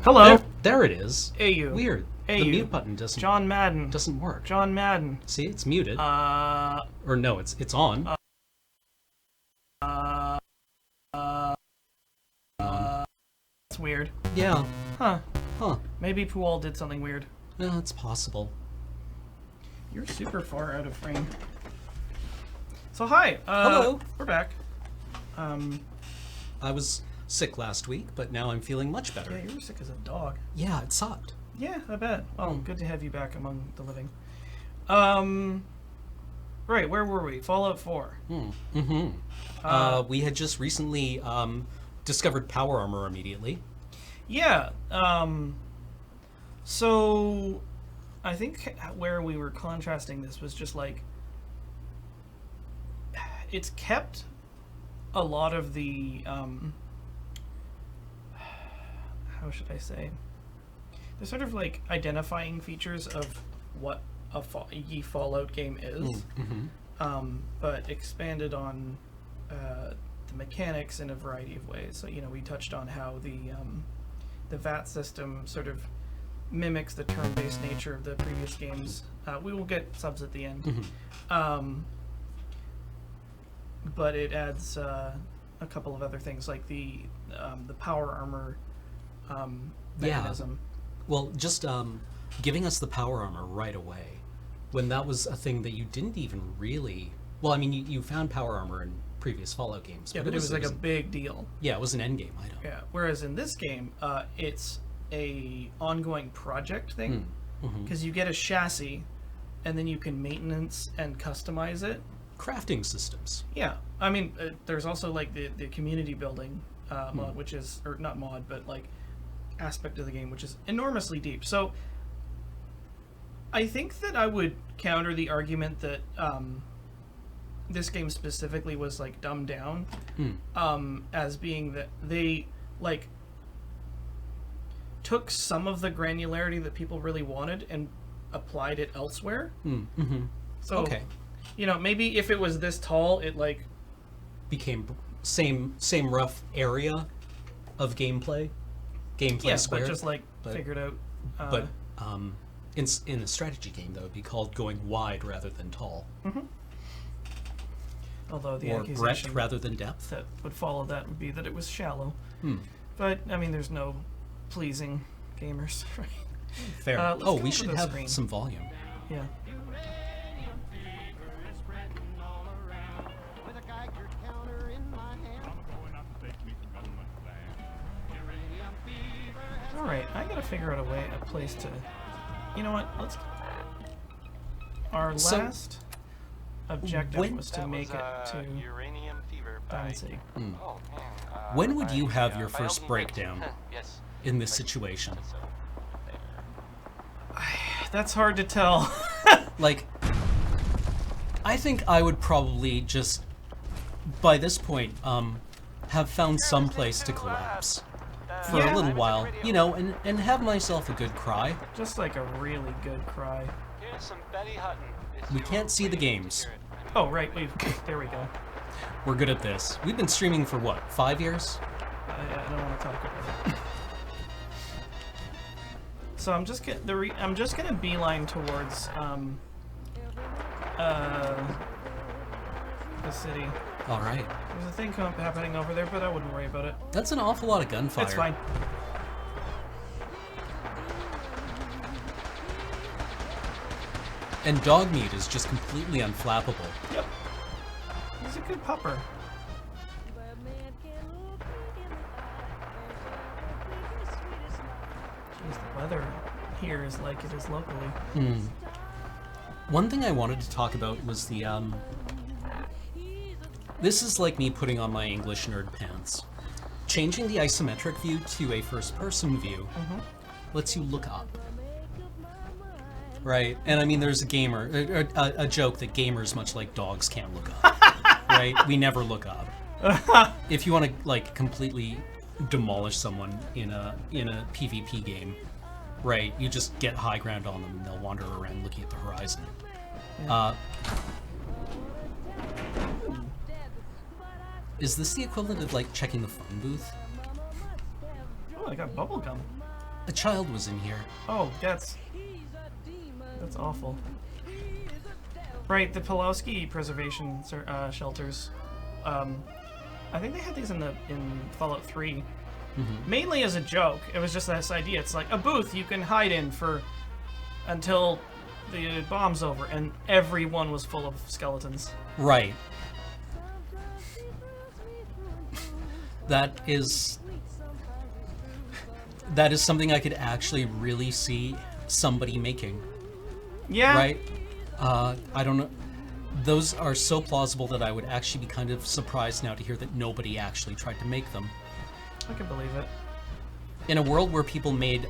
Hello. There it is. AU. Weird. AU. The mute button John Madden. doesn't work. John Madden. See, it's muted. Uh. Or no, it's on. That's weird. Yeah. Huh. Huh. Maybe Pual did something weird. No, it's possible. You're super far out of frame. So hi. Hello. We're back. I was sick last week, but now I'm feeling much better. Yeah, you were sick as a dog. Yeah, it sucked. Yeah, I bet. Well, good to have you back among the living. Right, where were we? Fallout 4. We had just recently discovered power armor immediately. Yeah. So I think where we were contrasting this was just like it's kept a lot of the how should I say? The sort of like identifying features of what a Fallout game is, but expanded on the mechanics in a variety of ways. So we touched on how the VAT system sort of mimics the turn-based nature of the previous games. We will get subs at the end, but it adds a couple of other things like the power armor mechanism. Yeah. Well, just giving us the power armor right away, when that was a thing that you didn't even really... Well, I mean, you found power armor in previous Fallout games. Yeah, but it was like a big deal. Yeah, it was an endgame item. Yeah, whereas in this game, it's a ongoing project thing, because you get a chassis, and then you can maintenance and customize it. Crafting systems. Yeah, I mean, there's also like the community building mod, which is, or not mod, but like aspect of the game, which is enormously deep. So I think that I would counter the argument that this game specifically was like dumbed down as being that they like took some of the granularity that people really wanted and applied it elsewhere. So okay. Maybe if it was this tall, it like became same rough area of gameplay squared, but just like figured out. But in a strategy game, though, it'd be called going wide rather than tall. Although the or accusation breadth rather than depth. that would follow that would be that it was shallow. But I mean, there's no pleasing gamers, right? Fair. We should have screen. some volume. Yeah. All right, I gotta figure out a place to. You know what? Let's. Our last objective was to make it to Diamond City. When would you have your first breakdown in this situation? That's hard to tell. Like, I think I would probably just, by this point, have found some place to collapse for a little while, and have myself a good cry. Just like a really good cry. We can't see the games. Oh, right. There we go. We're good at this. We've been streaming for what, 5 years? I don't want to talk about it. So I'm just gonna beeline towards the city. All right. There's a thing happening over there, but I wouldn't worry about it. That's an awful lot of gunfire. It's fine. And dog meat is just completely unflappable. Yep. He's a good pupper. Jeez, the weather here is like it is locally. One thing I wanted to talk about was the, this is like me putting on my English nerd pants. Changing the isometric view to a first-person view lets you look up. Right? And I mean, there's a joke that gamers, much like dogs, can't look up. Right? We never look up. If you want to, like, completely demolish someone in a PvP game, right, you just get high ground on them and they'll wander around looking at the horizon. Yeah. Is this the equivalent of, like, checking the phone booth? Oh, I got bubble gum. A child was in here. Oh, that's awful. Right, the Pulowski preservation shelters. I think they had these in Fallout 3. Mainly as a joke. It was just this idea. It's like a booth you can hide in until the bomb's over, and everyone was full of skeletons. Right. That is something I could actually really see somebody making. Yeah. Right? I don't know. Those are so plausible that I would actually be kind of surprised now to hear that nobody actually tried to make them. I can believe it. In a world where people made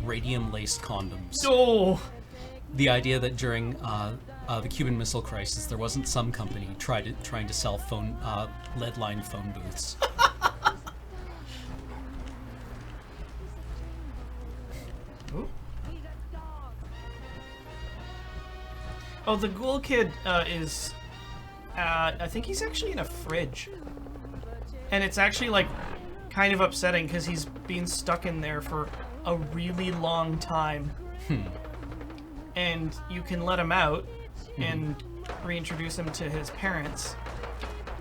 radium-laced condoms, Oh! the idea that during the Cuban Missile Crisis there wasn't some company trying to sell lead-lined phone booths. Ooh. Oh, the ghoul kid is... I think he's actually in a fridge. And it's actually, like, kind of upsetting because he's been stuck in there for a really long time. And you can let him out and reintroduce him to his parents.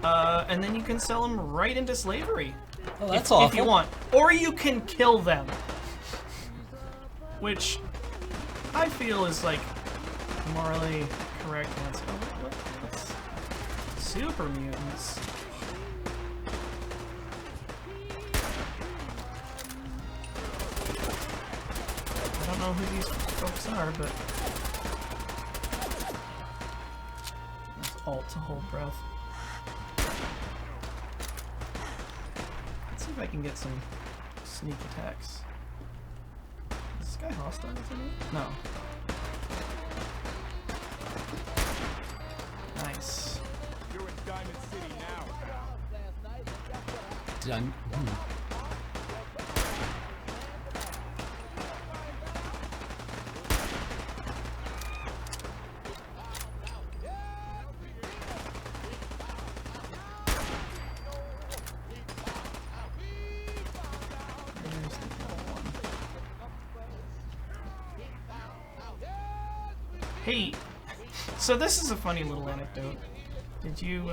And then you can sell him right into slavery. Well, that's awful. If you want. Or you can kill them. Which I feel is, like, morally correct. What's super mutants? I don't know who these folks are, but that's alt to hold breath. Let's see if I can get some sneak attacks. Is this guy hostile to me? No. Nice. You're in Diamond City now. Done. There's the other one. Hey, so this is a funny little anecdote. Did you,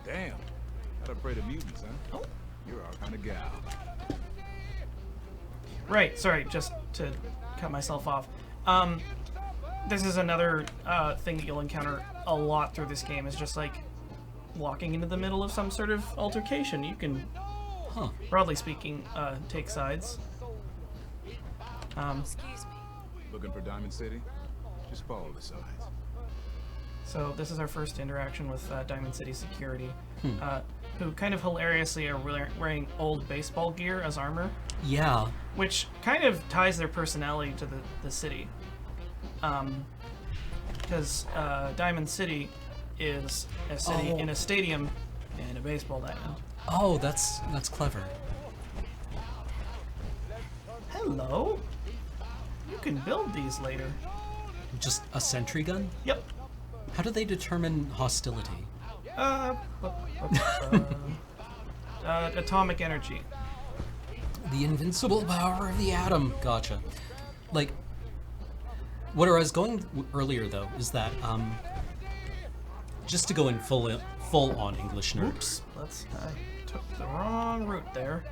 Damn. Not afraid of mutants, huh? Oh. You're our kind of gal. Right, sorry, just to cut myself off. This is another thing that you'll encounter a lot through this game, is just like walking into the middle of some sort of altercation. You can, broadly speaking, take sides. Excuse me. Looking for Diamond City? Just follow the signs. So this is our first interaction with Diamond City Security, who kind of hilariously are wearing old baseball gear as armor. Yeah. Which kind of ties their personality to the city. Because Diamond City is a city in a stadium and a baseball diamond. Oh, that's clever. Hello? You can build these later. Just a sentry gun? Yep. How do they determine hostility? Atomic energy. The invincible power of the atom. Gotcha. Like, what I was going earlier though is that just to go in full on English nerd. Oops. I took the wrong route there.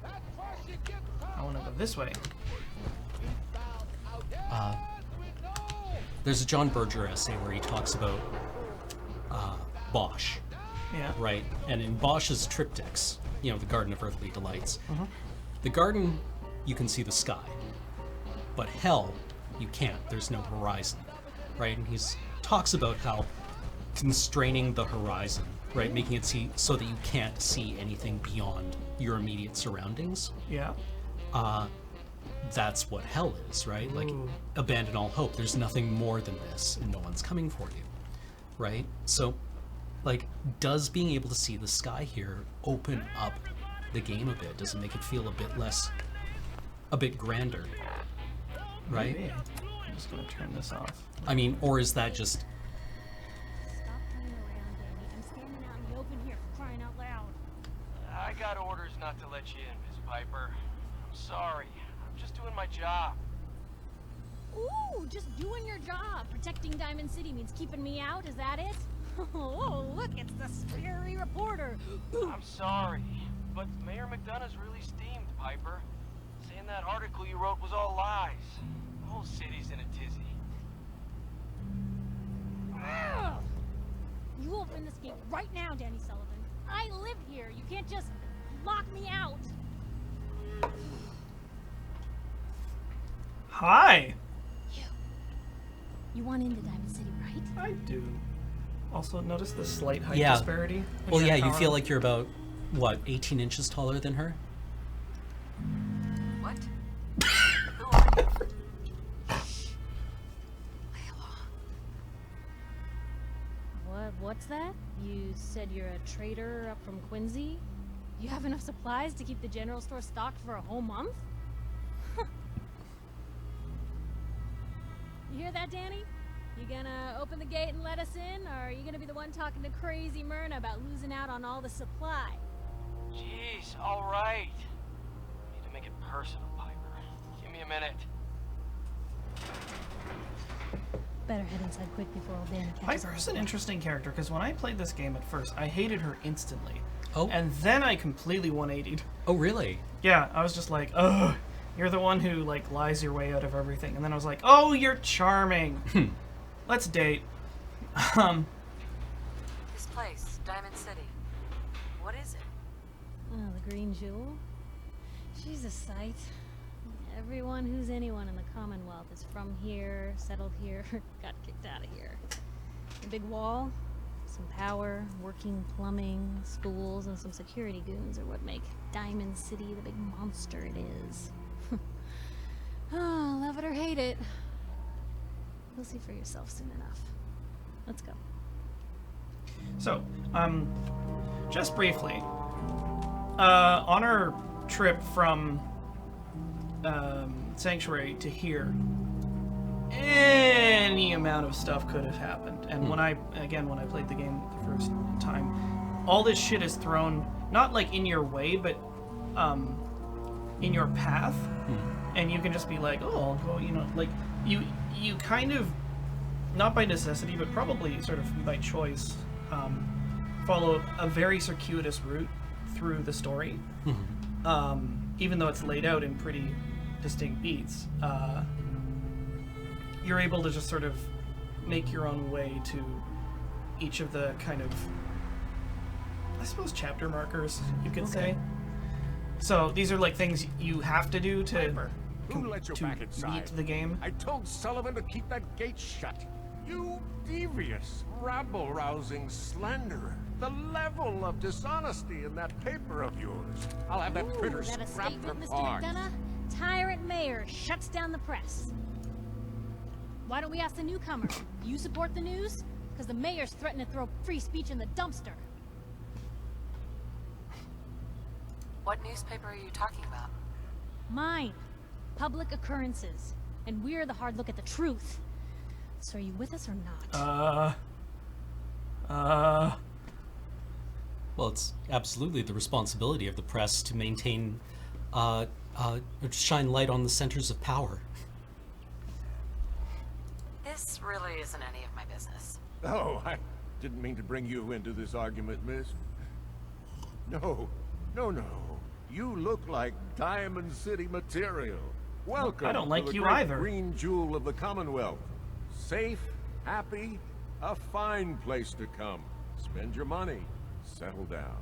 I want to go this way. There's a John Berger essay where he talks about Bosch, Yeah. right? And in Bosch's triptychs, the Garden of Earthly Delights, the garden, you can see the sky, but hell, you can't. There's no horizon, right? And he talks about how constraining the horizon, right, making it so that you can't see anything beyond your immediate surroundings. Yeah. That's what hell is, right? Like, abandon all hope. There's nothing more than this, and no one's coming for you, right? So, like, does being able to see the sky here open up the game a bit? Does it make it feel a bit grander, right? Maybe. I'm just gonna turn this off. I mean, or is that just... Stop playing around, Danny. I'm standing out in the open here, crying out loud. I got orders not not to let you in, Miss Piper. I'm sorry. I'm just doing my job. Ooh, just doing your job. Protecting Diamond City means keeping me out, is that it? Oh, look, it's the scary reporter. I'm sorry, but Mayor McDonough's really steamed, Piper. Saying that article you wrote was all lies. The whole city's in a tizzy. You open this gate right now, Danny Sullivan. I live here. You can't just lock me out. Hi. You want into Diamond City, right? I do. Also, notice the slight height Yeah. disparity. when Well, you're yeah, in you power. feel like you're about, what, 18 inches taller than her? What? Who are you? What's that? You said you're a trader up from Quincy? You have enough supplies to keep the general store stocked for a whole month? You hear that, Danny? You gonna open the gate and let us in, or are you gonna be the one talking to crazy Myrna about losing out on all the supply? Jeez, all right. Need to make it personal, Piper. Give me a minute. Better head inside quick before old Danny catches Piper's an interesting character because when I played this game at first, I hated her instantly. Oh. And then I completely 180'd. Oh, really? Yeah, I was just like, ugh, you're the one who, like, lies your way out of everything. And then I was like, oh, you're charming. Let's date. This place, Diamond City. What is it? Oh, the Green Jewel? She's a sight. Everyone who's anyone in the Commonwealth is from here, settled here, got kicked out of here. A big wall, some power, working plumbing, schools, and some security goons are what make Diamond City the big monster it is. Oh, love it or hate it. You'll see for yourself soon enough. Let's go. So, just briefly, on our trip from Sanctuary to here, any amount of stuff could have happened. And when I played the game the first time, all this shit is thrown, not like in your way, but in your path. And you can just be like, oh, I'll go, like, you kind of, not by necessity, but probably sort of by choice, follow a very circuitous route through the story. Even though it's laid out in pretty distinct beats, you're able to just sort of make your own way to each of the kind of, I suppose, chapter markers, you could say. So these are like things you have to do to, Piper, who let you back inside? beat the game. I told Sullivan to keep that gate shut. You devious, rabble-rousing slanderer. The level of dishonesty in that paper of yours. I'll have that printer Is that a scrapped for statement, Mr. parts. McDonough? Tyrant mayor shuts down the press. Why don't we ask the newcomer? You support the news? Because the mayor's threatening to throw free speech in the dumpster. What newspaper are you talking about? Mine. Public Occurrences. And we're the hard look at the truth. So are you with us or not? Well, it's absolutely the responsibility of the press to maintain, shine light on the centers of power. This really isn't any of my business. Oh, I didn't mean to bring you into this argument, miss. No. You look like Diamond City material. Welcome I don't like to the you great either. Green Jewel of the Commonwealth. Safe, happy, a fine place to come. Spend your money. Settle down.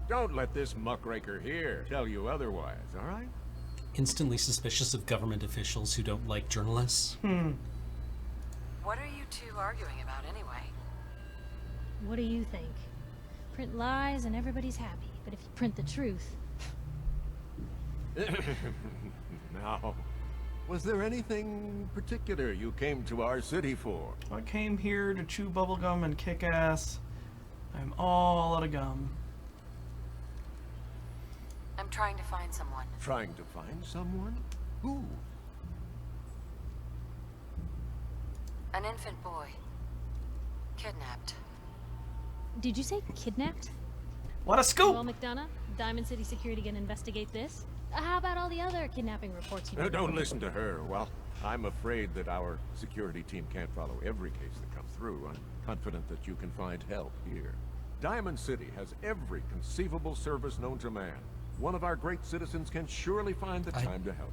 Don't let this muckraker here tell you otherwise, all right? Instantly suspicious of government officials who don't like journalists. What are you two arguing about anyway? What do you think? Print lies and everybody's happy. But if you print the truth... Now, was there anything particular you came to our city for? I came here to chew bubblegum and kick ass. I'm all out of gum. I'm trying to find someone. Trying to find someone? Who? An infant boy. Kidnapped. Did you say kidnapped? What a scoop! Well, McDonough, Diamond City Security gonna investigate this? How about all the other kidnapping reports you Don't listen to her. Well, I'm afraid that our security team can't follow every case that comes through. I'm confident that you can find help here. Diamond City has every conceivable service known to man. One of our great citizens can surely find the time to help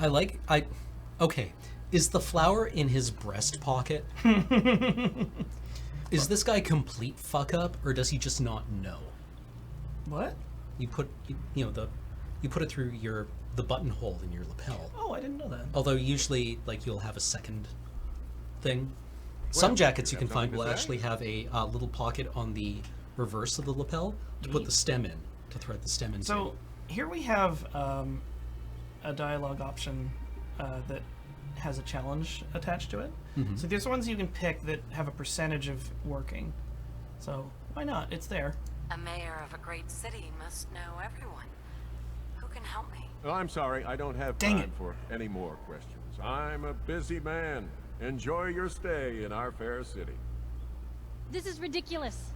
you. Okay. Is the flower in his breast pocket? Is this guy complete fuck up, or does he just not know? What? You put you put it through the buttonhole in your lapel. Oh, I didn't know that. Although usually, like, you'll have a second thing. Some jackets you can find will actually have a little pocket on the reverse of the lapel to put the stem in, to thread the stem into. So here we have a dialogue option that has a challenge attached to it. Mm-hmm. So there's ones you can pick that have a percentage of working. So why not? It's there. A mayor of a great city must know everyone. Who can help me? Oh, I'm sorry, I don't have Dang time it. for any more questions. I'm a busy man. Enjoy your stay in our fair city. This is ridiculous.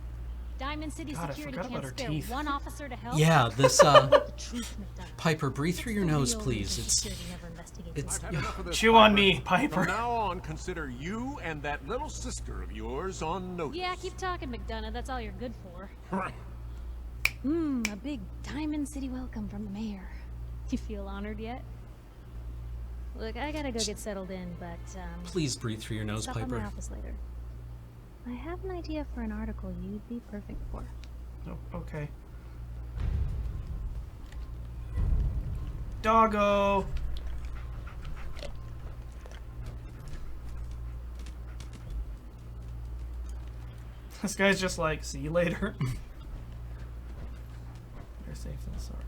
Diamond City God, I Security forgot about can't her spare teeth. one officer to help. Yeah, this The truth, McDonough. Piper, breathe through your What's the nose, real please. reason It's security never investigates it's I've had enough of this, Chew on Piper. me, Piper. From now on, consider you and that little sister of yours on notice. Yeah, keep talking, McDonough. That's all you're good for. A big Diamond City welcome from the mayor. You feel honored yet? Look, I gotta go get settled in, but please breathe through your nose, stop by my Piper. office later. I have an idea for an article you'd be perfect for. Oh, okay. Doggo! This guy's just like, see you later. Better safe than sorry.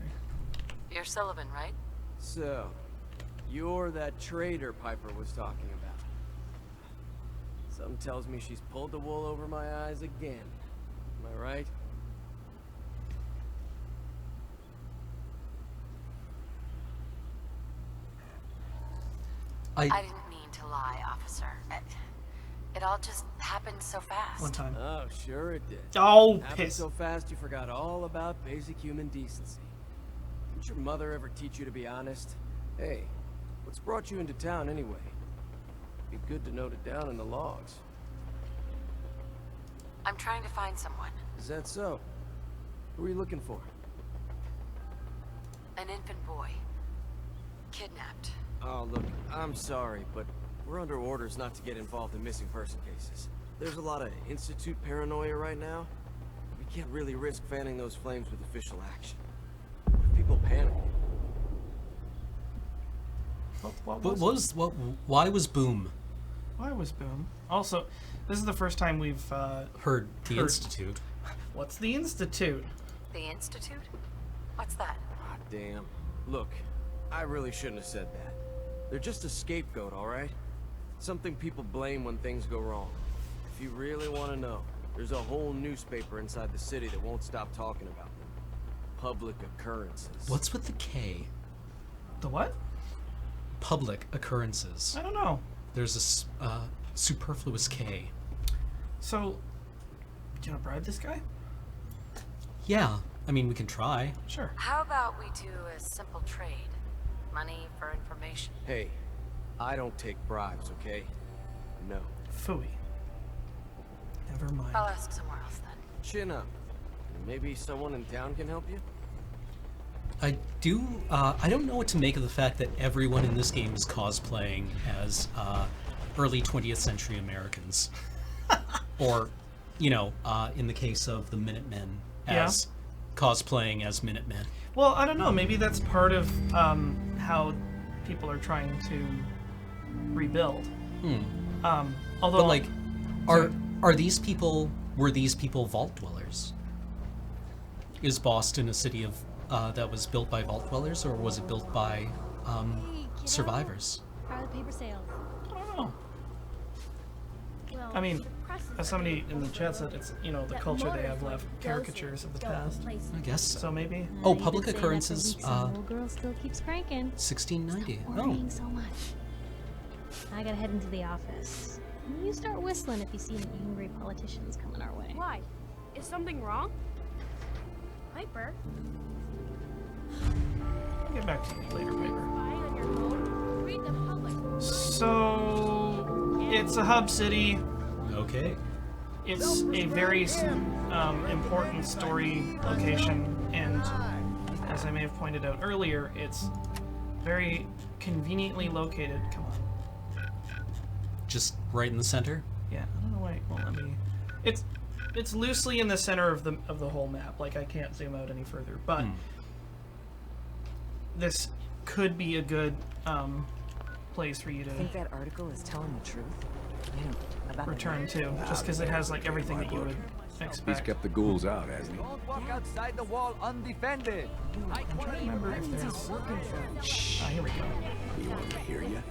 You're Sullivan, right? So, you're that traitor Piper was talking about. Something tells me she's pulled the wool over my eyes again. Am I right? I didn't mean to lie, officer. It all just happened so fast. One time. Oh, sure it did. Oh, Happened piss. so fast you forgot all about basic human decency. Didn't your mother ever teach you to be honest? Hey, what's brought you into town anyway? Be good to note it down in the logs. I'm trying to find someone. Is that so? Who are you looking for? An infant boy. Kidnapped. Oh, look, I'm sorry, but we're under orders not to get involved in missing person cases. There's a lot of Institute paranoia right now. We can't really risk fanning those flames with official action. What if people panic? Why was Boom? Why was Boom? Also, this is the first time we've Heard the Heard. Institute. What's the Institute? The Institute? What's that? Ah, damn. Look, I really shouldn't have said that. They're just a scapegoat, alright? Something people blame when things go wrong. If you really want to know, there's a whole newspaper inside the city that won't stop talking about them. Public occurrences. What's with the K? The what? Public occurrences. I don't know. There's a superfluous K. So, do you want to bribe this guy? Yeah, I mean, we can try. Sure. How about we do a simple trade? Money for information. Hey, I don't take bribes, okay? No. Phooey. Never mind. I'll ask somewhere else then. Chin up. Maybe someone in town can help you? I don't know what to make of the fact that everyone in this game is cosplaying as early 20th century Americans. Or, in the case of the Minutemen, as cosplaying as Minutemen. Well, I don't know. Maybe that's part of how people are trying to rebuild. Although, But like, were these people vault dwellers? Is Boston a city of that was built by vault dwellers, or was it built by Hey, kiddo. survivors? How are the paper sales? I don't know. Well, I mean, the press is as somebody in the chat said, it's the that culture they motors have left, like caricatures of the doses past. don't replace I guess so. So maybe. Oh, You've public been saying that for occurrences, weeks, and the little girl still keeps cranking. 1690. Stop Oh, worrying so much. I gotta head into the office. You start whistling if you see any angry politicians coming our way. Why? Is something wrong? Piper? I'll get back to you later, Piper. Spy on your phone? Read the public. So it's a hub city. Okay. It's a very important story location, and as I may have pointed out earlier, it's very conveniently located. Come on. Just right in the center? Yeah, I don't know why it won't let me. It's loosely in the center of the whole map. Like, I can't zoom out any further, but this could be a good place for you to Think that article is telling the truth? About return to, just because it has like everything that you would He's expect. kept the ghouls out, hasn't he? Don't walk outside the wall undefended. I'm trying to remember if there's. Ah, here we go. You want to hear you?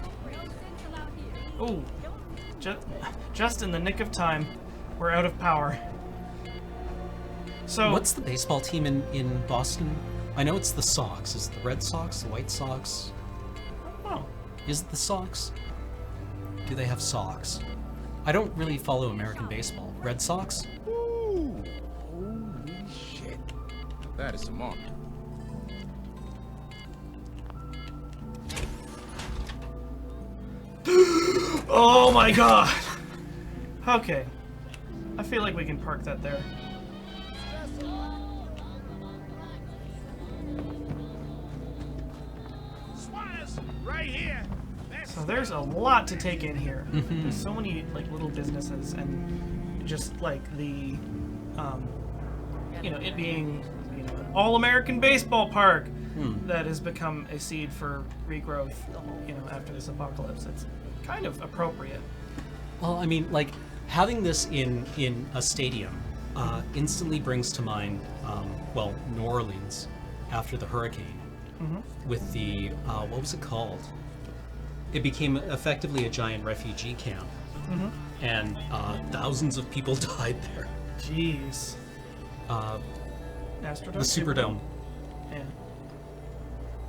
Oh, just in the nick of time, we're out of power. So What's the baseball team in Boston? I know it's the Sox. Is it the Red Sox, the White Sox? Oh, Is it the Sox? Do they have socks? I don't really follow American baseball. Red Sox? Ooh. Holy shit. That is some mark. oh my God. Okay, I feel like we can park that there. Right here. So there's a lot to take in here. There's so many like little businesses, and just like the, it being an all-American baseball park that has become a seed for regrowth. After this apocalypse, it's kind of appropriate. Well, I mean, like, having this in a stadium instantly brings to mind, New Orleans after the hurricane with the, what was it called? It became effectively a giant refugee camp, and thousands of people died there. Jeez. Astrodome? The Superdome. Yeah.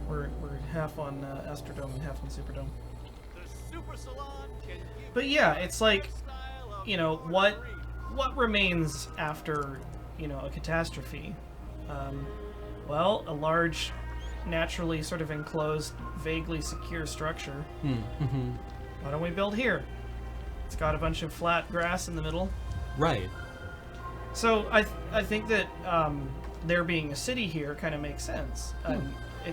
We're half on Astrodome and half on Superdome. But yeah, it's like, what remains after, a catastrophe? Well, a large, naturally sort of enclosed, vaguely secure structure. Why don't we build here? It's got a bunch of flat grass in the middle. Right. So I think that there being a city here kind of makes sense.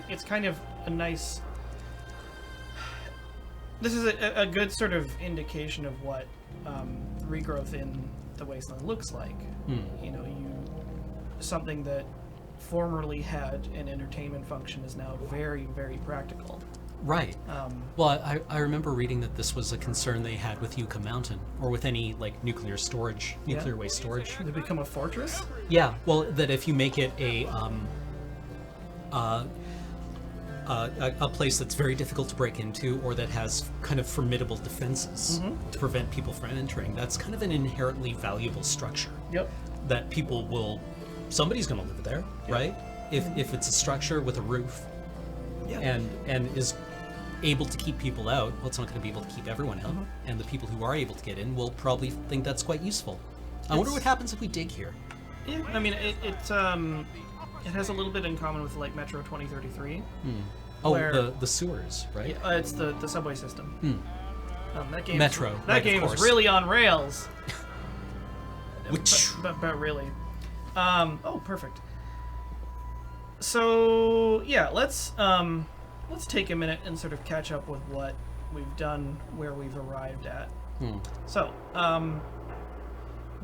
It's kind of a nice. This is a good sort of indication of what regrowth in the wasteland looks like. Something that formerly had an entertainment function is now very, very practical. Right. Well, I remember reading that this was a concern they had with Yucca Mountain, or with any like nuclear waste storage. Did it become a fortress? Yeah. Well, that if you make it a place that's very difficult to break into, or that has kind of formidable defenses to prevent people from entering, that's kind of an inherently valuable structure. Yep. That people will, somebody's going to live there, right? If it's a structure with a roof, and is able to keep people out, well, it's not going to be able to keep everyone out, and the people who are able to get in will probably think that's quite useful. I wonder what happens if we dig here. Yeah, I mean, it has a little bit in common with like Metro 2033. Oh, where, the sewers, right? It's the subway system. That game. Metro. That right, game is really on rails. Which? But really. Oh, perfect. So yeah, let's take a minute and sort of catch up with what we've done, where we've arrived at. So,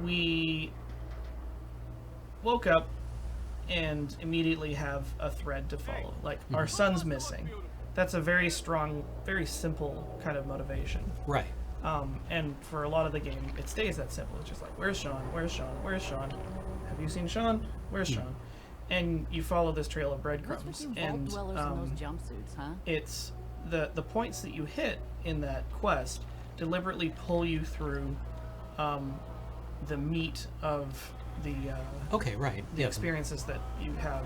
we woke up and immediately have a thread to follow. Like, our son's missing. That's a very strong, very simple kind of motivation. Right. And for a lot of the game, it stays that simple. It's just like, where's Sean? Where's Sean? Where's Sean? Have you seen Sean? Where's Sean? And you follow this trail of breadcrumbs. What's with you And vault dwellers in those jumpsuits, huh? it's the points that you hit in that quest deliberately pull you through the meat of the Okay, right. the experiences that you have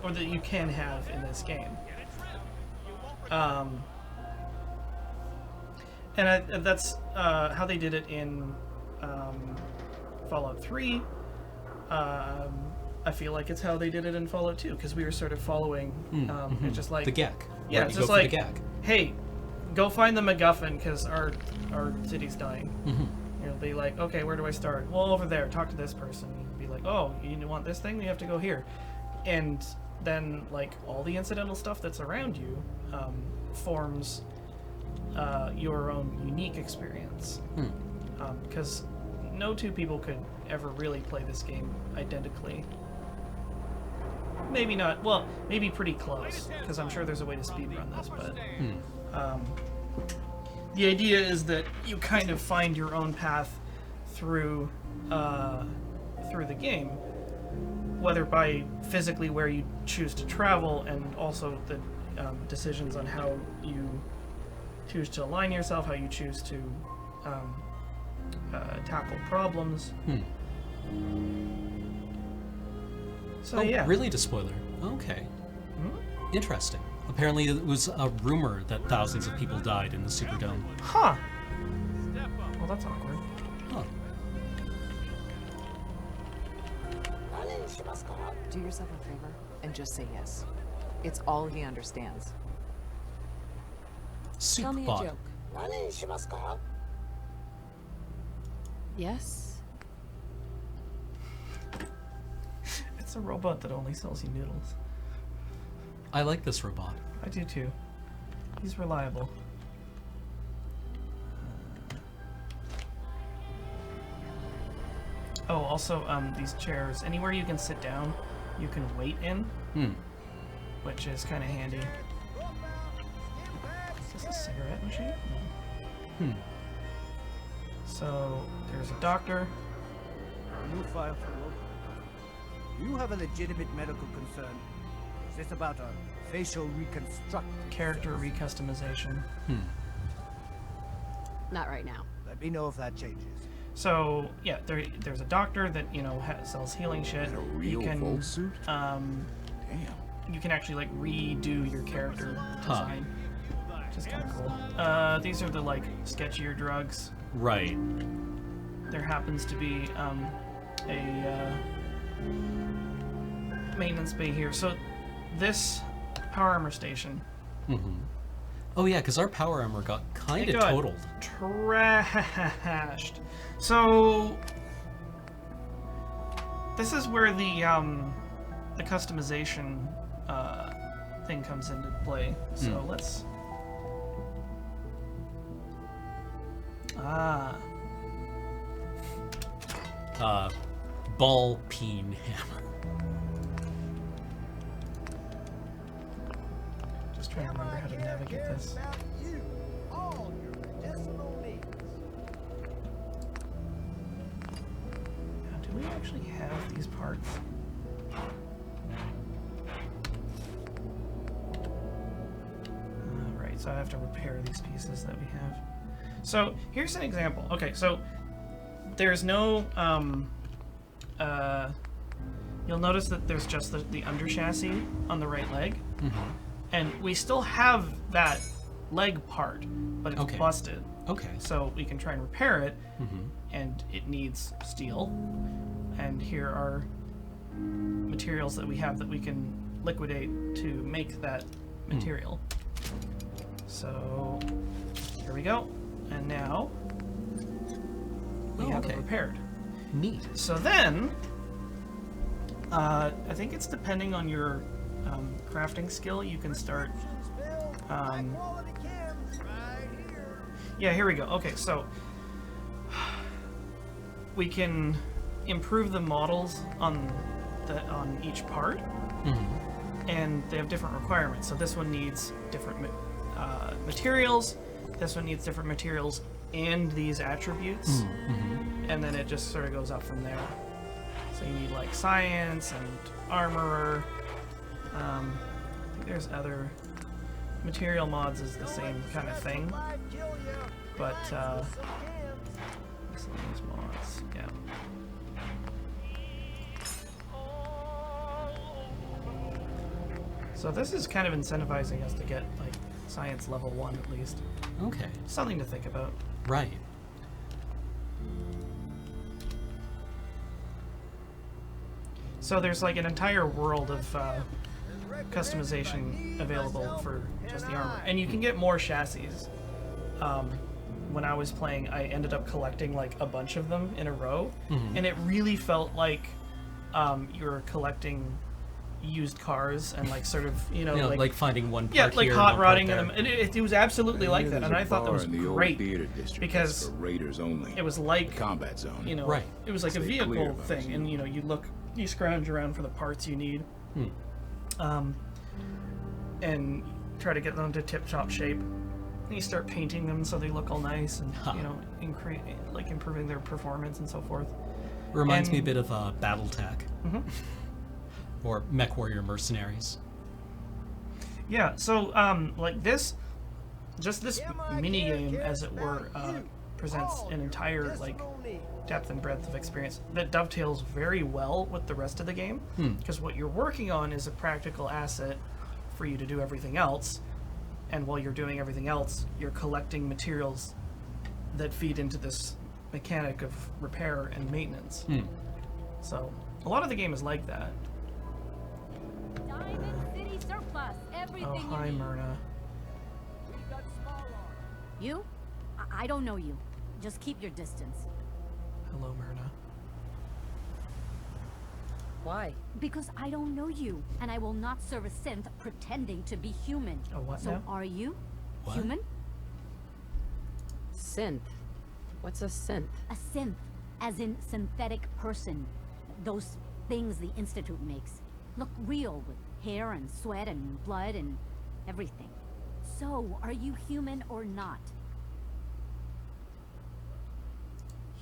or that you can have in this game. And that's how they did it in Fallout 3. I feel like it's how they did it in Fallout 2, because we were sort of following. It's just like the GAC. Yeah, Right, it's you just go for like, the GAC. hey, go find the MacGuffin because our city's dying. Mm-hmm. You'll be like, okay, where do I start? Well, over there. Talk to this person. You'll be like, oh, you want this thing? You have to go here. And then, like, all the incidental stuff that's around you forms your own unique experience. Because no two people could ever really play this game identically. Maybe not. Well, maybe pretty close, because I'm sure there's a way to speedrun this, but the idea is that you kind of find your own path through the game, whether by physically where you choose to travel, and also the decisions on how you choose to align yourself, how you choose to tackle problems. So yeah. Really, to spoiler? Okay. Interesting. Apparently, it was a rumor that thousands of people died in the Superdome. Huh. Well, that's awkward. Huh. Do yourself a favor and just say yes. It's all he understands. Soup Tell me bot. a joke. Yes? It's a robot that only sells you noodles. I like this robot. I do too. He's reliable. Oh, also, these chairs, anywhere you can sit down, you can wait in, which is kind of handy. Is this a cigarette machine? No. So, there's a doctor. You file for local. You have a legitimate medical concern. Is this about a facial reconstruct? Character recustomization. Not right now. Let me know if that changes. So yeah, there's a doctor that sells healing shit. And a real you can, Volt suit? Damn. You can actually like redo your character design, which is kind of cool. These are the like sketchier drugs. Right. There happens to be a maintenance bay here. So this power armor station. Oh yeah, because our power armor got kind of got totaled. Trashed. So this is where the customization thing comes into play. So let's Ball peen hammer. just trying to remember how to navigate this. Now, do we actually have these parts? Right, so I have to repair these pieces that we have. So here's an example. Okay, so there's no you'll notice that there's just the under chassis on the right leg, and we still have that leg part, but it's busted. Okay. So we can try and repair it, and it needs steel. And here are materials that we have that we can liquidate to make that material. So here we go, and now we have it repaired. Neat. So then, I think it's depending on your crafting skill, you can start. Yeah, here we go. Okay, so we can improve the models on each part, and they have different requirements. So this one needs different materials. This one needs different materials and these attributes, and then it just sort of goes up from there. So you need like science and armorer. I think there's other material mods is the same kind of thing, but miscellaneous mods, yeah. So this is kind of incentivizing us to get like science level 1 at least. Okay. Something to think about. Right. So there's like an entire world of customization available for just the armor, and you can get more chassis. When I was playing, I ended up collecting like a bunch of them in a row, and it really felt like you were collecting used cars and like sort of like finding one part yeah, like here, hot one part rodding them, and it was absolutely like that, and I thought that was great because raiders only. it was like Combat zone. Right. it was like a Stay clear vehicle of those. thing, and you scrounge around for the parts you need, and try to get them to tip-top shape. And you start painting them so they look all nice, and improving their performance and so forth. Reminds me a bit of BattleTech. Or MechWarrior Mercenaries. Yeah, so like this mini game, as it were, presents an entire like depth and breadth of experience that dovetails very well with the rest of the game, because what you're working on is a practical asset for you to do everything else, and while you're doing everything else, you're collecting materials that feed into this mechanic of repair and maintenance. So a lot of the game is like that. Diamond City surplus. Everything Oh, hi, you need. Myrna. You? I don't know you. Just keep your distance. Hello, Myrna. Why? Because I don't know you, and I will not serve a synth pretending to be human. Oh, what So now? are you What? human? Synth. What's a synth? A synth, as in synthetic person. Those things the Institute makes. Look real, with hair and sweat and blood and everything. So, are you human or not?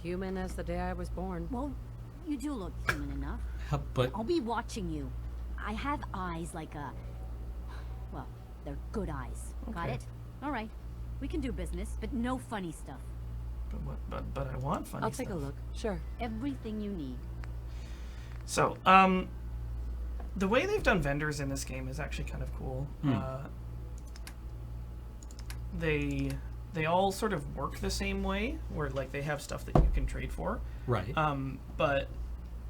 Human as the day I was born. Well, you do look human enough. But I'll be watching you. I have eyes like a... Well, they're good eyes. Got Okay. it? All right. We can do business, but no funny stuff. But I want funny I'll take a stuff. look. Sure. Everything you need. So, the way they've done vendors in this game is actually kind of cool. They all sort of work the same way, where like they have stuff that you can trade for. right. But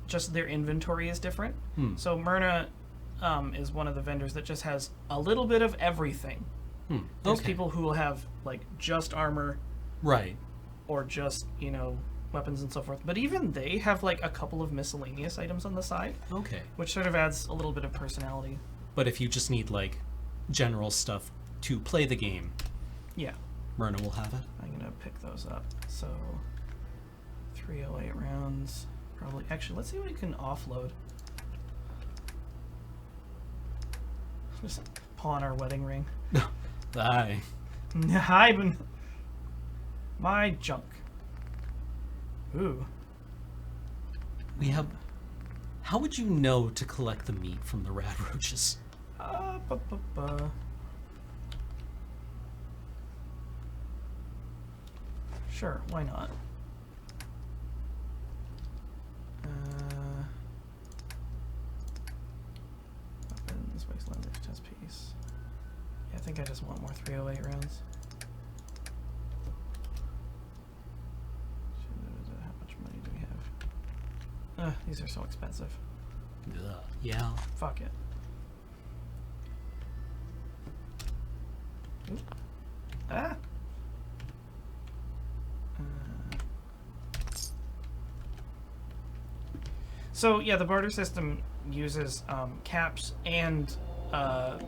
just their inventory is different. So Myrna is one of the vendors that just has a little bit of everything. There's Okay. people who will have like just armor Right. or just, weapons and so forth. But even they have like a couple of miscellaneous items on the side, Okay. which sort of adds a little bit of personality. But if you just need like general stuff to play the game, Yeah. Myrna will have it. I'm gonna pick those up. So 308 rounds. Probably. Actually, let's see what we can offload. Just pawn our wedding ring. Aye. Hi, my junk. Ooh. We have. How would you know to collect the meat from the rad roaches? Sure, why not? Weapons, wasteland, test piece. Yeah, I think I just want more 308 rounds. How much money do we have? These are so expensive. Yeah. Fuck it. Oop. Ah! So yeah, the barter system uses caps and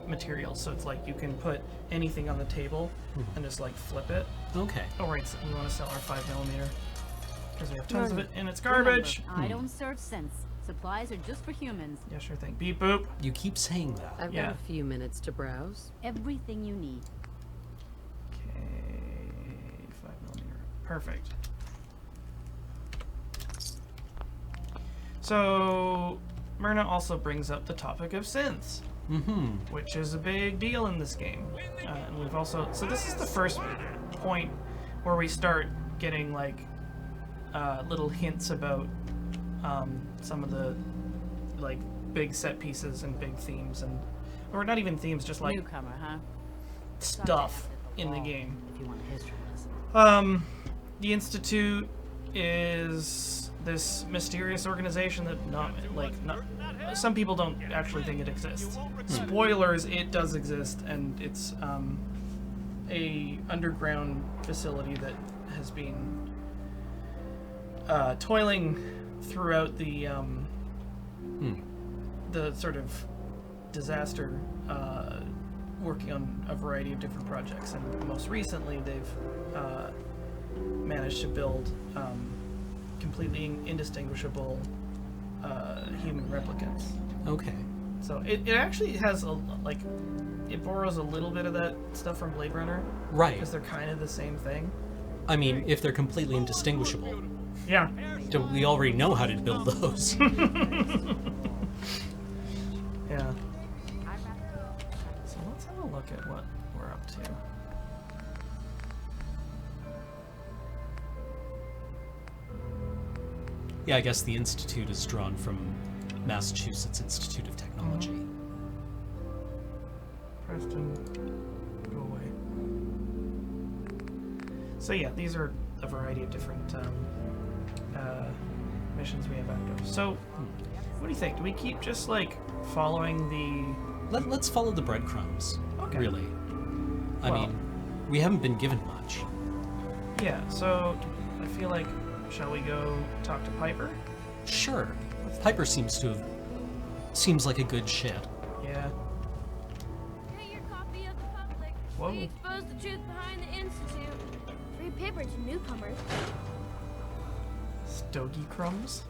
materials. So it's like you can put anything on the table and just like flip it. Okay. Oh right, so we want to sell our 5mm because we have tons of it and it's garbage. Remember, I don't serve synths. Supplies are just for humans. Yeah, sure thing. Beep boop. You keep saying that. I've Yeah. got a few minutes to browse. Everything you need. Okay, 5mm. Perfect. So, Myrna also brings up the topic of synths, which is a big deal in this game. And we've also, so this is the first point where we start getting like little hints about some of the like big set pieces and big themes, and or not even themes, just like Newcomer, huh? stuff in the game. If you want a history lesson. The Institute is this mysterious organization that not some people don't actually think it exists. Spoilers, it does exist, and it's a underground facility that has been toiling throughout the sort of disaster, working on a variety of different projects, and most recently they've managed to build completely indistinguishable human replicants. Okay. So it actually has it borrows a little bit of that stuff from Blade Runner, Right. Because they're kind of the same thing. I mean, if they're completely indistinguishable, Yeah. we already know how to build those. Yeah. So let's have a look at what we're up to. Yeah, I guess the Institute is drawn from Massachusetts Institute of Technology. Preston, go away. So yeah, these are a variety of different missions we have active. So, what do you think? Do we keep just following the? Let's follow the breadcrumbs. Okay. Really. I mean, we haven't been given much. Yeah. So I feel like, shall we go talk to Piper? Sure. Piper seems like a good shit. Yeah. Get your copy of the public. Whoa. We expose the truth behind the Institute. Free paper to newcomers. Stogie crumbs.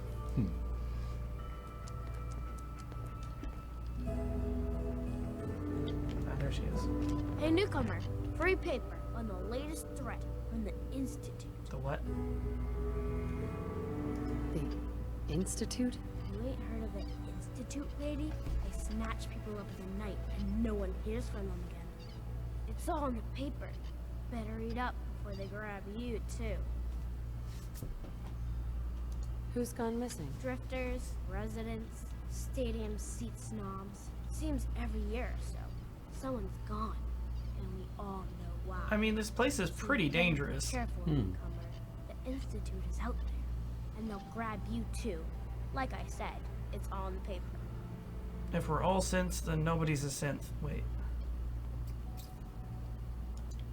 There she is. Hey newcomer, free paper on the latest threat from the Institute. The what? The Institute? You ain't heard of the Institute, lady? They snatch people up in the night and no one hears from them again. It's all in the paper. Better read up before they grab you, too. Who's gone missing? Drifters, residents, stadium seat snobs. Seems every year or so, someone's gone, and we all know why. I mean, this place is So pretty you better be dangerous. Careful, newcomer. The Institute is out there, and they'll grab you too. Like I said, it's all in the paper. If we're all synths, then nobody's a synth. Wait.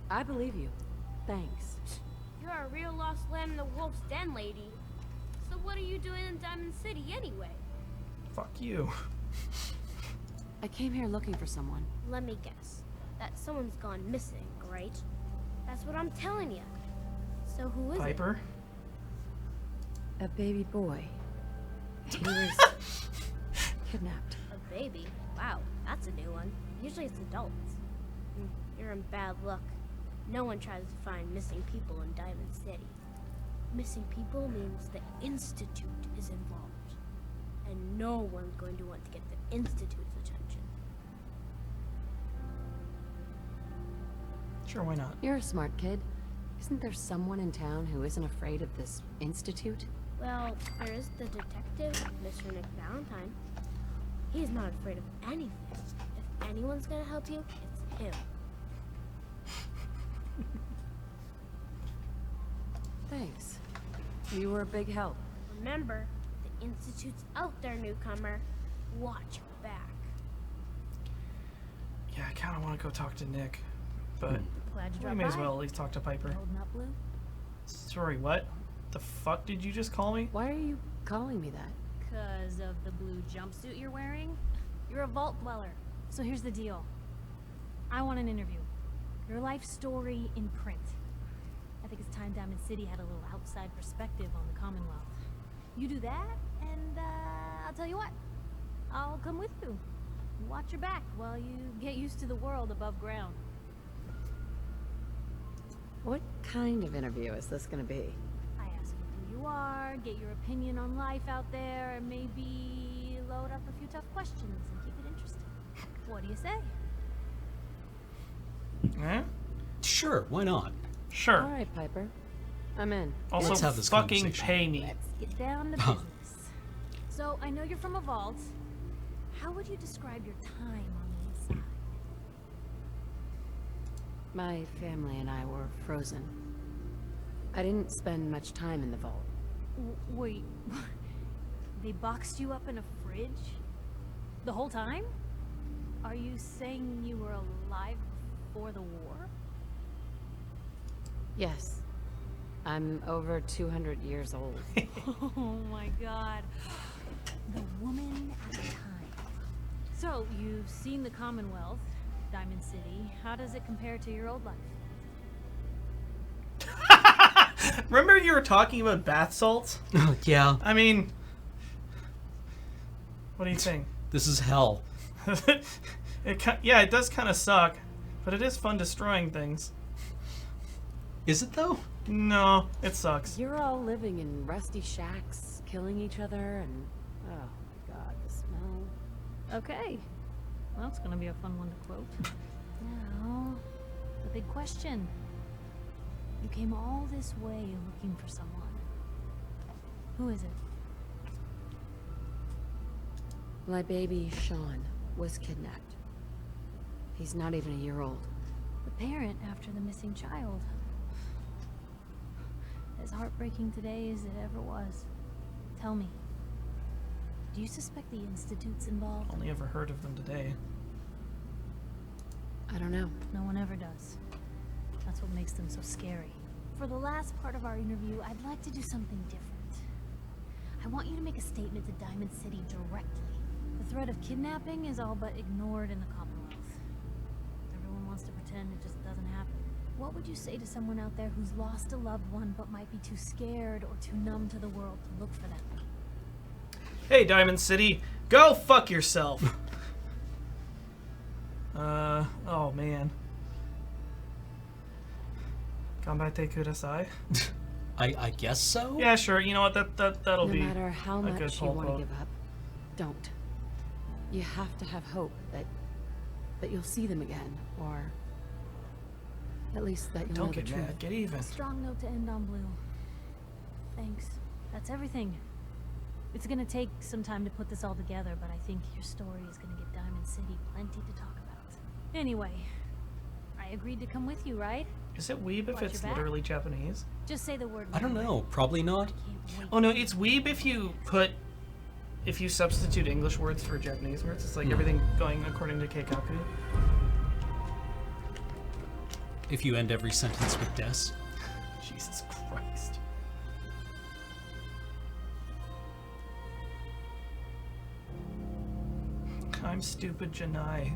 I believe you. Thanks. You're a real lost lamb in the wolf's den, lady. So what are you doing in Diamond City anyway? Fuck you. I came here looking for someone. Let me guess. That someone's gone missing, right? That's what I'm telling you. So who is Piper? A baby boy. He was kidnapped. A baby? Wow, that's a new one. Usually it's adults. You're in bad luck. No one tries to find missing people in Diamond City. Missing people means the Institute is involved. And no one's going to want to get the Institute's attention. Sure, why not? You're a smart kid. Isn't there someone in town who isn't afraid of this Institute? Well, there is the detective, Mr. Nick Valentine. He's not afraid of anything. If anyone's gonna help you, it's him. Thanks. You were a big help. Remember, the Institute's out there, newcomer. Watch your back. Yeah, I kind of want to go talk to Nick, but Glad you we dropped may as by. well at least talk to Piper. Holding up, Blue? Sorry, what? The fuck did you just call me? Why are you calling me that? Because of the blue jumpsuit you're wearing? You're a vault dweller. So here's the deal. I want an interview. Your life story in print. I think it's time Diamond City had a little outside perspective on the Commonwealth. You do that, and I'll tell you what. I'll come with you. Watch your back while you get used to the world above ground. What kind of interview is this gonna be? I ask you who you are, get your opinion on life out there, and maybe load up a few tough questions and keep it interesting. What do you say? Eh? Sure, why not? Sure. All right, Piper. I'm in. Also, Let's have this fucking conversation. pay me. Let's get down to business. So, I know you're from a vault. How would you describe your time on the inside? My family and I were frozen. I didn't spend much time in the vault. Wait, they boxed you up in a fridge? The whole time? Are you saying you were alive before the war? Yes. I'm over 200 years old. Oh my god. The woman at the time. So, you've seen the Commonwealth, Diamond City. How does it compare to your old life? Remember you were talking about bath salts? Yeah. I mean, what do you think? This is hell. Yeah, it does kind of suck, but it is fun destroying things. Is it though? No, it sucks. You're all living in rusty shacks, killing each other, and oh my god, the smell. Okay. Well, it's gonna be a fun one to quote. Now, the big question. You came all this way looking for someone. Who is it? My baby, Sean, was kidnapped. He's not even a year old. The parent after the missing child. As heartbreaking today as it ever was. Tell me, do you suspect the Institute's involved? Only ever heard of them today. I don't know. No one ever does. That's what makes them so scary. For the last part of our interview, I'd like to do something different. I want you to make a statement to Diamond City directly. The threat of kidnapping is all but ignored in the Commonwealth. Everyone wants to pretend it just doesn't happen. What would you say to someone out there who's lost a loved one but might be too scared or too numb to the world to look for them? Hey, Diamond City, go fuck yourself. Oh man. Kanbaite kudasai? I guess so? Yeah, sure. You know what? That'll no be matter how a good much you pull want to quote. give up, don't. You have to have hope that you'll see them again, or at least that you'll Don't know the get truth. mad. Get even. A strong note to end on, Blue. Thanks. That's everything. It's gonna take some time to put this all together, but I think your story is gonna give Diamond City plenty to talk about. Anyway, I agreed to come with you, right? Is it weeb if Watch it's your back. literally Japanese? Just say the word. I don't know. Probably not. Oh no, it's weeb if you substitute English words for Japanese words. It's like everything going according to Keikaku. If you end every sentence with des. Jesus Christ. I'm stupid, Janai.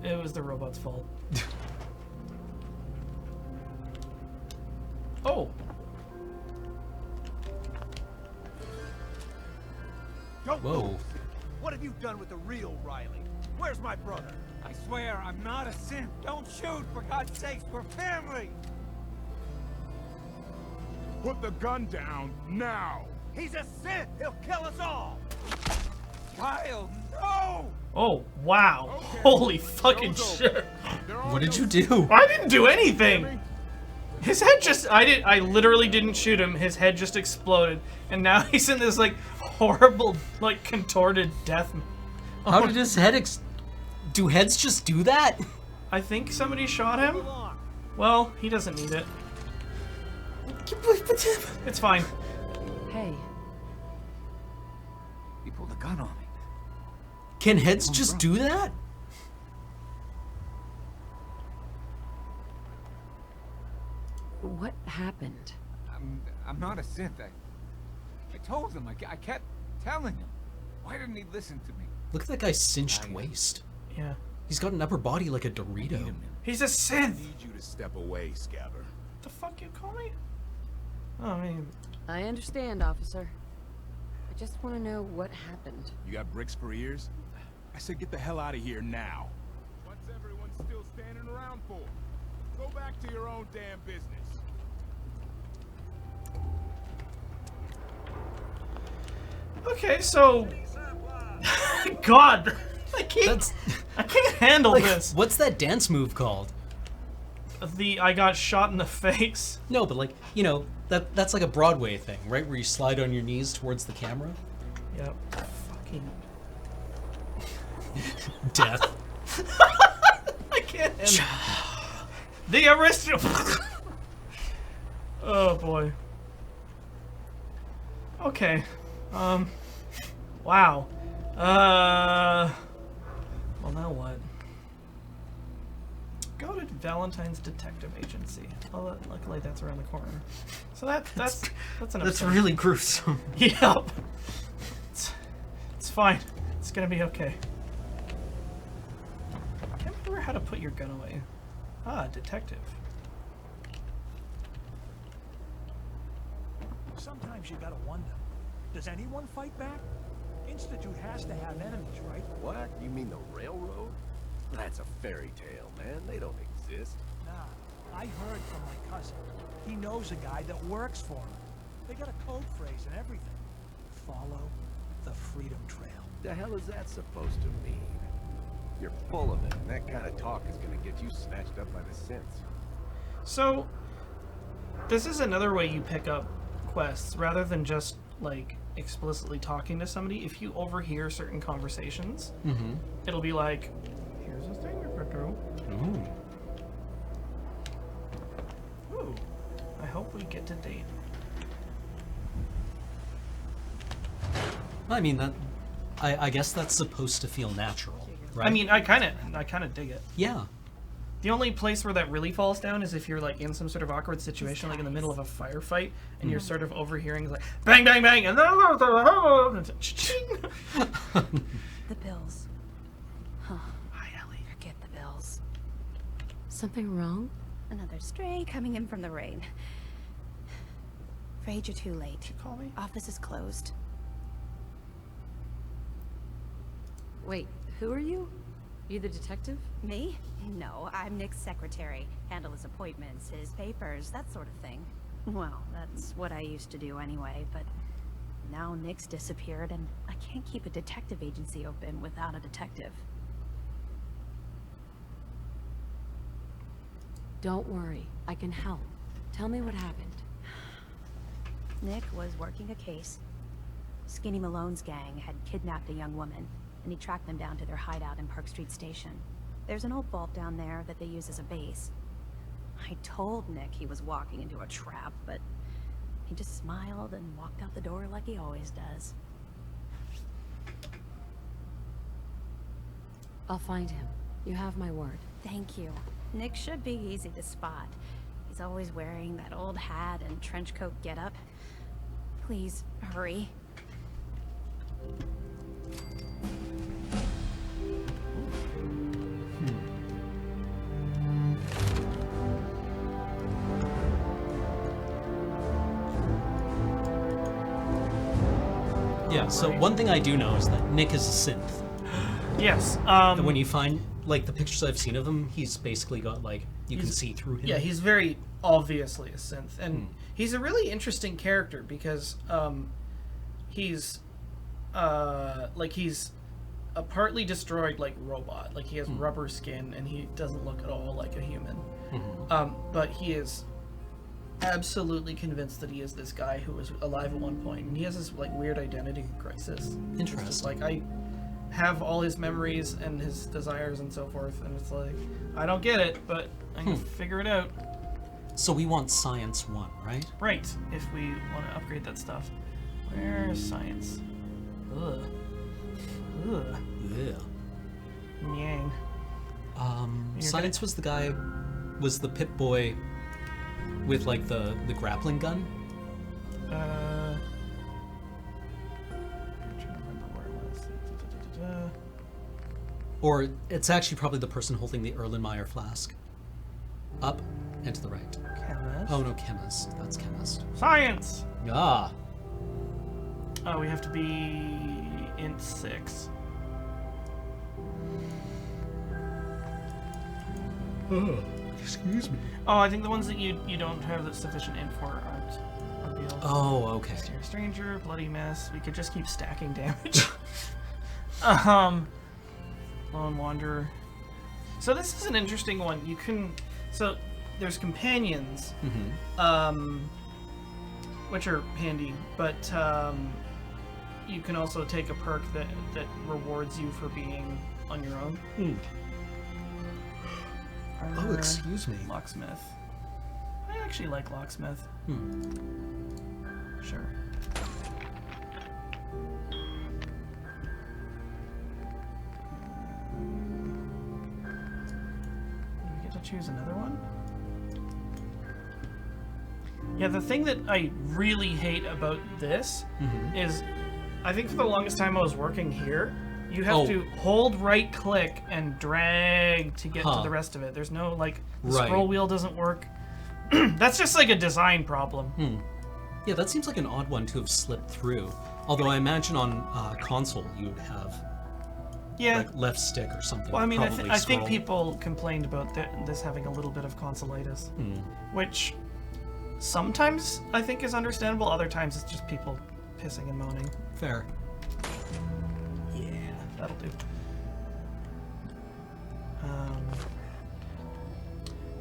It was the robot's fault. Oh! Don't Whoa. move. What have you done with the real Riley? Where's my brother? I swear, I'm not a synth. Don't shoot, for God's sakes, we're family! Put the gun down, now! He's a Sith! He'll kill us all! Kyle, no! Oh, wow. Holy fucking shit. What did you do? I didn't do anything! His head just, I literally didn't shoot him. His head just exploded. And now he's in this, like, horrible, like, contorted death. How did his head do heads just do that? I think somebody shot him. Well, he doesn't need it. It's fine. Hey. You pulled a gun on me. Can heads just do that? What happened? I'm not a synth. I told him. I kept telling him. Why didn't he listen to me? Look at that guy's cinched waist. Yeah. He's got an upper body like a Dorito. He's a synth! Need you to step away, Scabber. The fuck you call me? Oh, I mean... I understand, officer. I just want to know what happened. You got bricks for ears? I said get the hell out of here now. What's everyone still standing around for? Go back to your own damn business. Okay, so... God! I can't handle Like, this. what's that dance move called? I got shot in the face. No, but like, you know, that's like a Broadway thing, right? Where you slide on your knees towards the camera. Yep. Fucking... Death. in. The original. Oh boy. Okay. Wow. Well, now what? Go to Valentine's Detective Agency. Well, luckily that's around the corner. So that's an. That's really gruesome. Yep. It's fine. It's gonna be okay. I can't remember how to put your gun away. Ah, detective. Sometimes you gotta wonder, does anyone fight back? Institute has to have enemies, right? What? You mean the railroad? That's a fairy tale, man. They don't exist. Nah, I heard from my cousin. He knows a guy that works for him. They got a code phrase and everything. Follow the Freedom Trail. The hell is that supposed to mean? You're full of it, and that kind of talk is gonna get you snatched up by the synths. So, this is another way you pick up quests rather than just like explicitly talking to somebody. If you overhear certain conversations, it'll be like, here's a thing we could do. Ooh. I hope we get to date. I mean, that. I guess that's supposed to feel natural, right? I mean, I kind of dig it. Yeah. The only place where that really falls down is if you're like in some sort of awkward situation, like in the middle of a firefight, and you're sort of overhearing like bang, bang, bang, and The bills. Huh. Hi, Ellie. Forget the bills. Something wrong? Another stray coming in from the rain. Afraid you're too late. Did you call me? Office is closed. Wait, who are you? You the detective? Me? No, I'm Nick's secretary. Handle his appointments, his papers, that sort of thing. Well, that's what I used to do anyway, but now Nick's disappeared and I can't keep a detective agency open without a detective. Don't worry, I can help. Tell me what happened. Nick was working a case. Skinny Malone's gang had kidnapped a young woman, and he tracked them down to their hideout in Park Street Station. There's an old vault down there that they use as a base. I told Nick he was walking into a trap, but he just smiled and walked out the door like he always does. I'll find him. You have my word. Thank you. Nick should be easy to spot. He's always wearing that old hat and trench coat getup. Please, hurry. Yeah, so one thing I do know is that Nick is a synth. Yes. And when you find, like, the pictures I've seen of him, he's basically got, like, you can see through him. Yeah, he's very obviously a synth. And he's a really interesting character because he's he's a partly destroyed, like, robot. Like, he has rubber skin and he doesn't look at all like a human. But he is absolutely convinced that he is this guy who was alive at one point, and he has this like weird identity crisis. Interesting. It's just like, I have all his memories and his desires and so forth, and it's like, I don't get it, but I can figure it out. So we want Science 1, right? Right, if we want to upgrade that stuff. Where's science? Ugh. Ugh. Yeah. Yang. Science was the guy, was the Pip-Boy with, like, the grappling gun? I'm trying to remember where it was. Or it's actually probably the person holding the Erlenmeyer flask. Up and to the right. Chemist. Oh no, chemist. That's chemist. Science! Ah. Oh, we have to be int 6. Oh, excuse me. Oh, I think the ones that you don't have that sufficient int for aren't revealed. Oh, okay. Mysterious Stranger, Bloody Mess. We could just keep stacking damage. Lone Wanderer. So this is an interesting one. You can... So, there's companions, which are handy, but you can also take a perk that rewards you for being on your own. Oh, excuse me. Locksmith. I actually like locksmith. Sure. Do we get to choose another one? Yeah, the thing that I really hate about this is, I think for the longest time I was working here, you have to hold right click and drag to get to the rest of it. There's no, like, the scroll wheel doesn't work. That's just like a design problem. Yeah, that seems like an odd one to have slipped through. Although I imagine on console you would have like left stick or something. Well, I mean, I think people complained about this having a little bit of consolitis, which sometimes I think is understandable. Other times it's just people pissing and moaning. Fair. Yeah, that'll do.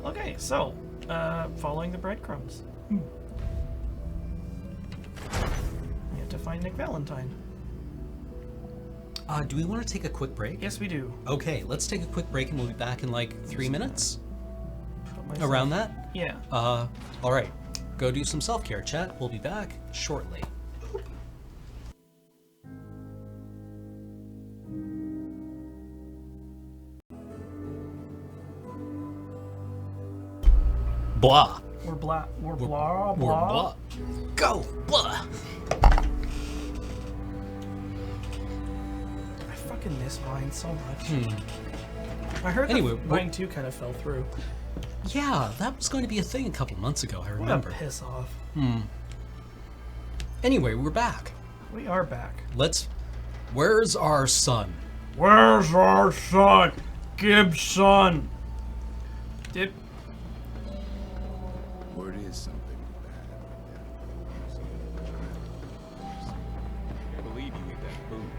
Okay, so following the breadcrumbs. You have to find Nick Valentine. Do we want to take a quick break? Yes, we do. Okay, let's take a quick break and we'll be back in like 3 minutes. Around that? Yeah. All right. Go do some self-care, chat. We'll be back shortly. Blah. We're blah. We're blah. Blah. We're blah. Go. Blah. I fucking miss Vine so much. I heard that Vine 2 kind of fell through. Yeah, that was going to be a thing a couple months ago, I remember. What a piss off. Anyway, we're back. We are back. Where's our son? Where's our son? Gibson. Dip. Word is something bad. Can't believe you ate that food.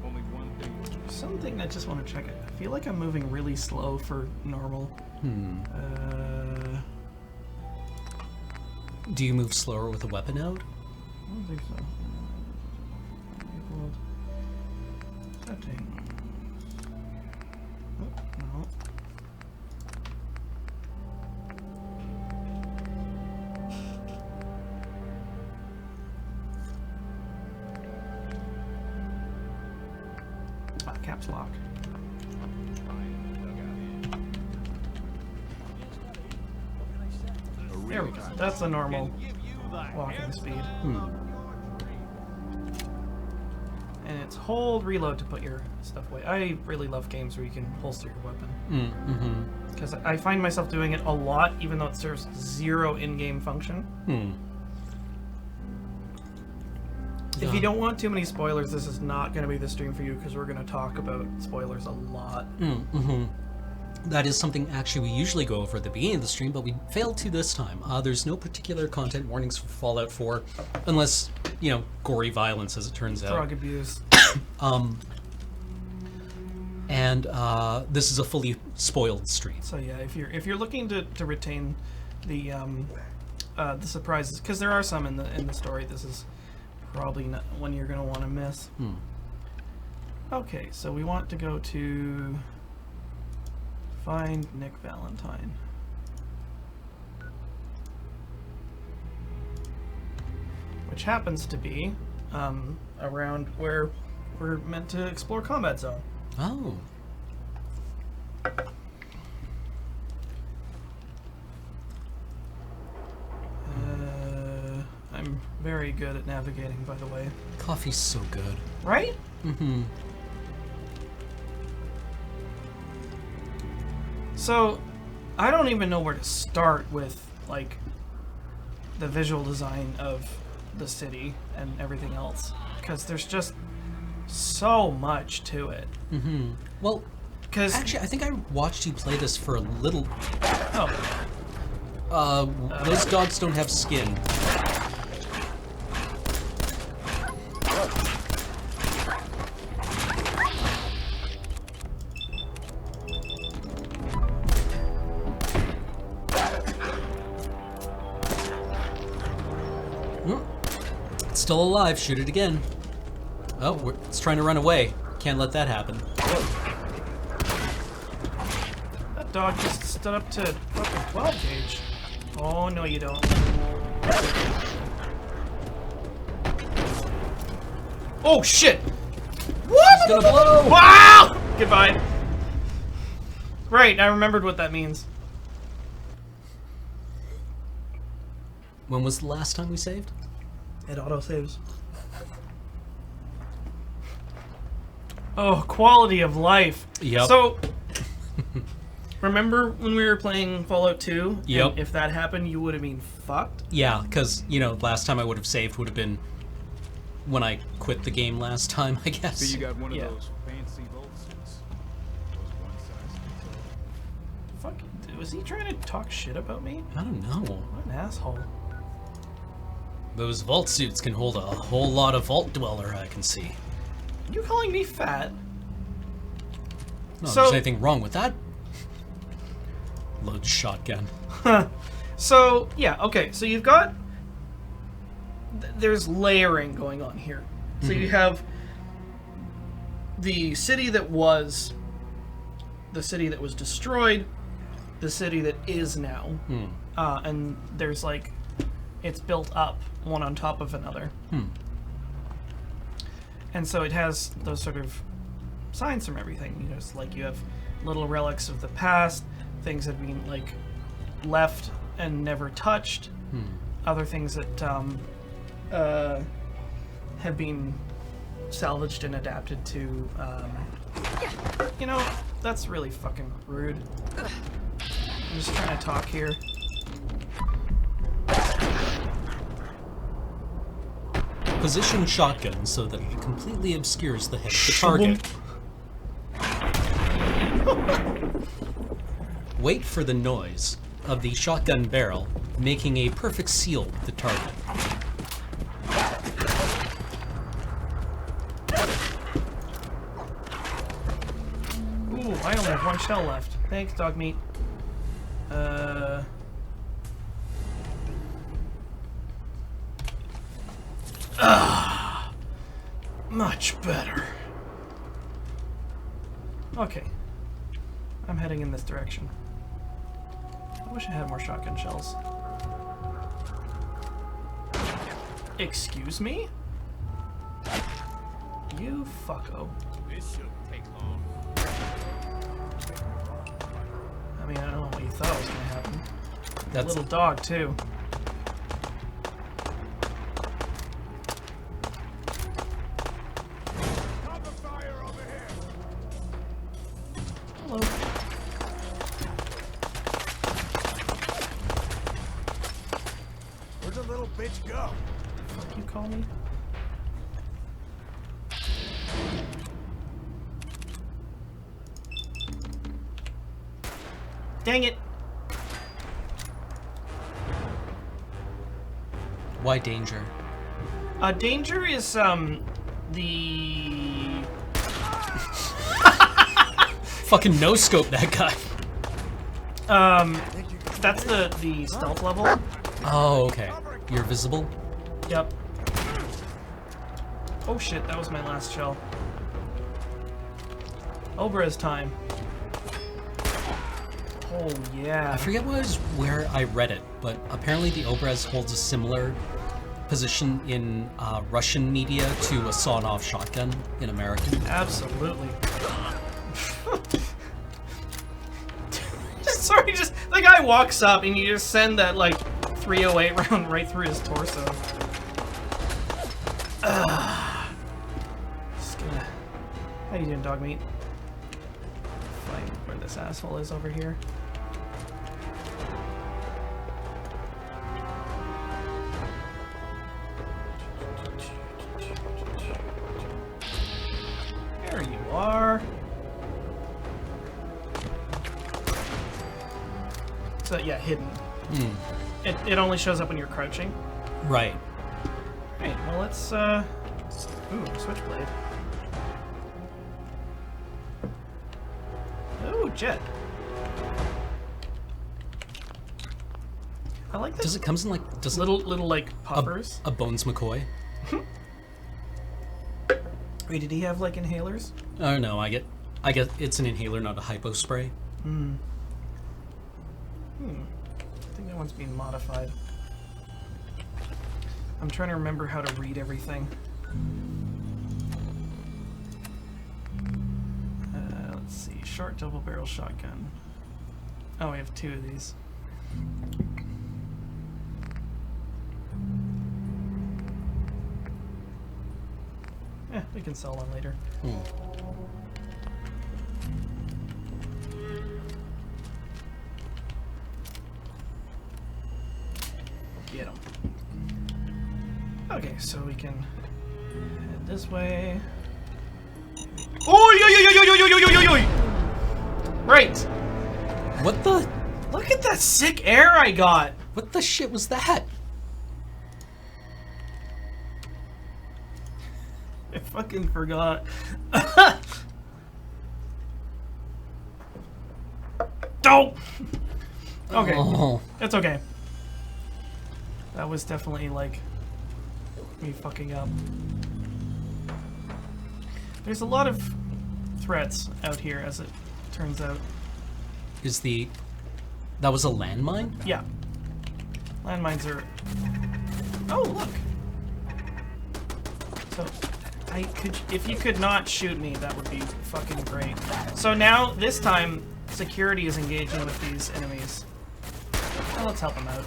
Only one thing. Something I just want to check it. I feel like I'm moving really slow for normal. Do you move slower with a weapon out? I don't think so. Equaled. Setting. Oh, no. Caps lock. There we go. That's the normal walking speed. And it's hold reload to put your stuff away. I really love games where you can holster your weapon. Because I find myself doing it a lot, even though it serves zero in-game function. If you don't want too many spoilers, this is not going to be the stream for you, because we're going to talk about spoilers a lot. That is something actually we usually go over at the beginning of the stream, but we failed to this time. There's no particular content warnings for Fallout 4, unless, you know, gory violence, as it turns out. Drug abuse. And this is a fully spoiled stream. So yeah, if you're looking to retain the surprises, because there are some in the story, this is probably not one you're going to want to miss. Okay, so we want to go to find Nick Valentine. Which happens to be around where we're meant to explore Combat Zone. Oh. I'm very good at navigating, by the way. Coffee's so good. Right? So, I don't even know where to start with, like, the visual design of the city and everything else, because there's just so much to it. Well, because actually, I think I watched you play this for a little. Those dogs don't have skin. It's still alive. Shoot it again. Oh, it's trying to run away. Can't let that happen. That dog just stood up to fucking 12 gauge. Oh, no you don't. Oh, shit! What? He's gonna blow! Wow! Goodbye. Right, I remembered what that means. When was the last time we saved? It autosaves. Oh, quality of life. Yep. So, remember when we were playing Fallout 2? Yep. And if that happened, you would have been fucked? Yeah, because, you know, last time I would have saved would have been when I quit the game last time, I guess. So you got one of those fancy vault suits. Those one-size fits all. Fuck, was he trying to talk shit about me? I don't know. What an asshole. Those vault suits can hold a whole lot of Vault Dweller, I can see. You calling me fat? No, So- there's anything wrong with that. Load shotgun. So, yeah, okay, so you've got... There's layering going on here. So you have the city that was... The city that was destroyed, the city that is now. And there's like... It's built up, one on top of another. And so it has those sort of signs from everything. You know, it's like you have little relics of the past, things that have been like left and never touched, other things that have been salvaged and adapted to. You know, that's really fucking rude. I'm just trying to talk here. Position shotgun so that it completely obscures the head of the target. Wait for the noise of the shotgun barrel making a perfect seal with the target. Ooh, I only have one shell left. Thanks, dog meat. Much better. Okay. I'm heading in this direction. I wish I had more shotgun shells. Excuse me? You fucko. This shouldn't take long. I mean, I don't know what you thought was gonna happen. That's Little dog, too. Hello. Where'd the little bitch go? Fuck you call me? Dang it! Why danger? Danger is, the... Fucking no-scope that guy. That's the stealth level. Oh, okay. You're visible? Yep. Oh shit, that was my last shell. Obra's time. Oh yeah. I forget where I read it, but apparently the Obraz holds a similar position in Russian media to a sawn-off shotgun in American. Absolutely. Sorry, just the guy walks up and you just send that like 308 round right through his torso. Just gonna. How you doing, dog meat? Find where this asshole is over here. There you are. So yeah, hidden. It only shows up when you're crouching. Right. Right, well let's ooh, switchblade. Ooh, jet. I like this. Does it comes in like little like puffers? A Bones McCoy? Wait, did he have like inhalers? Oh no, I get it's an inhaler, not a hypo spray. I think that one's being modified. I'm trying to remember how to read everything. Let's see. Short double barrel shotgun. Oh, we have 2 of these. Yeah, we can sell one later. Get them. Okay, so we can head this way. Oh, right. What the? Look at that sick air I got. What the shit was that? I fucking forgot. Oh! Okay. Oh. It's okay. That was definitely like me fucking up. There's a lot of threats out here, as it turns out. That was a landmine? Yeah. Landmines are... Oh, look! So, if you could not shoot me, that would be fucking great. So now, this time, security is engaging with these enemies. Well, let's help them out.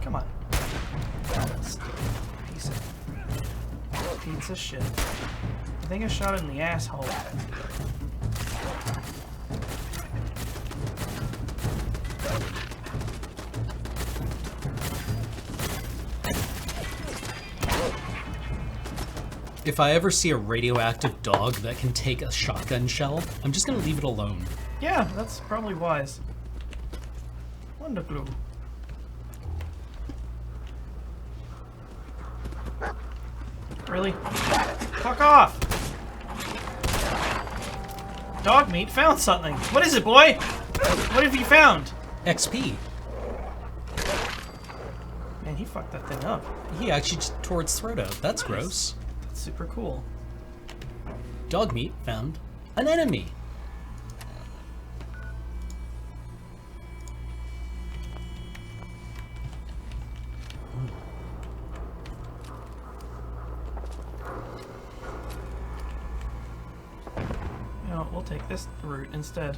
Come on. Piece of shit. I think I shot it in the asshole. If I ever see a radioactive dog that can take a shotgun shell, I'm just gonna leave it alone. Yeah, that's probably wise. Wonderful. Really? Fuck off! Dog meat found something. What is it, boy? What have you found? XP. Man, he fucked that thing up. He actually just tore its throat out. That's Nice. gross. That's super cool. Dog meat found an enemy. You know, we'll take this route instead.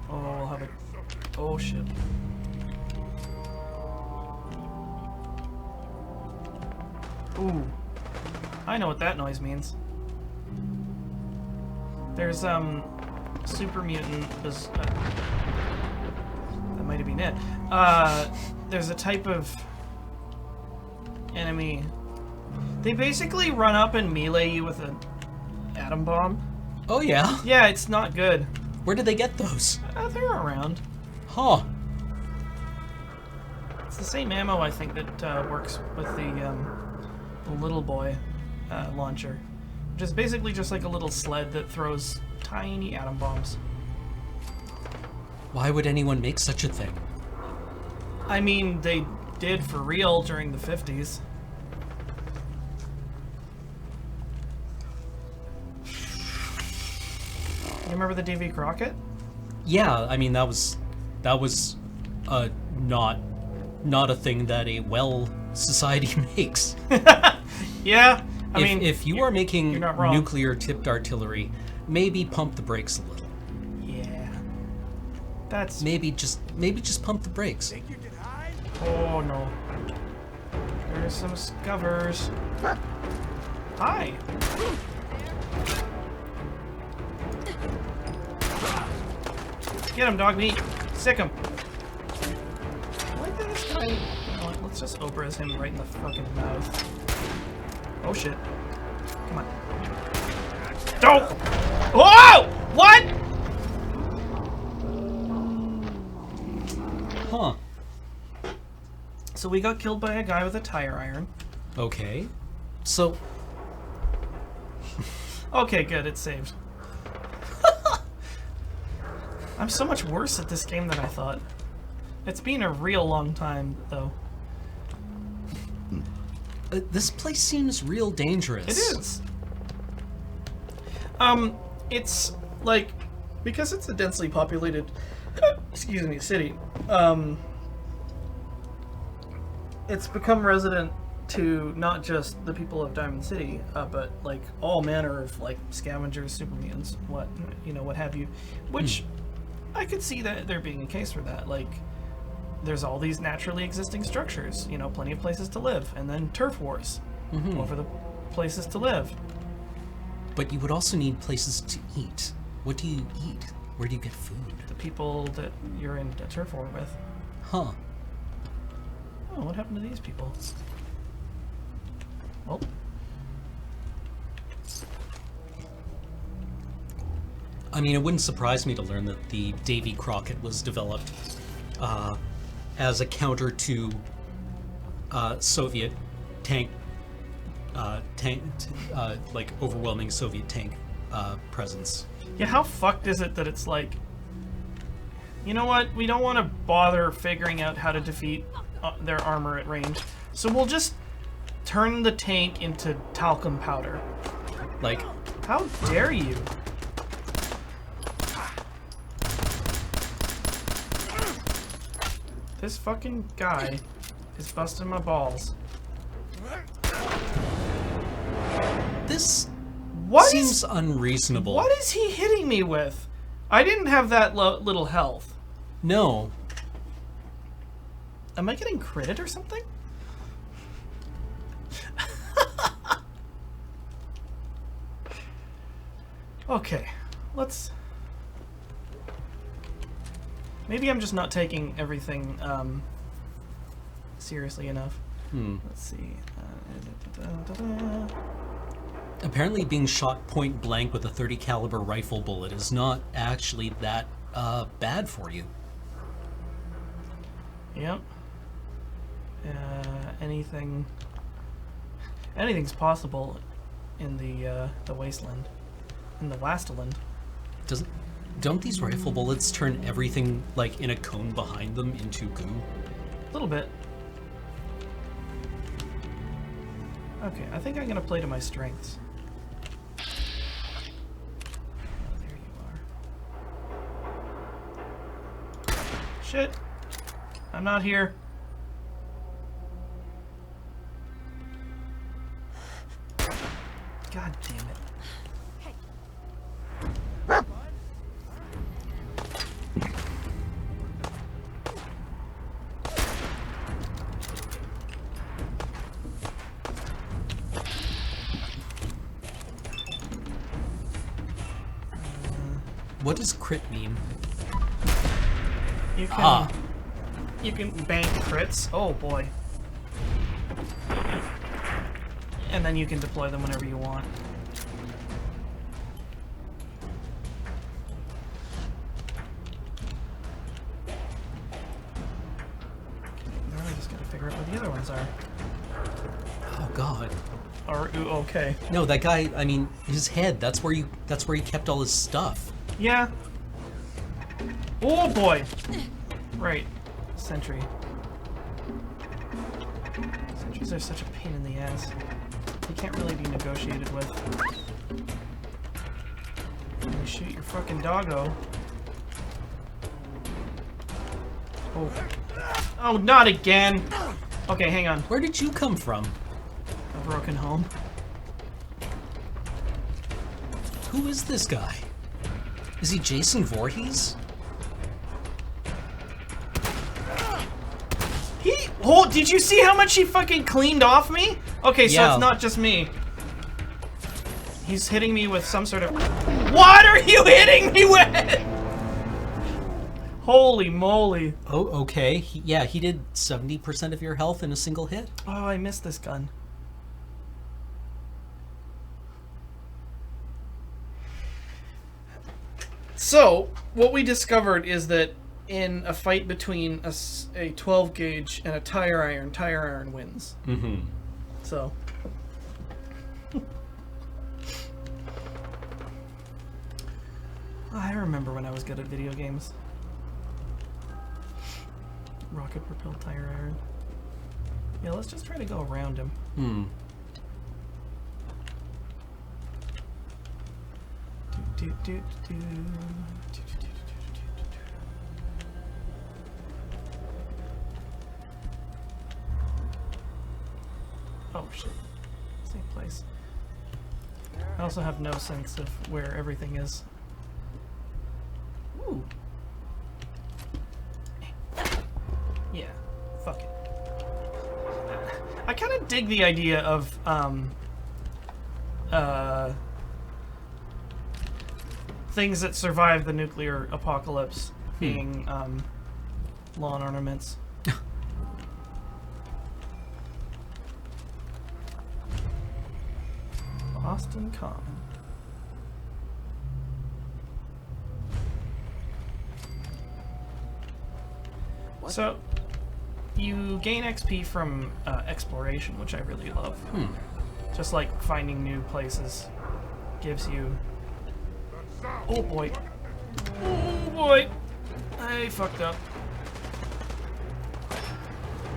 Oh, we'll have a... Oh, shit. Ooh. I know what that noise means. There's, super mutant... that might have been it. There's a type of enemy. They basically run up and melee you with an atom bomb. Oh, yeah? Yeah, it's not good. Where did they get those? They're around. Huh. It's the same ammo, I think, that works with the little boy launcher. Which is basically just like a little sled that throws tiny atom bombs. Why would anyone make such a thing? I mean, they did for real during the 50s. You remember the Davy Crockett? Yeah, I mean that was not a thing that a well society makes. Yeah, I mean, if you are making you're not wrong. nuclear tipped artillery, maybe pump the brakes a little. Yeah, that's maybe just pump the brakes. Oh no, there's some scovers. Hi. Get him, dog meat. Sick him. Why did this guy... You know what, let's just Oprah's him right in the fucking mouth. Oh shit. Come on. Don't! Whoa! What? Huh. So we got killed by a guy with a tire iron. Okay. So Okay, good. It's saved. I'm so much worse at this game than I thought. It's been a real long time, though. This place seems real dangerous. It is. It's like, because it's a densely populated, excuse me, city. It's become resident to not just the people of Diamond City, but like all manner of like scavengers, super mutants, what have you. Which I could see that there being a case for that. Like, there's all these naturally existing structures, plenty of places to live, and then turf wars over the places to live. But you would also need places to eat. What do you eat? Where do you get food? The people that you're in a turf war with. Huh. Oh, what happened to these people? Oh. I mean, it wouldn't surprise me to learn that the Davy Crockett was developed as a counter to Soviet tank, like overwhelming Soviet tank presence. Yeah, how fucked is it that it's like, you know what? We don't want to bother figuring out how to defeat their armor at range, so we'll just turn the tank into talcum powder. Like, how dare you? This fucking guy is busting my balls. This what seems unreasonable. What is he hitting me with? I didn't have that little health. No. Am I getting critted or something? Okay, let's... Maybe I'm just not taking everything seriously enough. Let's see. Apparently being shot point blank with a .30 caliber rifle bullet is not actually that bad for you. Yep. Anything's possible in the wasteland, in the Wasteland. Don't these rifle bullets turn everything like in a cone behind them into goo? A little bit. Okay, I think I'm gonna play to my strengths. Oh, there you are. Shit! I'm not here. God damn it. What does crit mean? You can you can bank crits. Oh boy. And then you can deploy them whenever you want. Now I just gotta figure out where the other ones are. Oh god. Okay. No, that guy, I mean, his head, that's where he kept all his stuff. Yeah. Oh boy. Right. Sentry. Sentries are such a pain in the ass. They can't really be negotiated with. You shoot your fucking doggo. Oh. Oh, not again! Okay, hang on. Where did you come from? A broken home. Who is this guy? Is he Jason Voorhees? Oh, did you see how much he fucking cleaned off me? Okay, so Yeah. it's not just me. He's hitting me with some sort of... What are you hitting me with? Holy moly. Oh, okay. He did 70% of your health in a single hit. Oh, I missed this gun. So, what we discovered is that in a fight between a 12 gauge and a tire iron wins. Mm-hmm. So. I remember when I was good at video games. Rocket-propelled tire iron. Yeah, let's just try to go around him. Hmm. Oh shit. Same place. I also have no sense of where everything is. Ooh. Yeah. Fuck it. I kind of dig the idea of, things that survive the nuclear apocalypse being, lawn ornaments. Boston Common. So, you gain XP from exploration, which I really love. Just like finding new places gives you... Oh boy. Oh boy! I fucked up.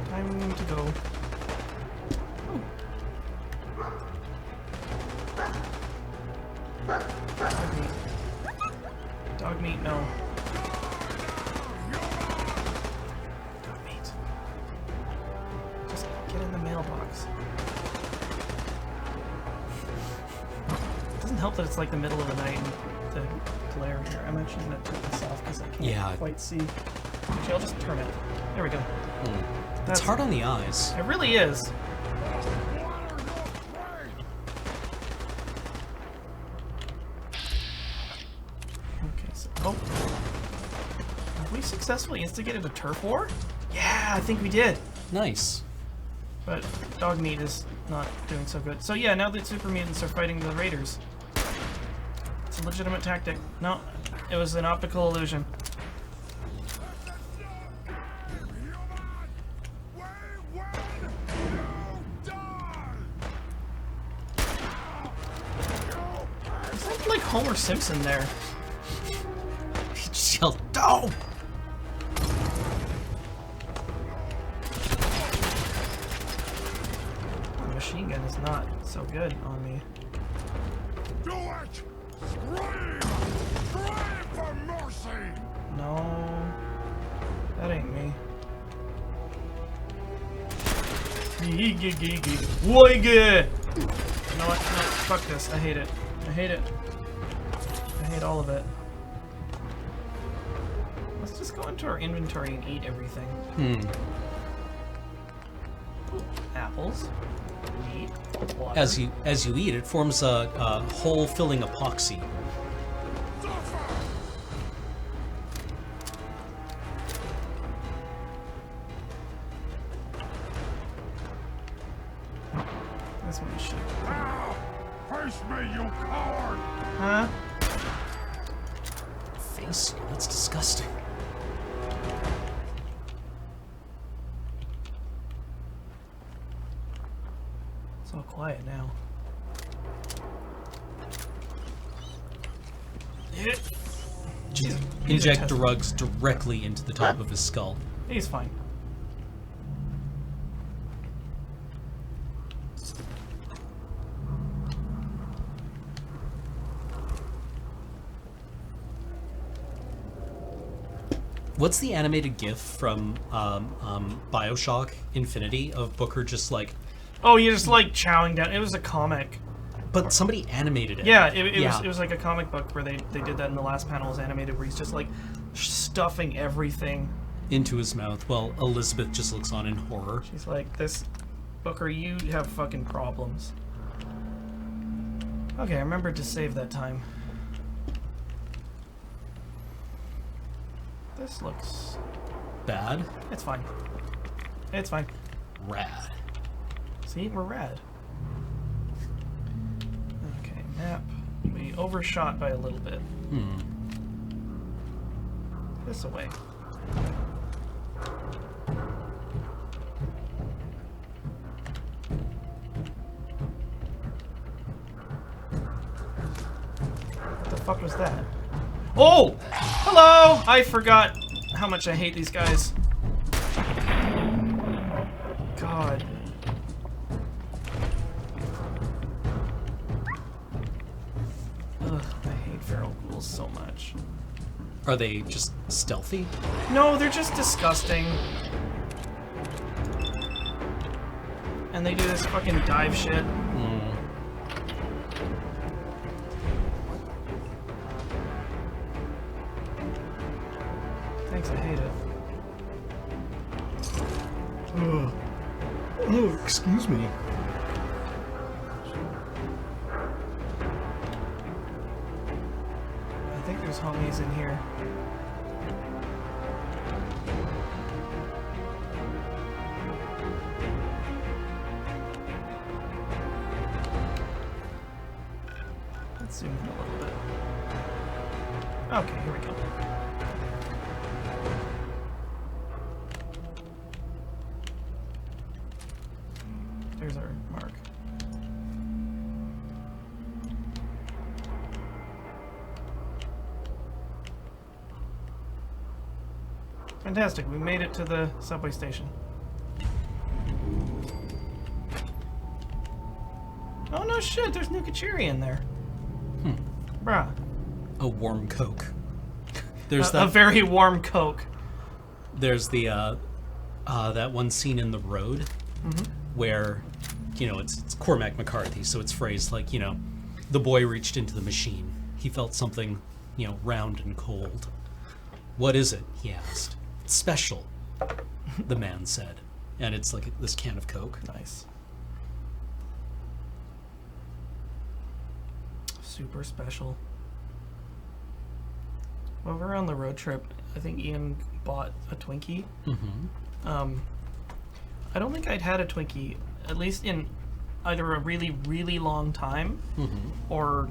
Time to go. Dog meat. Dog meat, no. Dog meat. Just get in the mailbox. It doesn't help that it's like the middle of the night and the glare here. I'm actually gonna turn this off because I can't quite see. Actually, I'll just turn it. There we go. It's hard on the eyes. It really is. Oh. Have we successfully instigated a turf war? Yeah, I think we did. Nice. But dog meat is not doing so good. So yeah, now that super mutants are fighting the raiders. It's a legitimate tactic. No, it was an optical illusion. It sounds like Homer Simpson there. Yelled, "Dog!" The machine gun is not so good on me. Do it! Scream! Scream for mercy! No, that ain't me. Woige! You know what? No, fuck this. I hate it. I hate it. I hate all of it. Let's just go into our inventory and eat everything. Ooh, apples, meat, water. As you eat, it forms a hole-filling epoxy. This one should. Face me, you coward! Huh? Face you? That's disgusting. It's all quiet now. Inject drugs directly into the top of his skull. He's fine. What's the animated GIF from Bioshock Infinity of Booker just like... Oh, you're just like chowing down. It was a comic. But somebody animated it. Yeah, it was like a comic book where they did that in the last panel was animated where he's just like stuffing everything into his mouth while Elizabeth just looks on in horror. She's like, this Booker, you have fucking problems. Okay, I remembered to save that time. This looks... bad? It's fine. It's fine. Rad. See, we're rad. Okay, map. We overshot by a little bit. This away. What the fuck was that? Oh! Hello! I forgot how much I hate these guys. God. Ugh, I hate feral ghouls so much. Are they just stealthy? No, they're just disgusting. And they do this fucking dive shit. Thanks, I hate it. Ugh. Oh, excuse me. I think there's homies in here. Let's zoom in a little bit. Okay, here we go. There's our mark. Fantastic, we made it to the subway station. Oh no shit, there's Nukachiri in there. Bruh. A warm Coke. There's a very warm Coke. There's the that one scene in The Road where, you know, it's Cormac McCarthy, so it's phrased like, you know, the boy reached into the machine. He felt something, you know, round and cold. What is it? He asked. It's special, the man said. And it's like this can of Coke. Nice. Super special. While we're on the road trip, I think Ian bought a Twinkie. I don't think I'd had a Twinkie, at least in either a really, really long time, or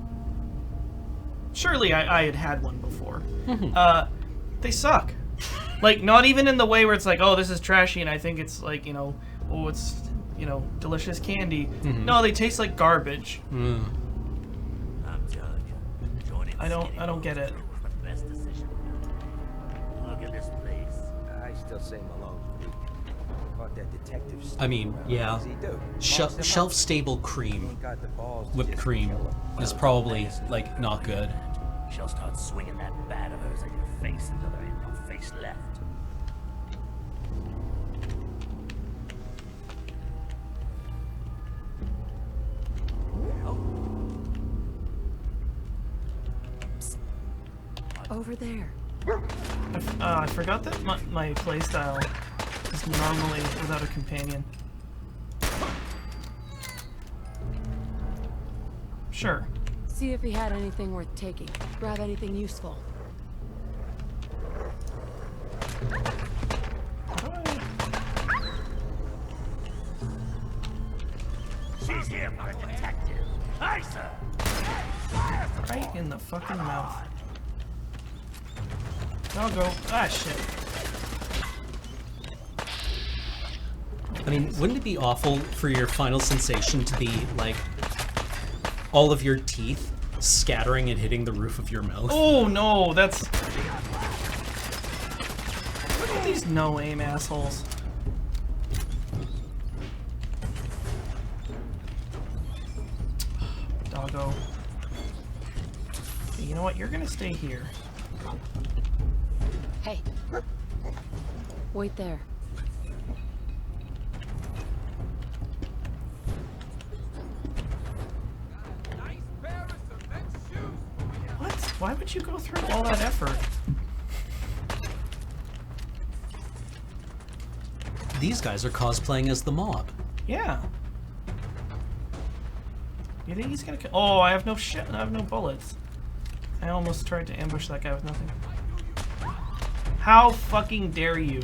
surely I had one before. They suck. Like, not even in the way where it's like, oh, this is trashy, and I think it's like, you know, oh, it's, you know, delicious candy. No, they taste like garbage. I don't get it. Look at this place. I still say Malone. Caught that detective. I mean, yeah. Shelf-stable cream, whipped cream, is probably, like, not good. She'll start swinging that bat of hers at your face until there ain't no face left. Over there. I forgot that my playstyle is normally without a companion. Sure. See if he had anything worth taking. Grab anything useful. She's here for a detective. Aye, sir. Right in the fucking mouth. I'll go. Ah, shit. I mean, wouldn't it be awful for your final sensation to be, like, all of your teeth scattering and hitting the roof of your mouth? Oh, no, that's... Look at these no-aim assholes. Doggo. Okay, you know what? You're gonna stay here. Hey. Wait there. What? Why would you go through all that effort? These guys are cosplaying as the mob. Yeah. You think he's gonna oh, I have no shit. I have no bullets. I almost tried to ambush that guy with nothing. How fucking dare you?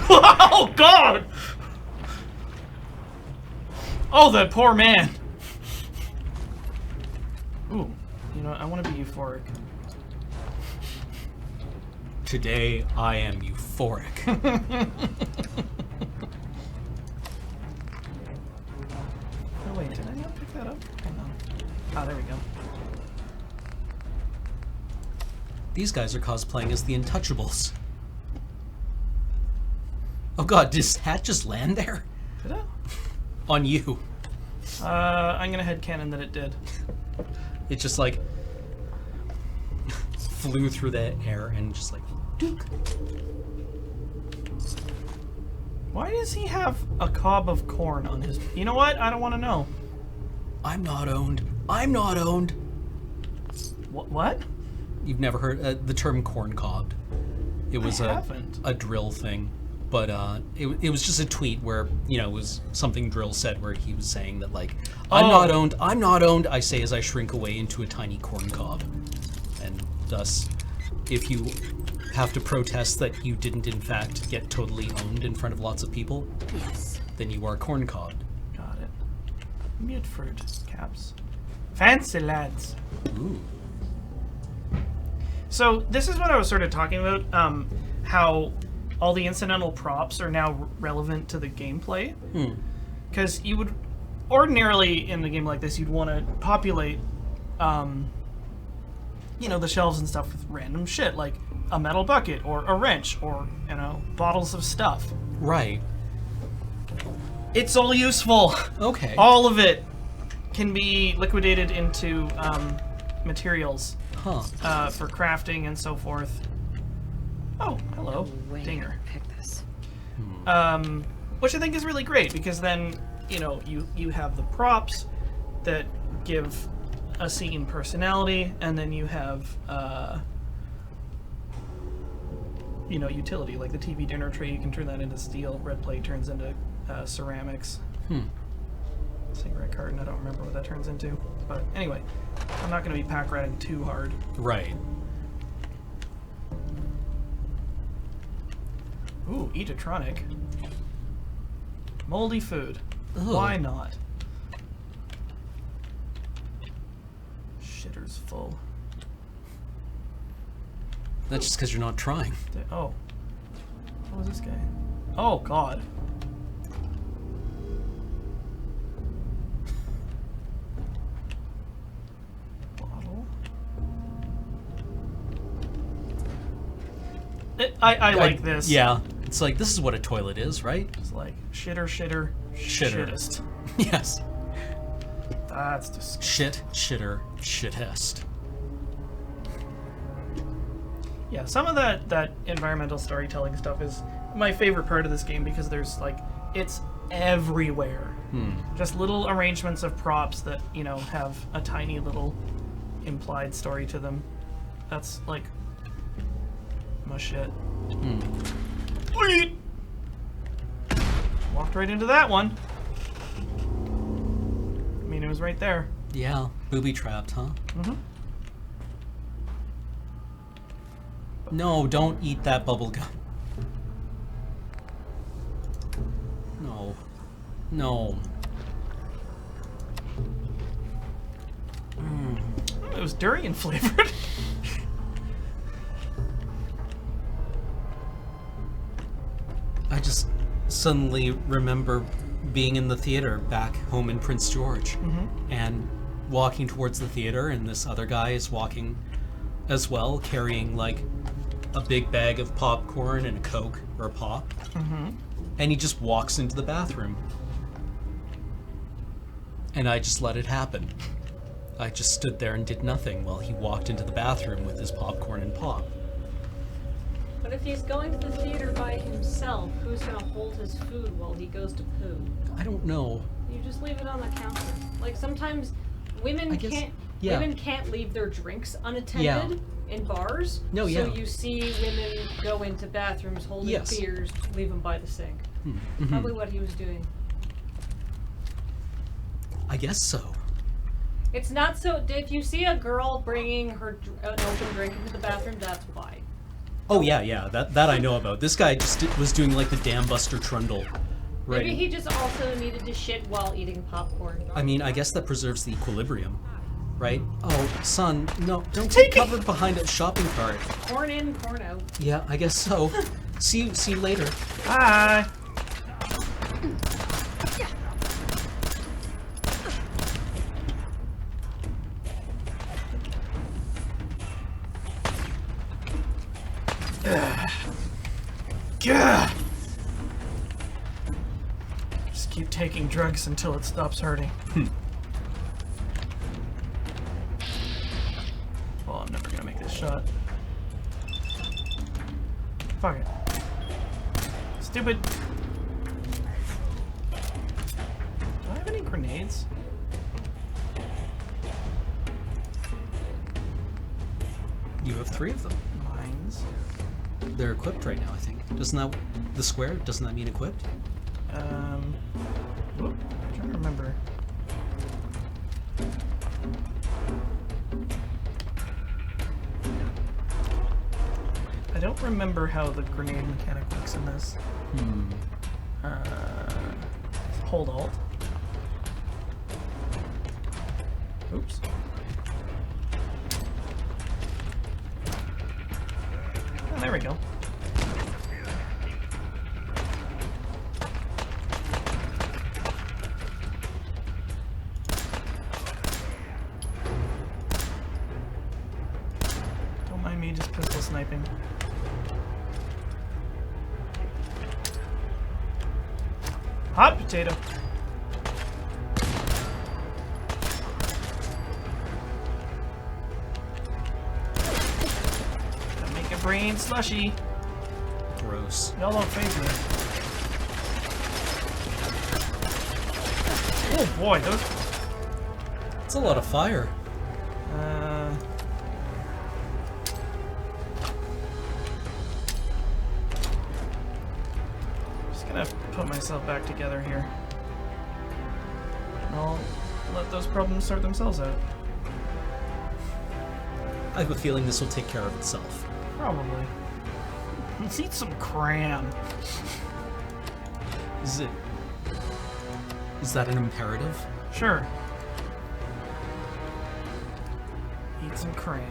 Oh God! Oh, that poor man. Ooh, you know, I want to be euphoric. Today, I am euphoric. Oh wait, did I not pick Ah, there we go. These guys are cosplaying as the Untouchables. Oh god, did his hat just land there? Did it? On you. I'm gonna headcanon that it did. It just like flew through the air and just like Duke. Why does he have a cob of corn on his... You know what? I don't want to know. I'm not owned. I'm not owned. What? You've never heard the term corn cobbed. It was a drill thing. But it was just a tweet where, you know, it was something Drill said where he was saying that, like, I'm not owned, I'm not owned, I say as I shrink away into a tiny corn cob. And thus, if you have to protest that you didn't, in fact, get totally owned in front of lots of people, yes, then you are corn cobbed. Got it. Mutford caps. Fancy lads. Ooh. So, this is what I was sort of talking about, how all the incidental props are now relevant to the gameplay. Because you would ordinarily in a game like this, you'd want to populate, you know, the shelves and stuff with random shit like a metal bucket or a wrench or, you know, bottles of stuff. Right. It's all useful. Okay. All of it can be liquidated into materials for crafting and so forth. Oh, hello, Dinger. Pick this. Which I think is really great because then, you know, you have the props that give a scene personality, and then you have, you know, utility, like the TV dinner tray, you can turn that into steel, red plate turns into ceramics. Cigarette carton, I don't remember what that turns into. But anyway, I'm not going to be pack ratting too hard. Right. Ooh, Eatetronic. Moldy food. Ugh. Why not? Shitter's full. That's just because you're not trying. Oh. What was this guy? Oh, God. Bottle. I like this. Yeah. It's like, this is what a toilet is, right? It's like, shitter. Shittest. Yes. That's disgusting. Shittest. Yeah, some of that environmental storytelling stuff is my favorite part of this game because there's like, it's everywhere. Just little arrangements of props that, you know, have a tiny little implied story to them. That's like my shit. Wait! Walked right into that one. I mean, it was right there. Yeah, booby trapped, huh? No, don't eat that bubble gum. No. It was durian flavored. I just suddenly remember being in the theater back home in Prince George and walking towards the theater, and this other guy is walking as well, carrying like a big bag of popcorn and a Coke or a pop. And he just walks into the bathroom. And I just let it happen. I just stood there and did nothing while he walked into the bathroom with his popcorn and pop. But if he's going to the theater by himself, who's gonna hold his food while he goes to poo? I don't know. You just leave it on the counter. Like sometimes women can't leave their drinks unattended in bars. No, So you see women go into bathrooms holding beers, leave them by the sink. Probably what he was doing. I guess so. It's not so. If you see a girl bringing an open drink into the bathroom, that's why. Oh yeah, that I know about. This guy just was doing like the Dam Buster Trundle. Right. Maybe he just also needed to shit while eating popcorn. I mean, I guess that preserves the equilibrium, right? Oh, son, no, don't get covered behind a shopping cart. Corn in, corn out. Yeah, I guess so. See you later. Bye. Gah! Just keep taking drugs until it stops hurting. Well, I'm never gonna make this shot. Fuck it. Stupid. Do I have any grenades? You have 3 of them. Mines. They're equipped right now, I think. Doesn't that the square? Doesn't that mean equipped? Whoop, I'm trying to remember. I don't remember how the grenade mechanic works in this. Hold Alt. Oops. Oh, there we go. Don't mind me just pistol sniping. Hot potato. Gotta make a brain slushy. Gross. Y'all don't faze me. Oh boy, those. It's a lot of fire. Just gonna put myself back together here. I'll let those problems sort themselves out. I have a feeling this will take care of itself. Probably. Let's eat some cram. Is that an imperative? Sure. Eat some cram.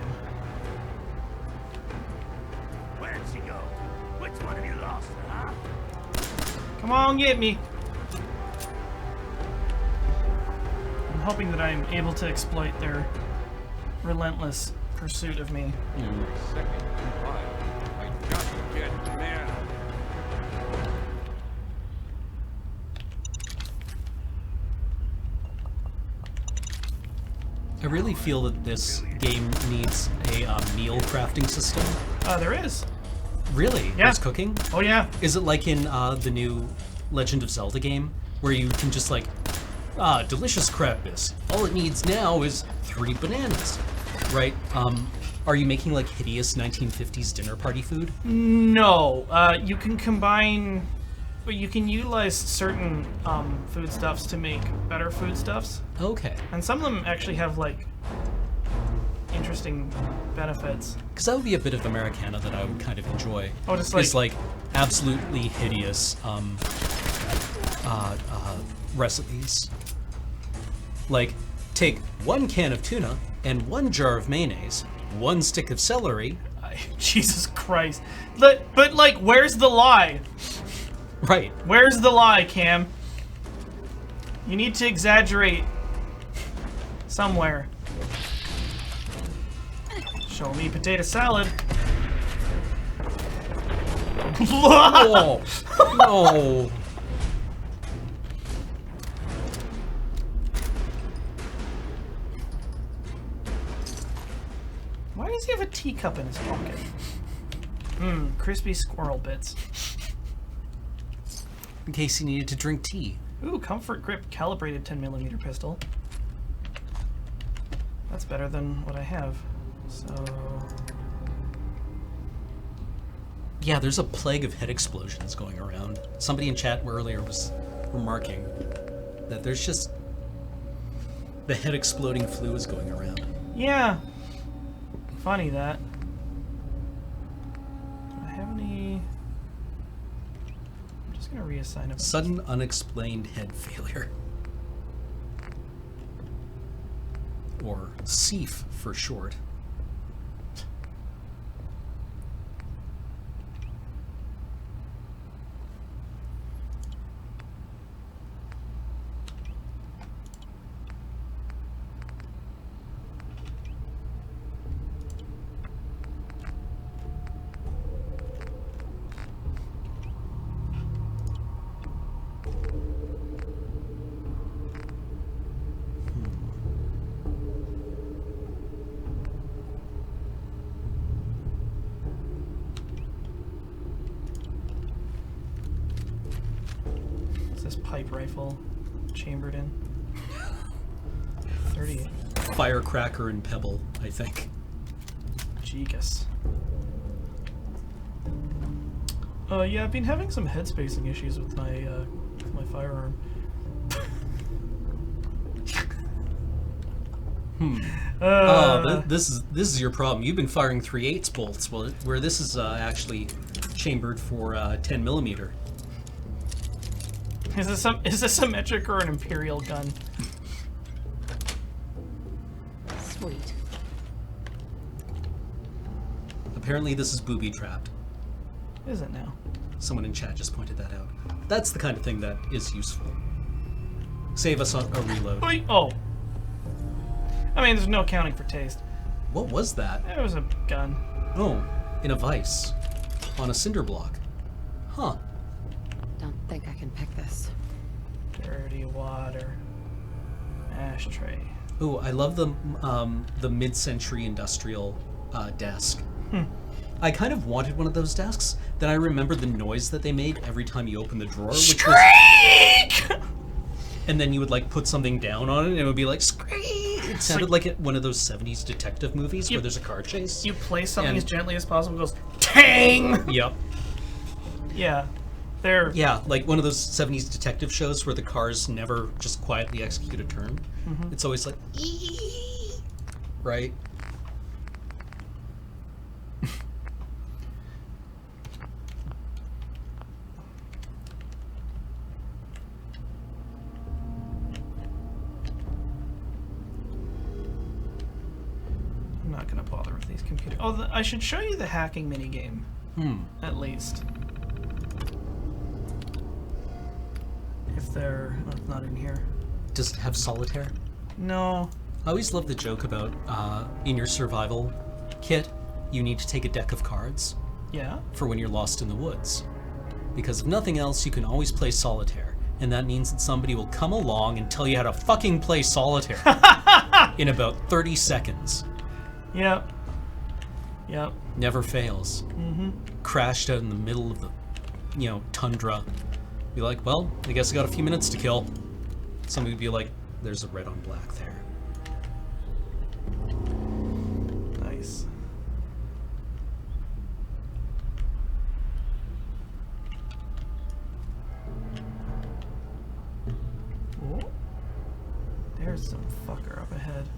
Where'd she go? Which one of you lost her, huh? Come on, get me. I'm hoping that I'm able to exploit their relentless pursuit of me. Second alive. I got to get man. I really feel that this game needs a meal crafting system. There is. Really? Yeah. There's cooking? Oh yeah. Is it like in the new Legend of Zelda game, where you can just like, delicious crapness. All it needs now is 3 bananas, right? Are you making like hideous 1950s dinner party food? No. You can combine. But you can utilize certain foodstuffs to make better foodstuffs. Okay. And some of them actually have like interesting benefits. Because that would be a bit of Americana that I would kind of enjoy. Oh, just like... It's like absolutely hideous recipes. Like, take 1 can of tuna and 1 jar of mayonnaise, 1 stick of celery. Jesus Christ. But like, where's the lie? Right. Where's the lie, Cam? You need to exaggerate somewhere. Show me potato salad. Oh, no. Why does he have a teacup in his pocket? Crispy squirrel bits. In case he needed to drink tea. Ooh, comfort grip calibrated 10mm pistol. That's better than what I have. So... Yeah, there's a plague of head explosions going around. Somebody in chat earlier was remarking that there's just... the head exploding flu is going around. Yeah. Funny that. Do I have any... I'm just gonna reassign a... Sudden unexplained head failure. Or SEEF for short. pipe rifle chambered in. 38. Firecracker and pebble, I think. Jeegus. Yeah, I've been having some headspacing issues with my firearm. This is your problem. You've been firing 3/8 bolts, where this is actually chambered for 10 millimeter. Is this a metric or an imperial gun? Sweet. Apparently, this is booby trapped. Is it now? Someone in chat just pointed that out. That's the kind of thing that is useful. Save us a reload. Oh. I mean, there's no accounting for taste. What was that? It was a gun. Oh, in a vise. On a cinder block. Huh. Don't think I can pick this. Dirty water. Ashtray. Ooh, I love the mid-century industrial desk. I kind of wanted one of those desks. Then I remembered the noise that they made every time you opened the drawer, which was... And then you would like put something down on it, and it would be like screech. It sounded like one of those 70s detective movies where there's a car chase. You place something as gently as possible, it goes tang. Yep. Yeah, Yeah, like one of those 70s detective shows where the cars never just quietly execute a turn. Mhm. It's always like, ee, right? I'm not gonna bother with these computers. Oh, I should show you the hacking minigame. At least. If they're not in here. Does it have solitaire? No. I always love the joke about in your survival kit, you need to take a deck of cards. Yeah. For when you're lost in the woods. Because if nothing else, you can always play solitaire. And that means that somebody will come along and tell you how to fucking play solitaire in about 30 seconds. Yep. Yep. Never fails. Crashed out in the middle of the, tundra. Be like, well, I guess I got a few minutes to kill. Somebody would be like, there's a red on black there. Nice. Oh. There's some fucker up ahead.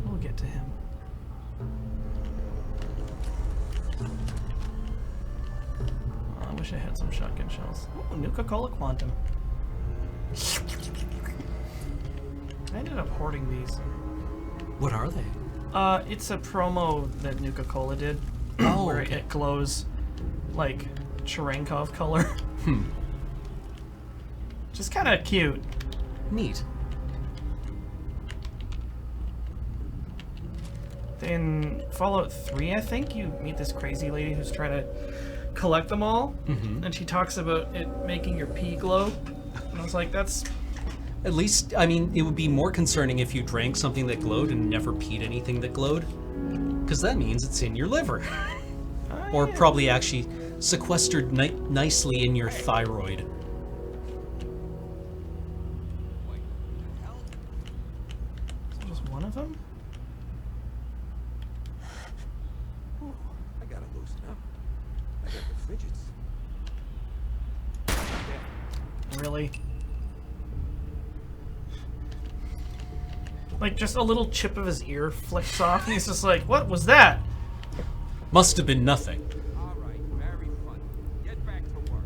We'll get to him. Oh, I wish I had some shotgun shells. Oh, Nuka-Cola Quantum. I ended up hoarding these. What are they? It's a promo that Nuka-Cola did, where it glows like Cherenkov color. Just kind of cute. Neat. In Fallout 3, I think, you meet this crazy lady who's trying to collect them all, and she talks about it making your pee glow. And I was like, that's... At least, I mean, it would be more concerning if you drank something that glowed and never peed anything that glowed. Because that means it's in your liver. Or probably actually sequestered nicely in your thyroid. Is there just one of them? I gotta loosen up. I got the fidgets. Really? Like, just a little chip of his ear flicks off, and he's just like, what was that? Must have been nothing. Alright, very funny. Get back to work.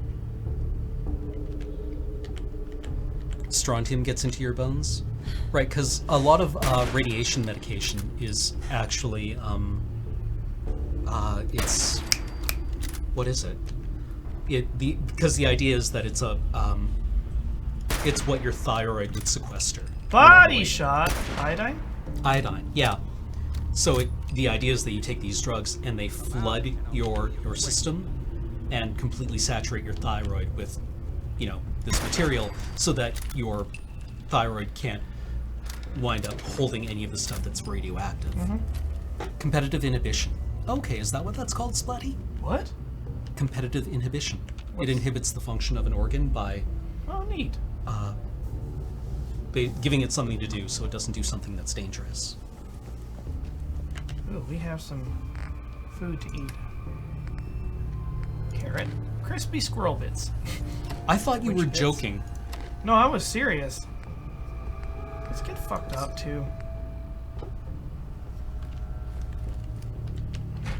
Strontium gets into your bones? Right, because a lot of radiation medication is actually, it's... What is it? Because the idea is that it's it's what your thyroid would sequester. Body shot! Iodine? Iodine, yeah. So the idea is that you take these drugs and they flood your system and completely saturate your thyroid with, this material so that your thyroid can't wind up holding any of the stuff that's radioactive. Competitive inhibition. Okay, is that what that's called, Splatty? What? Competitive inhibition. It inhibits the function of an organ by neat. Giving it something to do so it doesn't do something that's dangerous. Ooh, we have some food to eat. Carrot. Crispy squirrel bits. I thought you were bits? joking. No, I was serious. Let's get fucked up, too.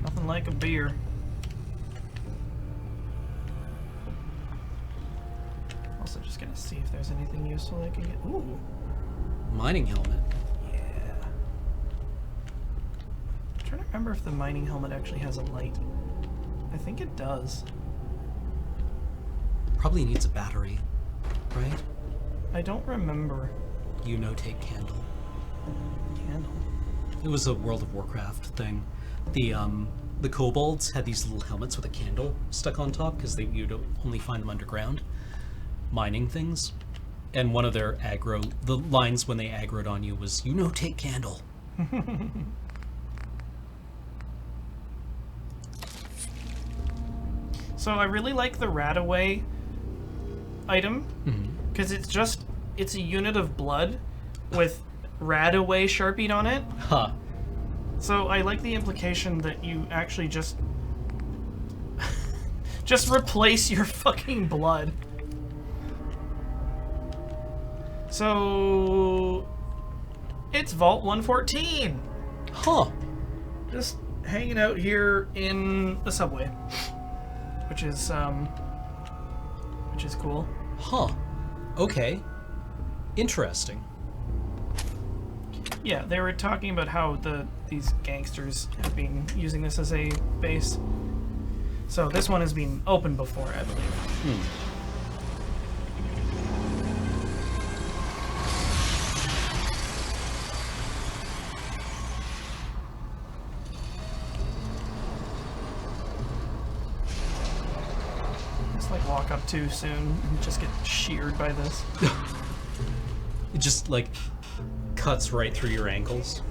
Nothing like a beer. Also just gonna see if there's anything useful I can get. Ooh. Mining helmet. Yeah. I'm trying to remember if the mining helmet actually has a light. I think it does. Probably needs a battery, right? I don't remember. You know, take candle. Candle? It was a World of Warcraft thing. The kobolds had these little helmets with a candle stuck on top because you'd only find them underground, mining things. And one of their the lines when they aggroed on you was, you know, take candle. So I really like the Radaway item because it's a unit of blood with Radaway sharpied on it. Huh. So I like the implication that you actually just replace your fucking blood. So it's Vault 114. Huh. Just hanging out here in the subway, which is cool. Huh. Okay. Interesting. Yeah, they were talking about how these gangsters have been using this as a base. So this one has been open before, I believe. Just like walk up too soon and just get sheared by this. It just like cuts right through your ankles.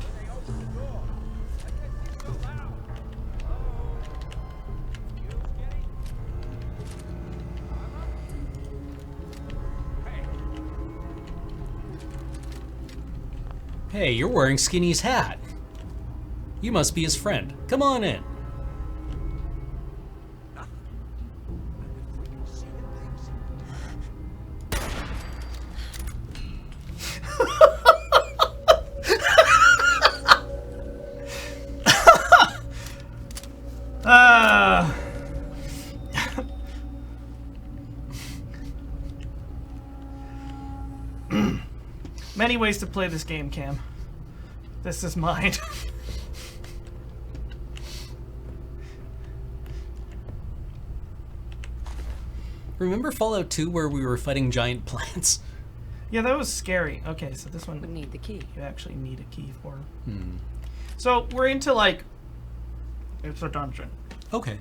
Hey, you're wearing Skinny's hat. You must be his friend. Come on in. Many ways to play this game, Cam. This is mine. Remember Fallout 2 where we were fighting giant plants? Yeah, that was scary. Okay, so this one... We need the key. You actually need a key for. So we're into, like... It's a dungeon. Okay.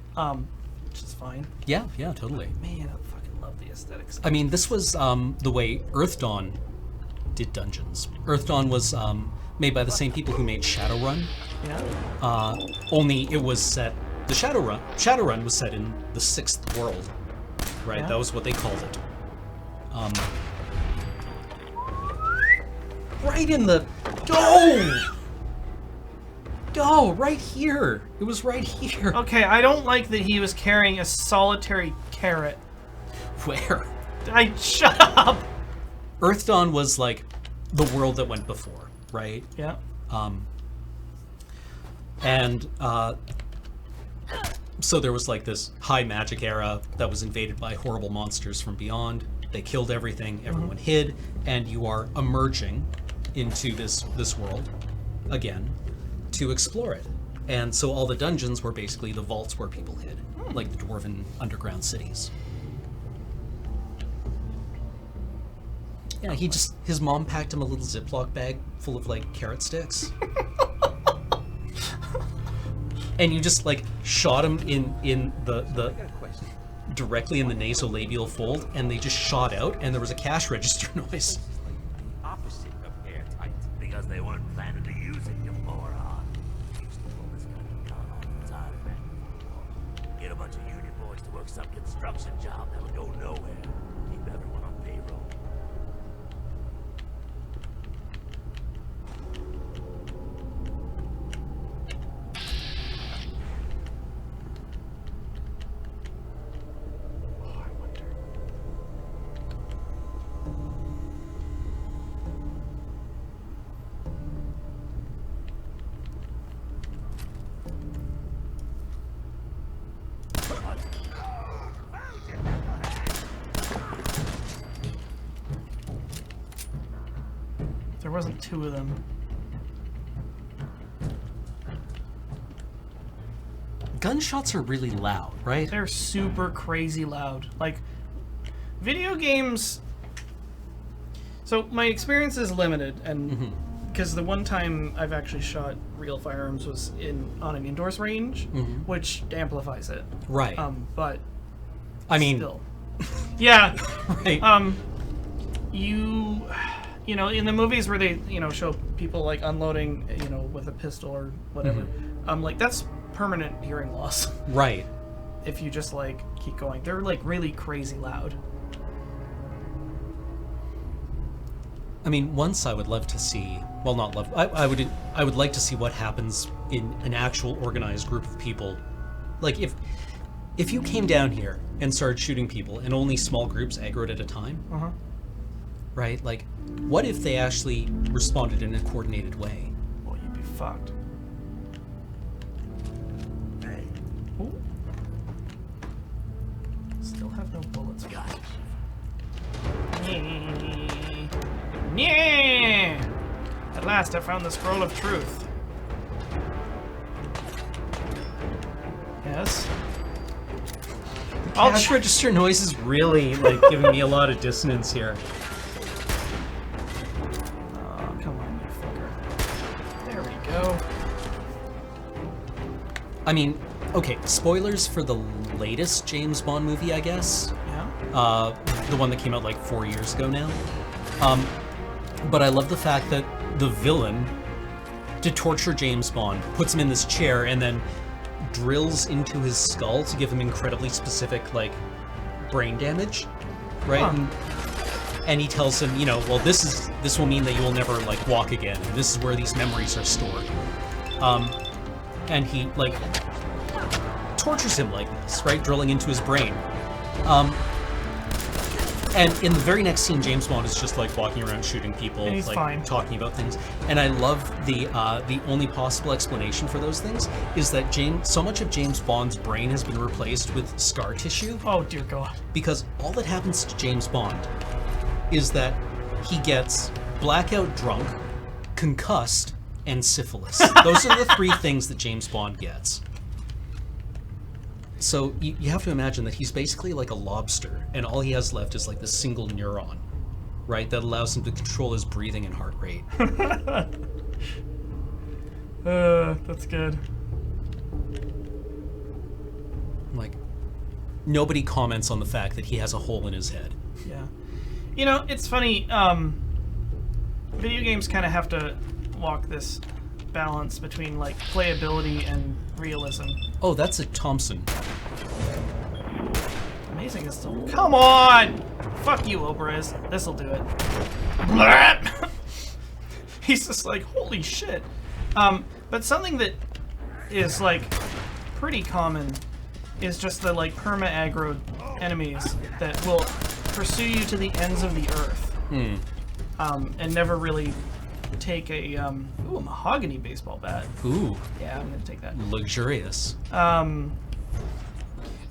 Which is fine. Yeah, totally. Man, I fucking love the aesthetics. I mean, this was the way Earth Dawn did dungeons. Earth Dawn was made by the same people who made Shadowrun. Yeah. Only it was set... The Shadowrun was set in the 6th world. Right? Yeah. That was what they called it. Right in the... Oh, right here. It was right here. Okay, I don't like that he was carrying a solitary carrot. Where? Shut up! Earth Dawn was like the world that went before, right? Yeah. So there was like this high magic era that was invaded by horrible monsters from beyond. They killed everything, everyone hid, and you are emerging into this world again to explore it. And so all the dungeons were basically the vaults where people hid, like the dwarven underground cities. Yeah, his mom packed him a little Ziploc bag full of like carrot sticks. And you just like shot him in the directly in the nasolabial fold, and they just shot out, and there was a cash register noise. Opposite of airtight, because they weren't planning to use it, you moron. Used to pull this kind of con all the time, man. Get a bunch of union boys to work work some construction job that'll go nowhere. Keep everyone on payroll. There wasn't two of them. Gunshots are really loud, right? They're super crazy loud. Like, video games... So, my experience is limited, and... Because the one time I've actually shot real firearms was on an indoors range, which amplifies it. Right. But... I mean... Still. Yeah. Right. You know, in the movies where they, show people, like, unloading, with a pistol or whatever, like, that's permanent hearing loss. Right. If you just, like, keep going. They're, like, really crazy loud. I mean, once I would love to see, well, not love, I would like to see what happens in an actual organized group of people. Like, if you came down here and started shooting people and only small groups aggroed at a time, right? Like, what if they actually responded in a coordinated way? Well, you'd be fucked. Hey. Ooh. Still have no bullets. Got it. Yeah. At last I found the scroll of truth. Yes? Cash register noise is really, like, giving me a lot of dissonance here. Oh, come on, you fucker. There we go. I mean, okay, spoilers for the latest James Bond movie, I guess. Yeah. The one that came out like 4 years ago now. But I love the fact that the villain, to torture James Bond, puts him in this chair and then drills into his skull to give him incredibly specific, like, brain damage, right? And he tells him, well, this will mean that you will never, like, walk again. And this is where these memories are stored. And he, like, tortures him like this, right? Drilling into his brain. And in the very next scene, James Bond is just, like, walking around shooting people, and he's like, fine. talking about things. And I love the only possible explanation for those things is that so much of James Bond's brain has been replaced with scar tissue. Oh, dear God. Because all that happens to James Bond is that he gets blackout drunk, concussed, and syphilis. Those are the three things that James Bond gets. So you have to imagine that he's basically like a lobster, and all he has left is like this single neuron, right, that allows him to control his breathing and heart rate. That's good. Like, nobody comments on the fact that he has a hole in his head. Yeah. It's funny, video games kind of have to walk this balance between, like, playability and realism. Oh, that's a Thompson. Amazing is still... Come on! Fuck you, Oberez. This'll do it. He's just like, holy shit. But something that is, like, pretty common is just the, like, perma-aggroed enemies that will pursue you to the ends of the earth. And never really take a, ooh, a mahogany baseball bat. Ooh. Yeah, I'm gonna take that. Luxurious.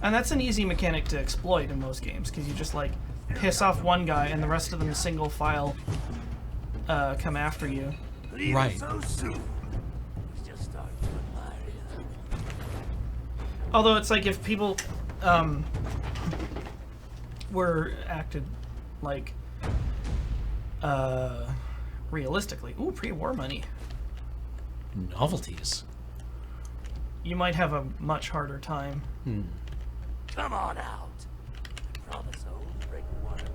And that's an easy mechanic to exploit in most games, because you just, like, piss off one guy and the rest of them single file come after you. Right. Although it's like if people were acted like realistically. Ooh, pre-war money. Novelties. You might have a much harder time. Come on out. I promise I won't break one of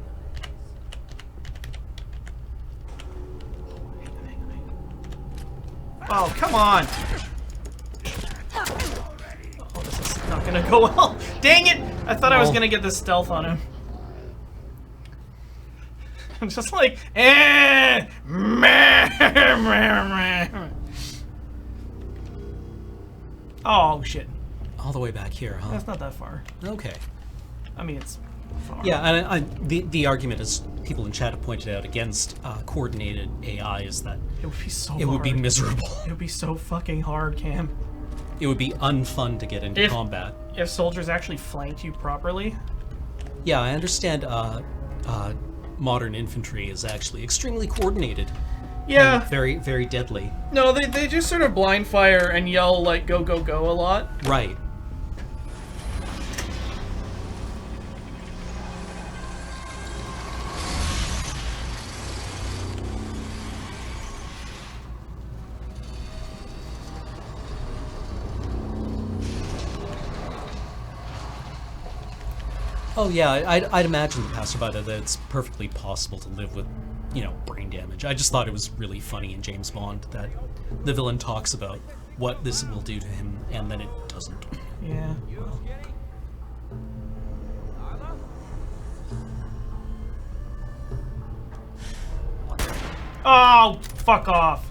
your legs. Oh, come on! Oh, this is not gonna go well. Dang it! I thought I was gonna get this stealth on him. I'm just like, eh, meh, meh, meh. Oh shit! All the way back here, huh? That's not that far. Okay. I mean, it's far. Yeah, and the argument, as people in chat have pointed out, against coordinated AI is that it would be so it would be hard. miserable. It would be so fucking hard, Cam. It would be unfun to get into combat. If soldiers actually flanked you properly. Yeah, I understand. Modern infantry is actually extremely coordinated. Yeah. And very, very deadly. No, they just sort of blind fire and yell like "go go go" a lot. Right. Oh yeah, I'd imagine the passerby that it's perfectly possible to live with, you know, brain damage. I just thought it was really funny in James Bond that the villain talks about what this will do to him and then it doesn't. Yeah. Oh, fuck off.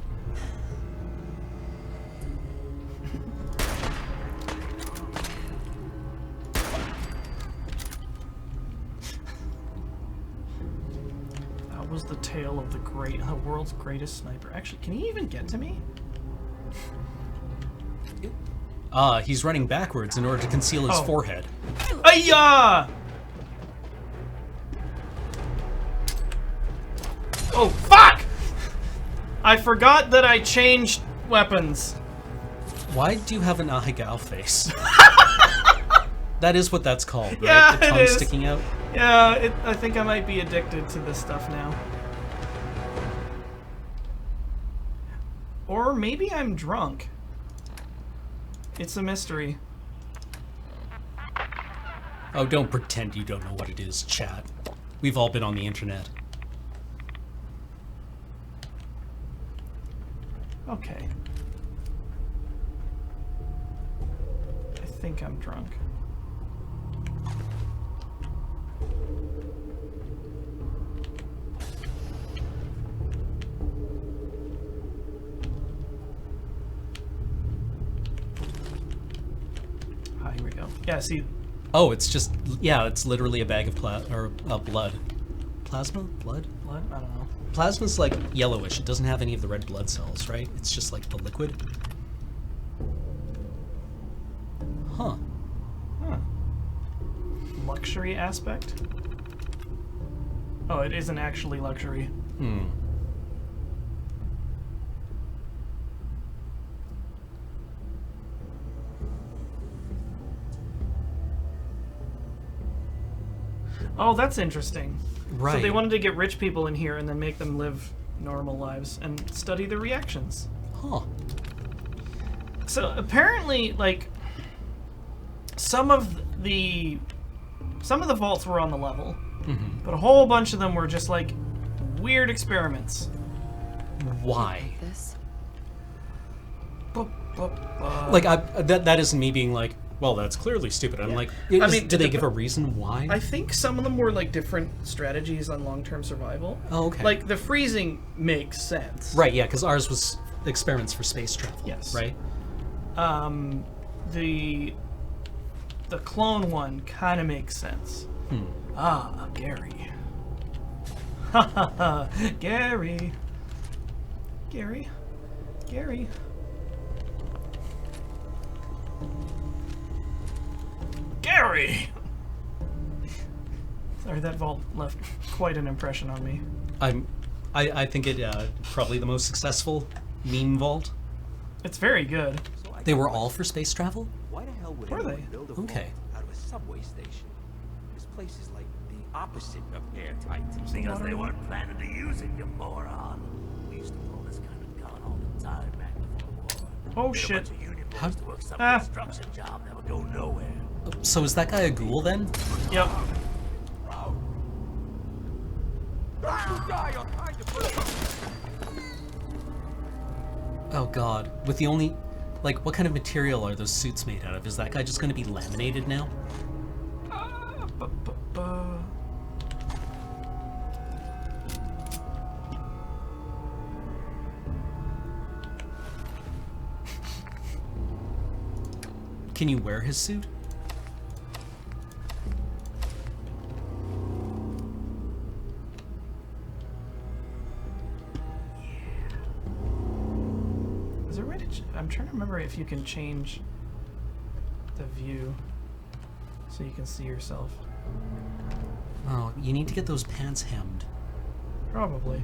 Was the tale of the world's greatest sniper. Actually, can he even get to me? He's running backwards in order to conceal his forehead. Ayah! Oh, fuck! I forgot that I changed weapons. Why do you have an Ahegao face? That is what that's called, right? Yeah, the tongue it is. sticking out? Yeah, I think I might be addicted to this stuff now. Or maybe I'm drunk. It's a mystery. Oh, don't pretend you don't know what it is, chat. We've all been on the internet. Okay. I think I'm drunk. Here we go. Yeah, see. Oh, it's just, yeah, it's literally a bag of blood. Plasma? Blood? Blood? I don't know. Plasma's like yellowish. It doesn't have any of the red blood cells, right? It's just like the liquid. Huh. Huh. Luxury aspect? Oh, it isn't actually luxury. Hmm. Oh, that's interesting. Right. So they wanted to get rich people in here and then make them live normal lives and study their reactions. Huh. So apparently, like, some of the vaults were on the level, but a whole bunch of them were just like weird experiments. Why? This? Like, that isn't me being like, well, that's clearly stupid. I'm like, did they give a reason why? I think some of them were like different strategies on long-term survival. Oh, okay. Like the freezing makes sense. Right, yeah, because ours was experiments for space travel. Yes. Right? The clone one kind of makes sense. Ah, Gary. Ha ha ha. Gary. Gary. Gary. Gary! Sorry, that vault left quite an impression on me. I think it probably the most successful meme vault. It's very good. They were all for space travel? Why the hell would Were anyone they? build a Okay. vault out of a subway station? This place is like the opposite of airtight. Because they weren't planning to use it, you moron. We used to roll this kind of gun all the time back before the war. Oh shit. How? To work some construction job that would go nowhere. So is that guy a ghoul then? Yep. Oh god. With the only... Like, what kind of material are those suits made out of? Is that guy just going to be laminated now? Can you wear his suit? Is there a way to... I'm trying to remember if you can change the view so you can see yourself. Oh, you need to get those pants hemmed. Probably.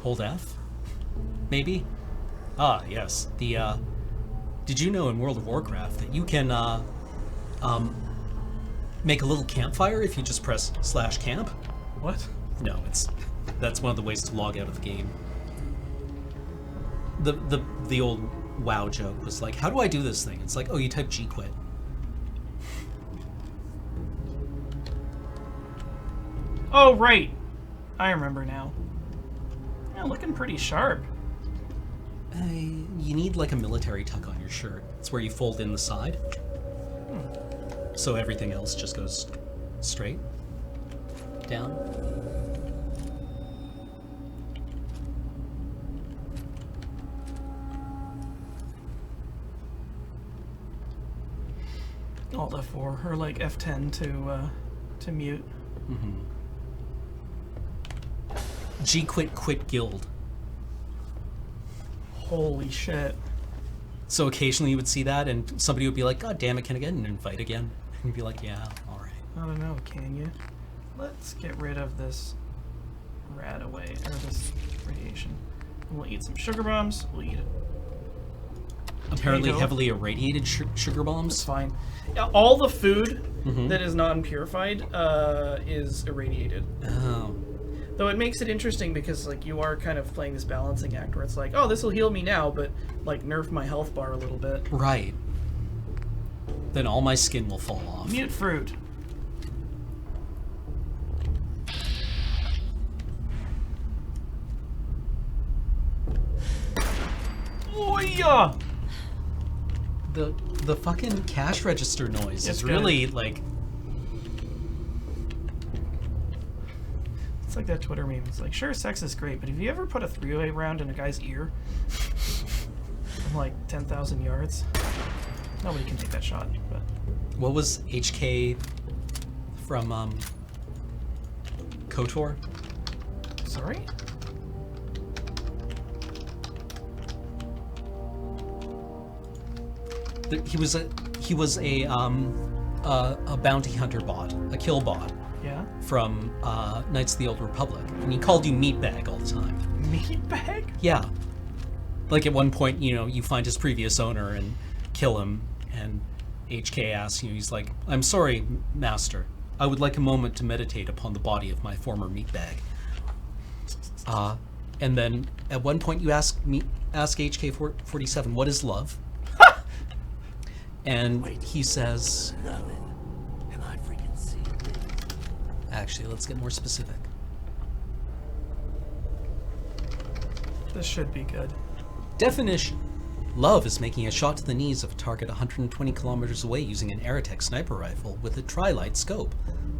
Hold F? Maybe? Ah, yes. The, did you know in World of Warcraft that you can, make a little campfire if you just press /camp? What? No, that's one of the ways to log out of the game. The old WoW joke was like, how do I do this thing? It's like, oh, you type G-quit. Oh, right. I remember now. Yeah, looking pretty sharp. You need like a military tuck on your shirt. It's where you fold in the side. So everything else just goes straight down. Alt F4 or like F10 to mute. Mm-hmm. G-quit quit guild. Holy shit. So occasionally you would see that and somebody would be like, God damn it, can I get an invite again? And you'd be like, yeah, alright. I don't know, can you? Let's get rid of this rad away, or this radiation. We'll eat some sugar bombs. We'll eat it. Apparently Potato. heavily irradiated sugar bombs? It's fine. Yeah, all the food Mhm. that is non-purified is irradiated. Oh. Though it makes it interesting because like you are kind of playing this balancing act where it's like, oh, this will heal me now, but like nerf my health bar a little bit. Right. Then all my skin will fall off. Mute fruit. Oh yeah. The fucking cash register noise It's is good. really like. It's like that Twitter meme. It's like, sure, sex is great, but have you ever put a 308 round in a guy's ear from like 10,000 yards? Nobody can take that shot, but What was HK from KOTOR? sorry. He was a bounty hunter bot, a kill bot. Yeah. From Knights of the Old Republic, and he called you meatbag all the time. Meatbag? Yeah. Like at one point, you know, you find his previous owner and kill him, and HK asks you, he's like, "I'm sorry, master. I would like a moment to meditate upon the body of my former meatbag." And then at one point you ask HK47, "What is love?" And he says, And I freaking see it. actually, let's get more specific. This should be good. Definition. Love is making a shot to the knees of a target 120 kilometers away using an Aerotech sniper rifle with a tri-light scope.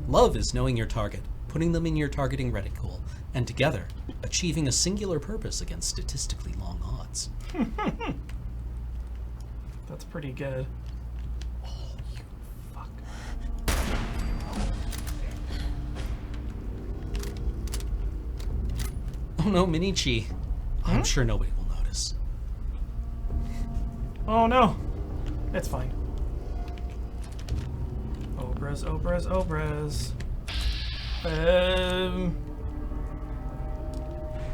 Love is knowing your target, putting them in your targeting reticule, and together, achieving a singular purpose against statistically long odds. That's pretty good. Oh no, Minichi. I'm sure nobody will notice. Oh no. It's fine. Obras, Obras, Obras.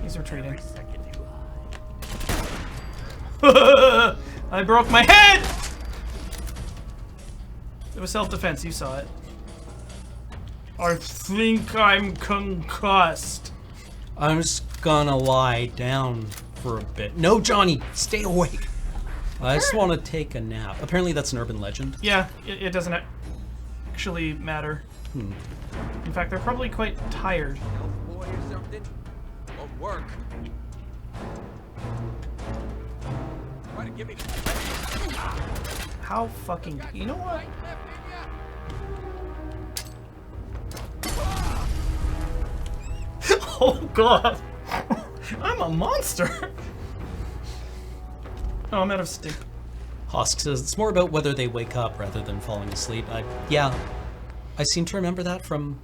He's retreating. I broke my head! It was self-defense, you saw it. I think I'm concussed. I'm just gonna lie down for a bit. No, Johnny, stay awake. I just want to take a nap. Apparently that's an urban legend. Yeah, it doesn't actually matter. Hmm. In fact, they're probably quite tired. Boy or something? Won't work. Try to give me How fucking... You know what? Oh god! I'm a monster! Oh, I'm out of stick. Hosk says it's more about whether they wake up rather than falling asleep. Yeah, I seem to remember that from...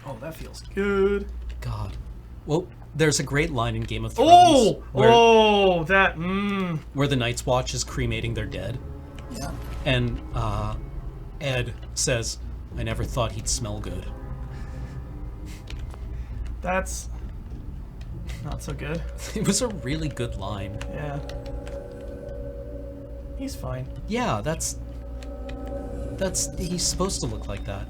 Oh, that feels good. God. Well, there's a great line in Game of Thrones where the Night's Watch is cremating their dead. Yeah. And Ed says, "I never thought he'd smell good." That's not so good. It was a really good line. Yeah. He's fine. Yeah, that's he's supposed to look like that.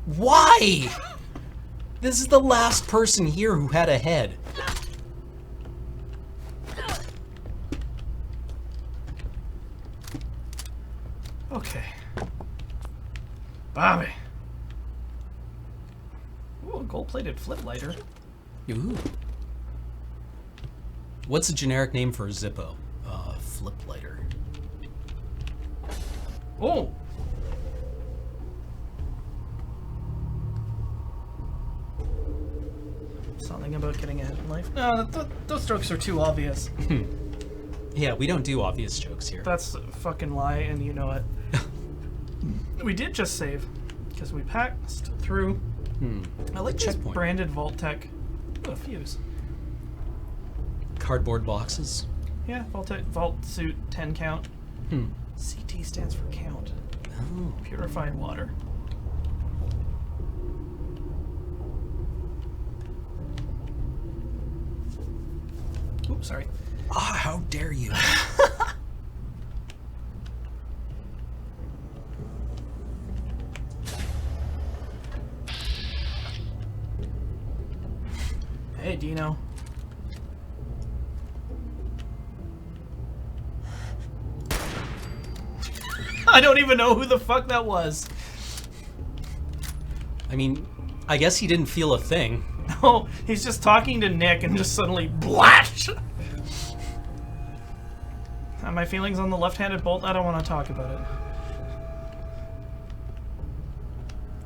Why? This is the last person here who had a head. Okay. Bobby. Ooh, a gold-plated flip lighter. Ooh. What's a generic name for a Zippo? Flip lighter. Oh! Something about getting ahead in life. No, those jokes are too obvious. Yeah, we don't do obvious jokes here. That's a fucking lie, and you know it. We did just save, because we passed through. I like this branded Vault Tech. Ooh, a fuse. Cardboard boxes. Yeah, Vault Suit 10 count. CT stands for count. Oh. Purified water. Oops, sorry. Ah, how dare you. Hey, Dino. I don't even know who the fuck that was. I mean, I guess he didn't feel a thing. No, he's just talking to Nick and just suddenly blash. My feelings on the left-handed bolt, I don't want to talk about it.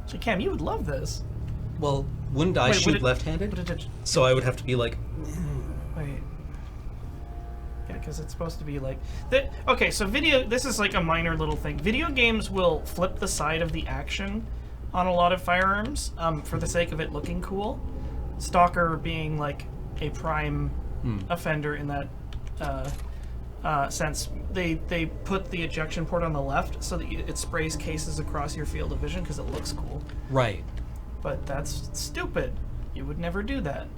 So Cam, you would love this. Well, wouldn't I shoot left-handed? So I would have to be like... Wait. Yeah, because it's supposed to be like... Okay, so this is like a minor little thing. Video games will flip the side of the action on a lot of firearms for the sake of it looking cool. Stalker being like a prime offender in that sense. They put the ejection port on the left so that it sprays cases across your field of vision because it looks cool. Right. But that's stupid. You would never do that.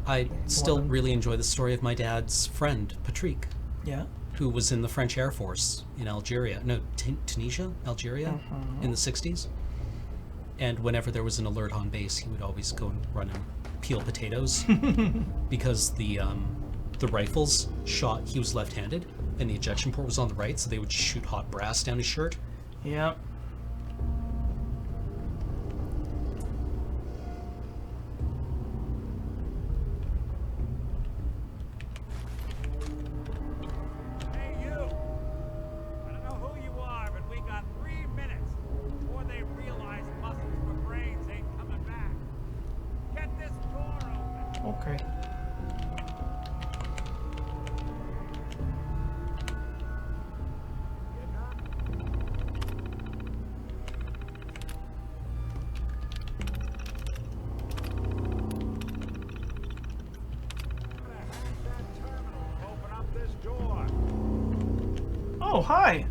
I still really enjoy the story of my dad's friend, Patrick. Yeah. Who was in the French Air Force in Algeria. No, Tunisia? Algeria? In the 60s. And whenever there was an alert on base, he would always go and run and peel potatoes. Because the rifles shot, he was left-handed, and the ejection port was on the right, so they would shoot hot brass down his shirt. Yep. Hey, you! I don't know who you are, but we got 3 minutes before they realize muscles for brains ain't coming back. Get this door open! Okay. Oh, hi!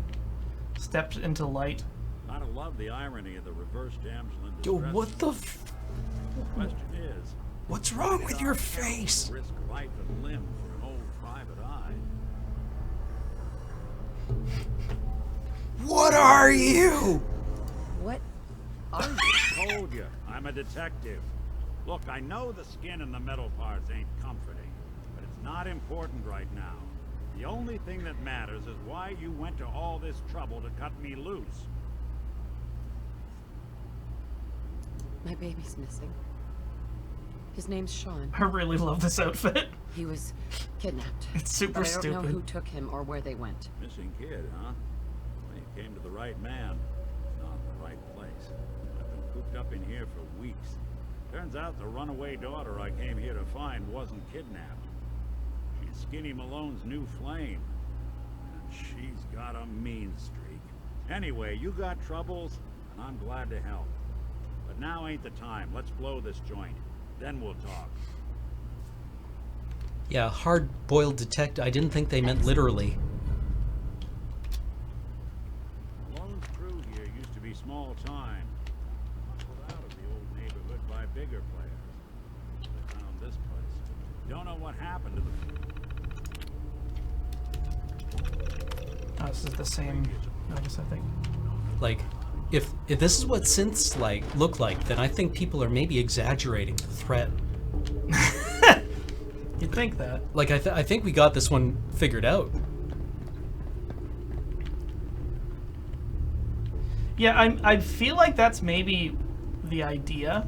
Stepped into light. I don't love the irony of the reverse damsel in Yo, distress. what the The question is, what's wrong with your face? risk life and limb for an old private eye. What are you? What are you? I told you, I'm a detective. Look, I know the skin and the metal parts ain't comforting, but it's not important right now. The only thing that matters is why you went to all this trouble to cut me loose. My baby's missing. His name's Sean. I really love this outfit. He was kidnapped. It's super but I don't know stupid. who took him or where they went. Missing kid, huh? Well, you came to the right man, not the right place. I've been cooped up in here for weeks. Turns out the runaway daughter I came here to find wasn't kidnapped. She's Skinny Malone's new flame. And she's got a mean streak. Anyway, you got troubles, and I'm glad to help. But now ain't the time. Let's blow this joint. Then we'll talk. Yeah, hard-boiled detective. I didn't think they meant literally. Malone's crew here used to be small time. Pulled out of the old neighborhood by bigger players. They found this place. Don't know what happened to them. Oh, this is the same notice, I think. Like, if this is what synths look like, then I think people are maybe exaggerating the threat. You'd think that. Like, I think we got this one figured out. Yeah, I feel like that's maybe the idea.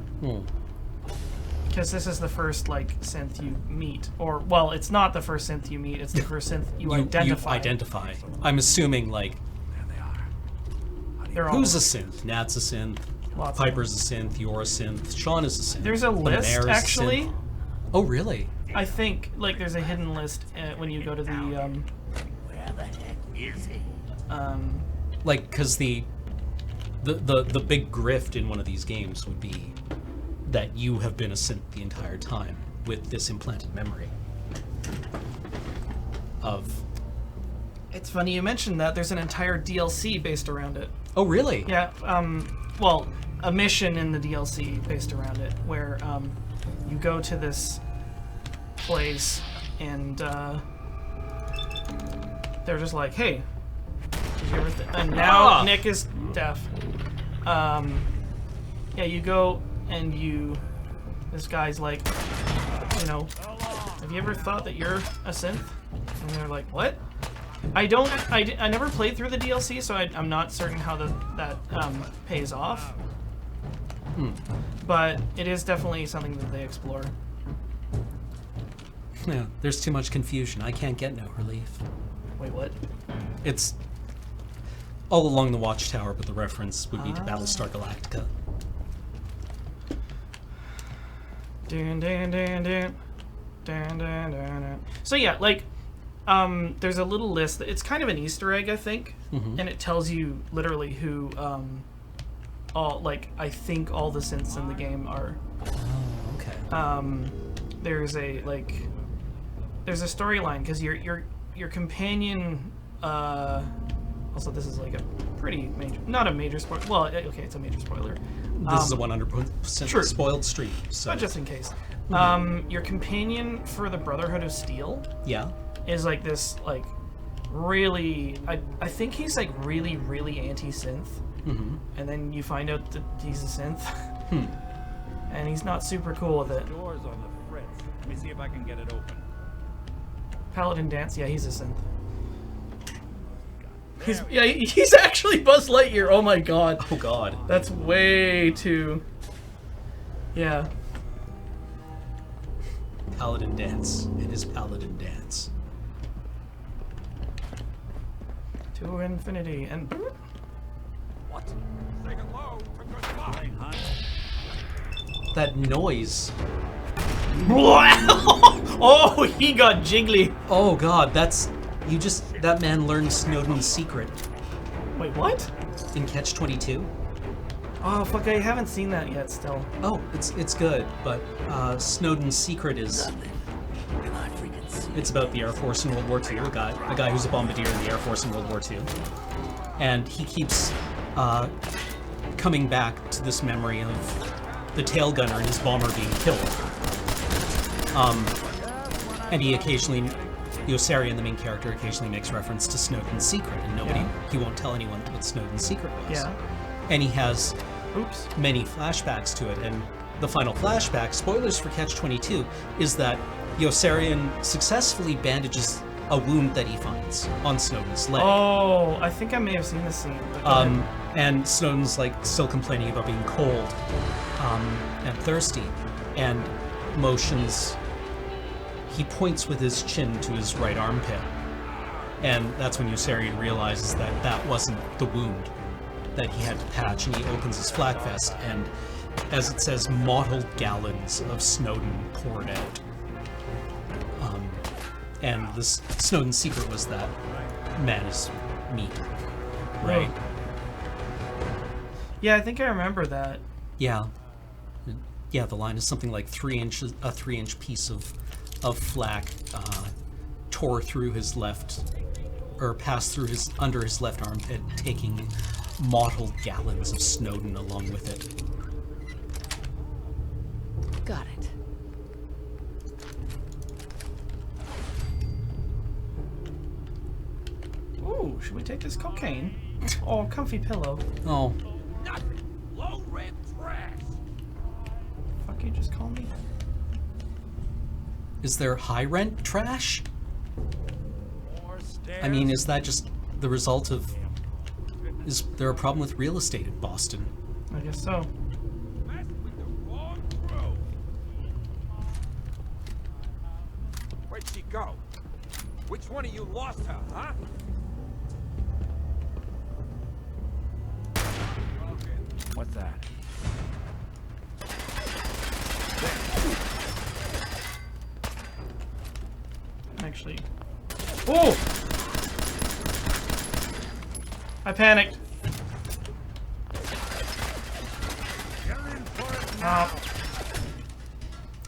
Because this is the first, like, synth you meet. Or, well, it's not the first synth you meet, it's the first synth you identify. You identify. I'm assuming, like, who's a synth? Nat's a synth. Piper's a synth. You're a synth. Sean is a synth. There's a list, actually. Oh, really? I think, like, there's a hidden list when you go to the, Where the heck is he? Like, because the big grift in one of these games would be that you have been a synth the entire time with this implanted memory of... It's funny you mentioned that. There's an entire DLC based around it. Oh, really? Yeah, well, a mission in the DLC based around it, where, you go to this place, and, they're just like, hey, did you ever and now Nick is deaf. Yeah, you go, and this guy's like, you know, have you ever thought that you're a synth? And they're like, what? I never played through the DLC, so I'm not certain how that pays off. But it is definitely something that they explore. Yeah, there's too much confusion. I can't get no relief. Wait, what? It's all along the Watchtower, but the reference would be to Battlestar Galactica. Dun, dun, dun, dun. Dun, dun, dun, dun. So yeah, like, there's a little list. It's kind of an Easter egg, I think, and it tells you literally who, I think all the synths in the game are. Oh, okay. There's a storyline because your companion. Also, this is like a pretty major, not a major spoiler. Well, okay, it's a major spoiler. This is a 100% spoiled stream, so. But just in case, your companion for the Brotherhood of Steel. Yeah. Is like this, like, really. I think he's like really, really anti-synth. And then you find out that he's a synth. And he's not super cool with it. Door's on the fritz. Let me see if I can get it open. Paladin Dance, yeah, he's a synth. He's actually Buzz Lightyear. Oh my god. Oh god. That's way too. Yeah. Paladin Dance. It is Paladin Dance. To infinity and. What? Say hello to goodbye. That noise. Oh, he got jiggly. Oh god, that man learned Snowden's secret. Wait, what? In Catch-22. Oh fuck, I haven't seen that yet still. Oh, it's good, but Snowden's secret is... It's about the Air Force in World War II, a guy who's a bombardier in the Air Force in World War II. And he keeps coming back to this memory of the tail gunner and his bomber being killed. And he occasionally, Yossarian, the main character, occasionally makes reference to Snowden's secret, and he won't tell anyone what Snowden's secret was. Yeah. And he has many flashbacks to it, and the final flashback, spoilers for Catch-22, is that Yossarian successfully bandages a wound that he finds on Snowden's leg. Oh, I think I may have seen this scene. And Snowden's like still complaining about being cold and thirsty, and motions. He points with his chin to his right armpit, and that's when Yossarian realizes that that wasn't the wound that he had to patch, and he opens his flak vest, and as it says, mottled gallons of Snowden poured out. And this Snowden's secret was that man is meat, right? Yeah, I think I remember that. Yeah. Yeah, the line is something like 3 inches, a 3-inch piece of flak tore through his left, or passed through his, under his left armpit, taking mottled gallons of Snowden along with it. Got it. Ooh, should we take this cocaine? Oh, comfy pillow. Oh. Nothing. Low rent trash. Fuck you, just call me. Is there high rent trash? I mean, is that just the result of... Is there a problem with real estate in Boston? I guess so. Where'd she go? Which one of you lost her, huh? What's that? Actually. Oh! I panicked.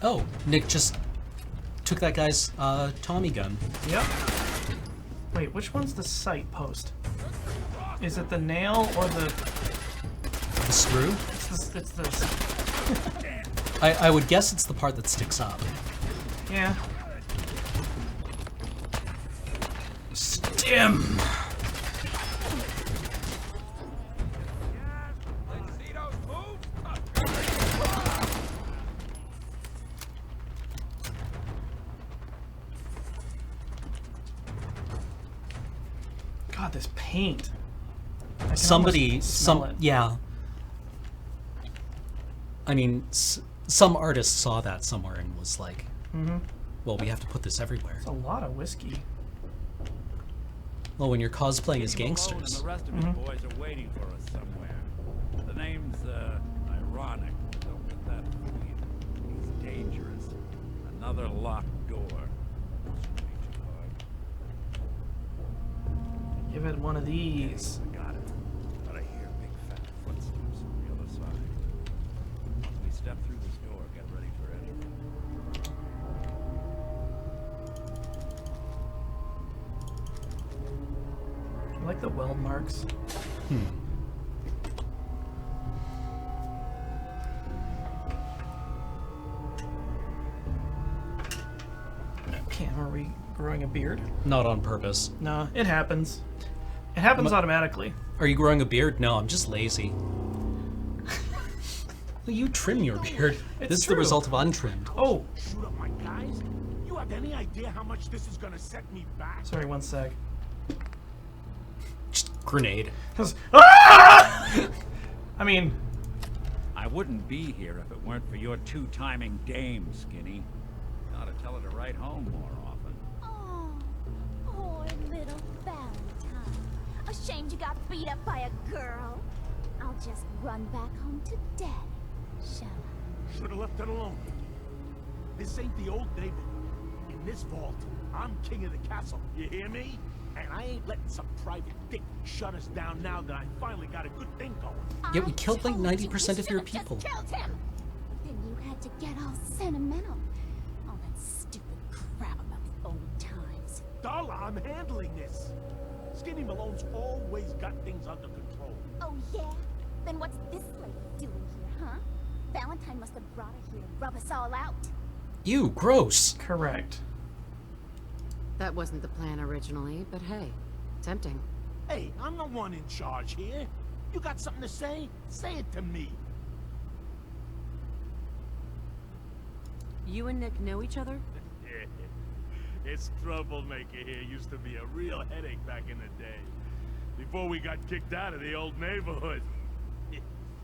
Oh, Nick just took that guy's Tommy gun. Yep. Wait, which one's the sight post? Is it the nail or the screw? It's this. I would guess it's the part that sticks up. Yeah. Stim! God, this paint. I can Somebody, almost smell it. yeah. I mean, some artist saw that somewhere and was like, well, we have to put this everywhere. It's a lot of whiskey. Well, when you're cosplaying as gangsters. And the rest of his boys are waiting for us somewhere. The name's ironic. Don't get that confused. He's dangerous. Another locked door. Give it one of these. Got it. But I hear big fat footsteps on the other side. Once we step through this door, get ready for anything. I like the weld marks. Cam, are we growing a beard? Not on purpose. No, it happens. It happens automatically. Are you growing a beard? No, I'm just lazy. Well, you trim your beard. This is the result of untrimmed. Oh! Shoot up my guys? You have any idea how much this is gonna set me back? Sorry, one sec. Just grenade. Ah! I mean... I wouldn't be here if it weren't for your two-timing dame, Skinny. You ought to tell her to write home more often. Oh, poor little Valentine. Ashamed you got beat up by a girl. I'll just run back home to Daddy, shall I? Should've left it alone. This ain't the old neighborhood. In this vault, I'm king of the castle. You hear me? And I ain't letting some private dick shut us down now that I finally got a good thing going. Yeah, we killed like 90% of your people. Killed him. Then you had to get all sentimental. All that stupid crap about the old times. Darla, I'm handling this. Skinny Malone's always got things under control. Oh yeah? Then what's this lady doing here, huh? Valentine must have brought her here to rub us all out. Ew, gross. Correct. That wasn't the plan originally, but hey, tempting. Hey, I'm the one in charge here. You got something to say? Say it to me. You and Nick know each other? This troublemaker here used to be a real headache back in the day. Before we got kicked out of the old neighborhood.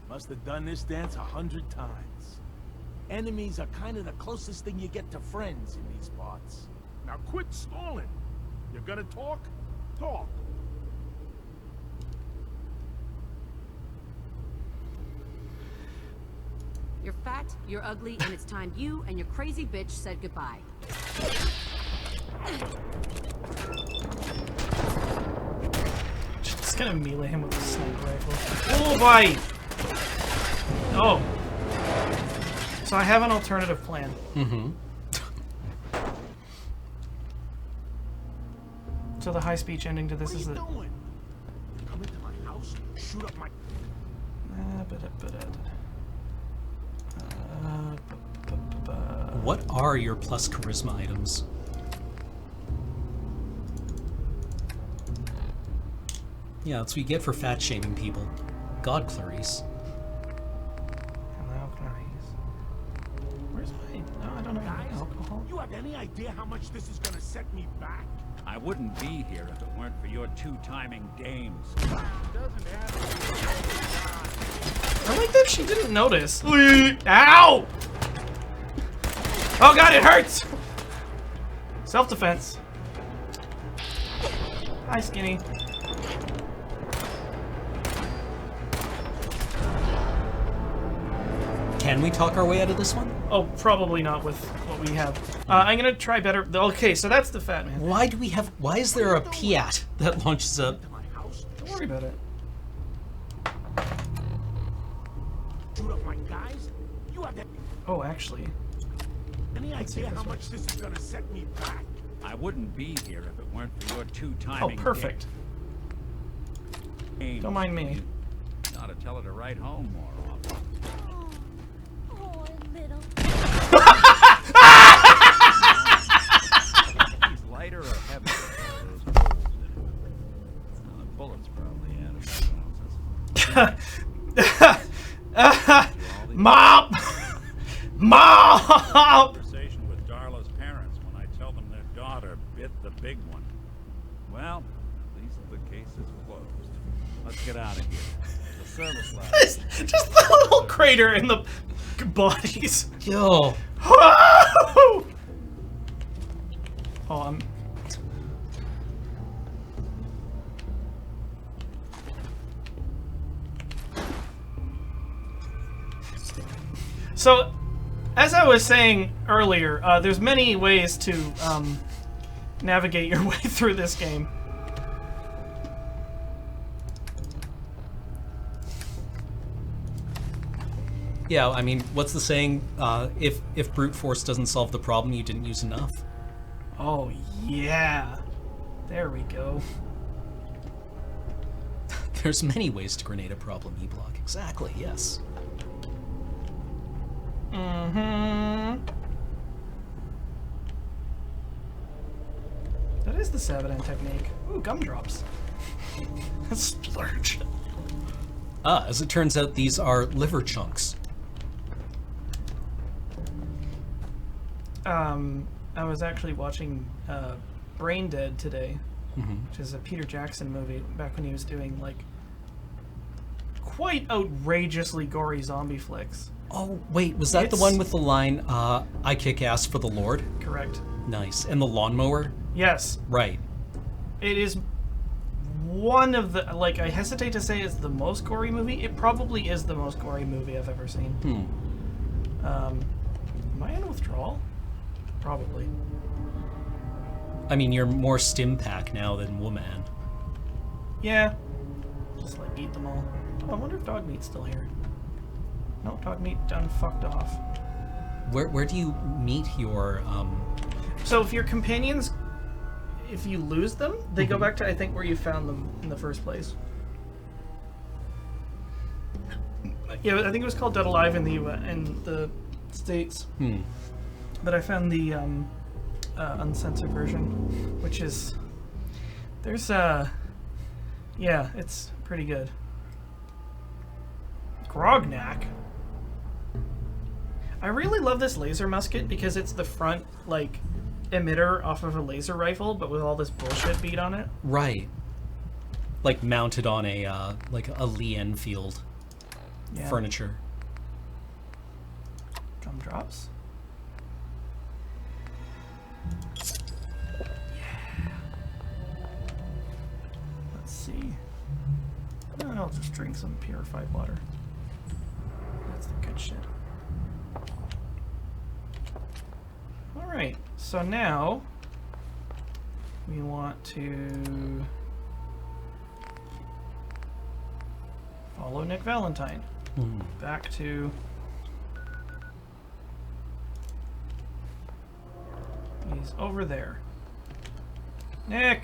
Must have done this dance 100 times. Enemies are kind of the closest thing you get to friends in these parts. Now quit stalling. You're gonna talk? Talk. You're fat, you're ugly, and it's time you and your crazy bitch said goodbye. Just gonna melee him with a sniper rifle. Oh, boy! Oh. So I have an alternative plan. Mm-hmm. So the high speech ending to this is that. Come into my house, shoot up my. What are your plus charisma items? Yeah, that's what you get for fat shaming people. God, Clarice. Hello, Clarice. Where's my? No, I don't know. Guys, alcohol. you have any idea how much this is gonna set me back? I wouldn't be here if it weren't for your two-timing dames. I like that she didn't notice. Ow! Oh god, it hurts! Self-defense. Hi, Skinny. Can we talk our way out of this one? Oh, probably not with what we have. I'm gonna try better. Okay, so that's the fat man. Why is there a Piat that launches a... Don't worry about it. Shoot up my guys? You have Oh, actually. any idea how much this is gonna set me back? I wouldn't be here if it weren't for your two-timing Oh, perfect. dames. Don't mind me. You ought to tell her to write home more often. Oh, little. He's lighter or heavier? Those holes in it. The bullets probably added. Mom! Mom! Conversation with Darla's parents when I tell them their daughter bit the big one. Well, at least the case is closed. Let's get out of here. The service ladder. Just the little crater in the bodies. Yo. Oh, I'm. So, as I was saying earlier, there's many ways to navigate your way through this game. Yeah, I mean, what's the saying? If brute force doesn't solve the problem, you didn't use enough. Oh, yeah. There we go. There's many ways to grenade a problem, E-Block. Exactly, yes. Mm-hmm. That is the Sabaton technique. Ooh, gumdrops. Splurge. As it turns out, these are liver chunks. I was actually watching Brain Dead today, Mhm. which is a Peter Jackson movie back when he was doing, like, quite outrageously gory zombie flicks. Oh, wait, was that the one with the line, I kick ass for the Lord? Correct. Nice. And the lawnmower? Yes. Right. It is one of the, like, I hesitate to say it's the most gory movie. It probably is the most gory movie I've ever seen. Am I in withdrawal? Probably. I mean, you're more stim pack now than woman. Yeah. Just, like, eat them all. Oh, I wonder if dog meat's still here. Nope, dog meat done fucked off. Where do you meet your, So if your companions, if you lose them, they go back to, I think, where you found them in the first place. Yeah, I think it was called Dead Alive in the States. But I found the uncensored version, which is, there's yeah, it's pretty good. Grognak. I really love this laser musket because it's the front, like, emitter off of a laser rifle, but with all this bullshit beat on it. right. Like mounted on a, like a Lee Enfield furniture. Gumdrops. Let's see. I'll just drink some purified water. That's the good shit. Alright, so now we want to follow Nick Valentine back to... He's over there. Nick!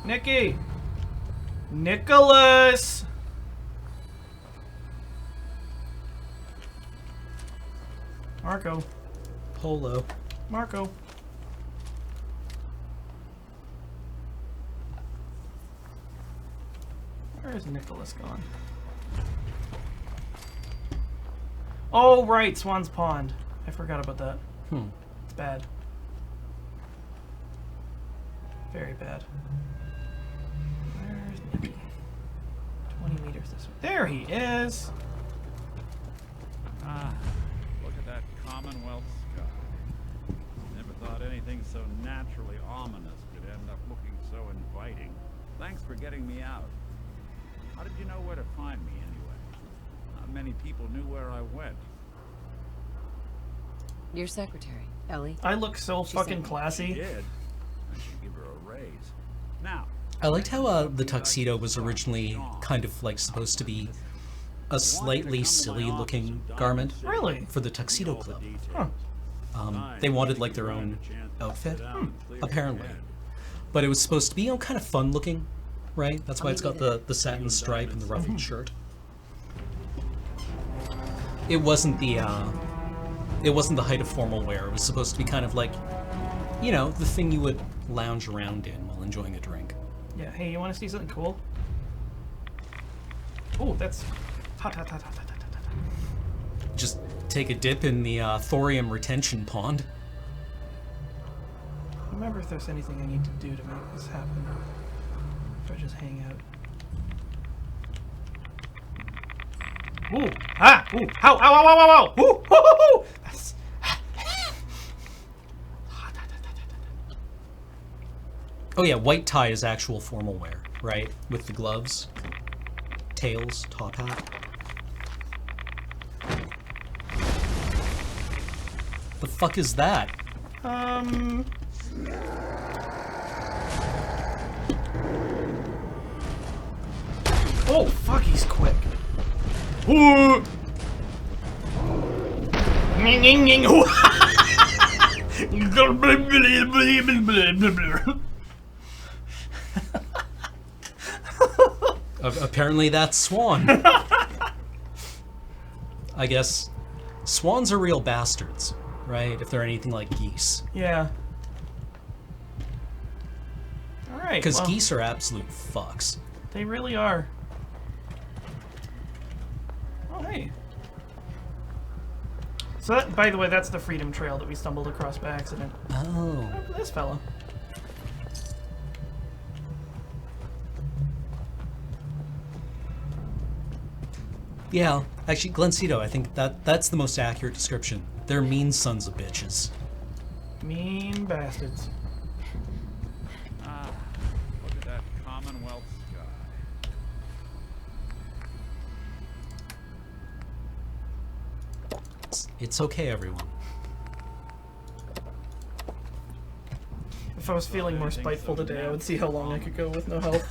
Nicky! Nicholas! Marco. Polo. Marco. Where is Nicholas gone? Oh, right, Swan's Pond. I forgot about that. It's bad. Very bad. Where's Nicky? 20 meters this way. There he is! Ah, look at that Commonwealth sky. Never thought anything so naturally ominous could end up looking so inviting. Thanks for getting me out. How did you know where to find me anyway? Not many people knew where I went. Your secretary, Ellie. I look so She fucking sent me. classy. She did. I should give her a raise. Now, I liked how the tuxedo was originally kind of like supposed to be a slightly silly-looking garment. Really? For the tuxedo club. Huh. They wanted like their own outfit, apparently. But it was supposed to be, you know, kind of fun-looking, right? That's why it's got the satin stripe and the ruffled shirt. It wasn't the height of formal wear. It was supposed to be kind of like, you know, the thing you would lounge around in while enjoying a drink. Yeah, hey, you want to see something cool? Oh, that's hot, hot, hot, hot, hot, hot, hot. Just take a dip in the thorium retention pond. Remember if there's anything I need to do to make this happen. Or just hang out. Ooh! Ah! Ooh! Ow! Ow! Ow! Ow! Ow! Ow! Ooh! Hoo! Hoo! Hoo! That's... Oh yeah, white tie is actual formal wear, right? With the gloves, tails, top hat. The fuck is that? Oh, fuck, he's quick. Ooh! Ning, ning, ning. Ooh. Apparently that's Swan. I guess swans are real bastards, right? If they're anything like geese. Yeah. Alright, Because well, geese are absolute fucks. they really are. Oh, hey. So that, by the way, that's the Freedom Trail that we stumbled across by accident. Oh. Look at this fella. Yeah, actually, Glencito, I think that's the most accurate description. They're mean sons of bitches. Mean bastards. Ah, look at that Commonwealth sky. It's okay, everyone. If I was feeling more spiteful today, I would see how long I could go with no health.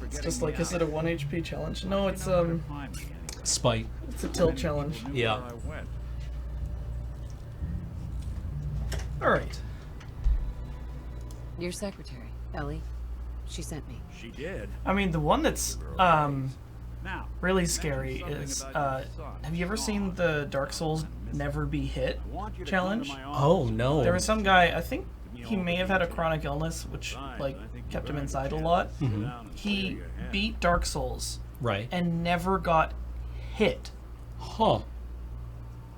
It's just like, is it a 1 HP challenge? No, it's Spite. It's a tilt challenge. Yeah. Alright. Your secretary, Ellie. She sent me. She did. I mean, the one that's really scary is have you ever seen the Dark Souls Never Be Hit challenge? Oh no. There was some guy, I think he may have had a chronic illness which like kept him inside a lot. He beat Dark Souls right and never got hit. Huh.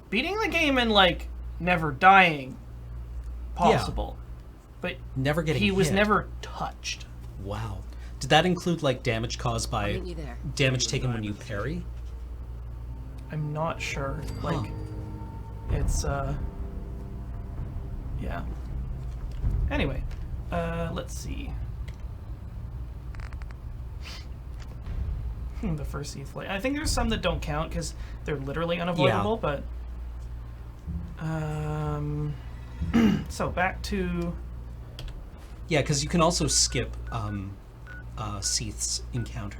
Beating the game and like never dying possible. But never getting he was hit. never touched. Wow. Did that include like damage caused I'll by meet you there. damage taken when you parry? I'm not sure. Like it's yeah. Anyway, let's see. The first seed flight. I think there's some that don't count because they're literally unavoidable, but So back to... Yeah, because you can also skip Seath's encounter.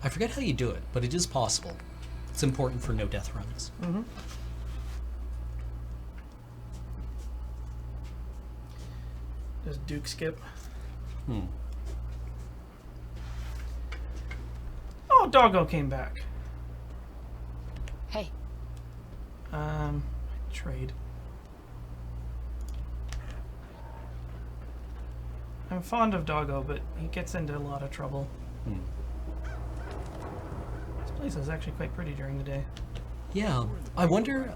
I forget how you do it, but it is possible. It's important for no death runs. Mm-hmm. Does Duke skip? Oh, Doggo came back. Hey. Trade. I'm fond of Doggo, but he gets into a lot of trouble. This place is actually quite pretty during the day. Yeah, I wonder.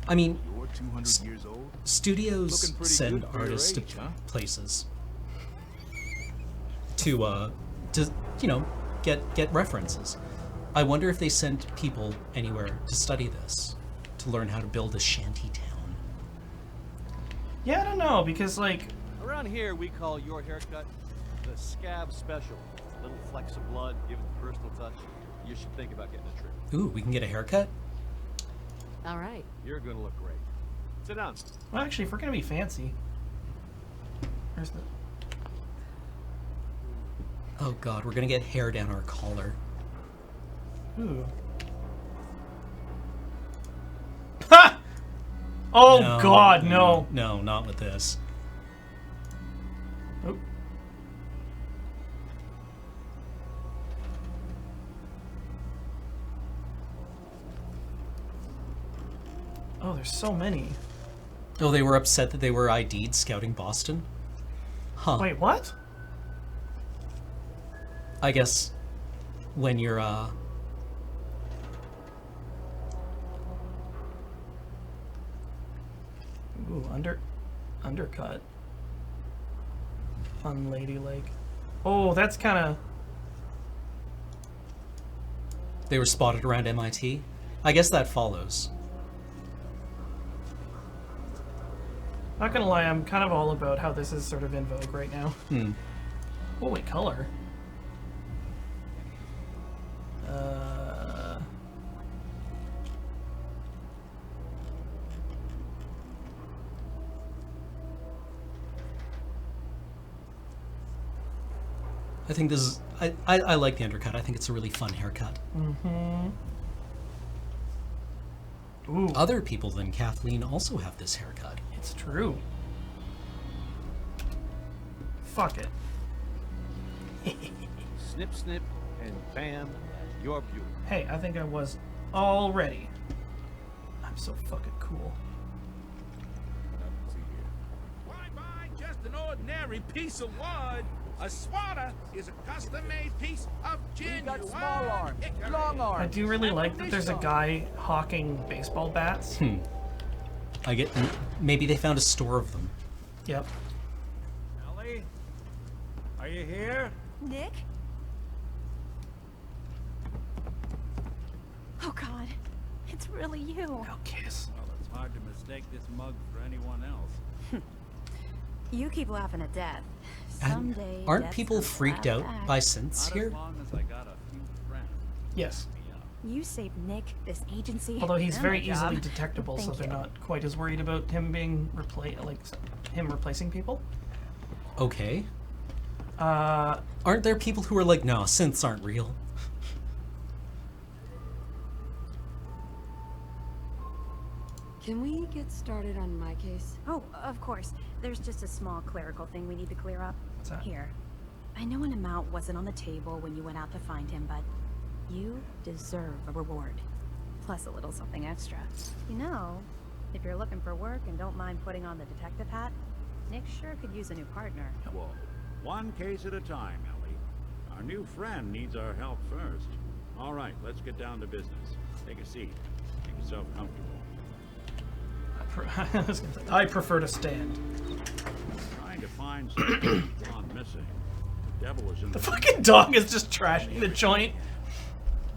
I mean, You're 200 years old? studios Looking pretty send good for your artists age, to huh? places to you know, get references. I wonder if they sent people anywhere to study this, to learn how to build a shanty town. Yeah, I don't know, because like... Around here, we call your haircut the scab special. Little flecks of blood, give it the personal touch. You should think about getting a trim. Ooh, we can get a haircut? All right. You're gonna look great. Sit down. Well, actually, if we're gonna be fancy... Where's the... Oh god, we're gonna get hair down our collar. Ooh. Ha! Oh No, god, no. No, not with this. Oh. Oh, there's so many. Oh, they were upset that they were ID'd scouting Boston? Huh. Wait, what? I guess when you're, Ooh, undercut. Unladylike. Oh, that's kind of... They were spotted around MIT? I guess that follows. Not gonna lie, I'm kind of all about how this is sort of in vogue right now. Oh, wait, color. I think this is... I like the undercut. I think it's a really fun haircut. Mm-hmm. Ooh. Other people than Kathleen also have this haircut. It's true. Fuck it. Snip, snip, and bam, you're beautiful. Hey, I think I was already. I'm so fucking cool. Just an ordinary piece of wood. A swatter is a custom-made piece of genuine. got small arms, long arms. I do really like that there's a guy hawking baseball bats. I get... Maybe they found a store of them. Yep. Ellie? Are you here? Nick? Oh god, it's really you. No kiss. Well, it's hard to mistake this mug for anyone else. You keep laughing at death. And Someday, aren't death's people gonna freaked laugh out back. by synths Not here? as long as I got a few friends. Yes. You saved Nick, this agency. Although he's and very my easily job. detectable, so Thank they're you. not quite as worried about him being replacing people. Okay. Aren't Aren't there people who are like, no, synths aren't real? Can we get started on my case? Oh, of course. There's just a small clerical thing we need to clear up. What's that? Here. I know an amount wasn't on the table when you went out to find him, but you deserve a reward. Plus a little something extra. You know, if you're looking for work and don't mind putting on the detective hat, Nick sure could use a new partner. Whoa. One case at a time, Ellie. Our new friend needs our help first. All right, let's get down to business. Take a seat. Make yourself comfortable. I prefer to stand. Trying to find something gone missing. The devil was in The fucking dog is just trashing the joint.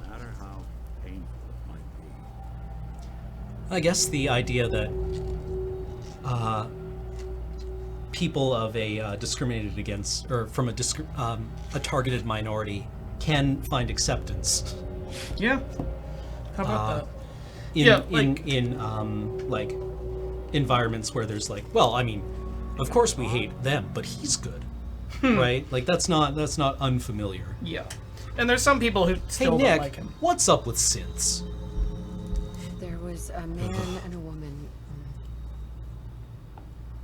No matter how painful it might be. I guess the idea that people of a discriminated against, or from a targeted minority, can find acceptance. Yeah. How about that? In Yeah, like- like environments where there's like, well, I mean, of course we hate them, but he's good, right? Like that's not unfamiliar. Yeah, and there's some people who still Hey Nick, don't like him. what's up with synths? There was a man and a woman.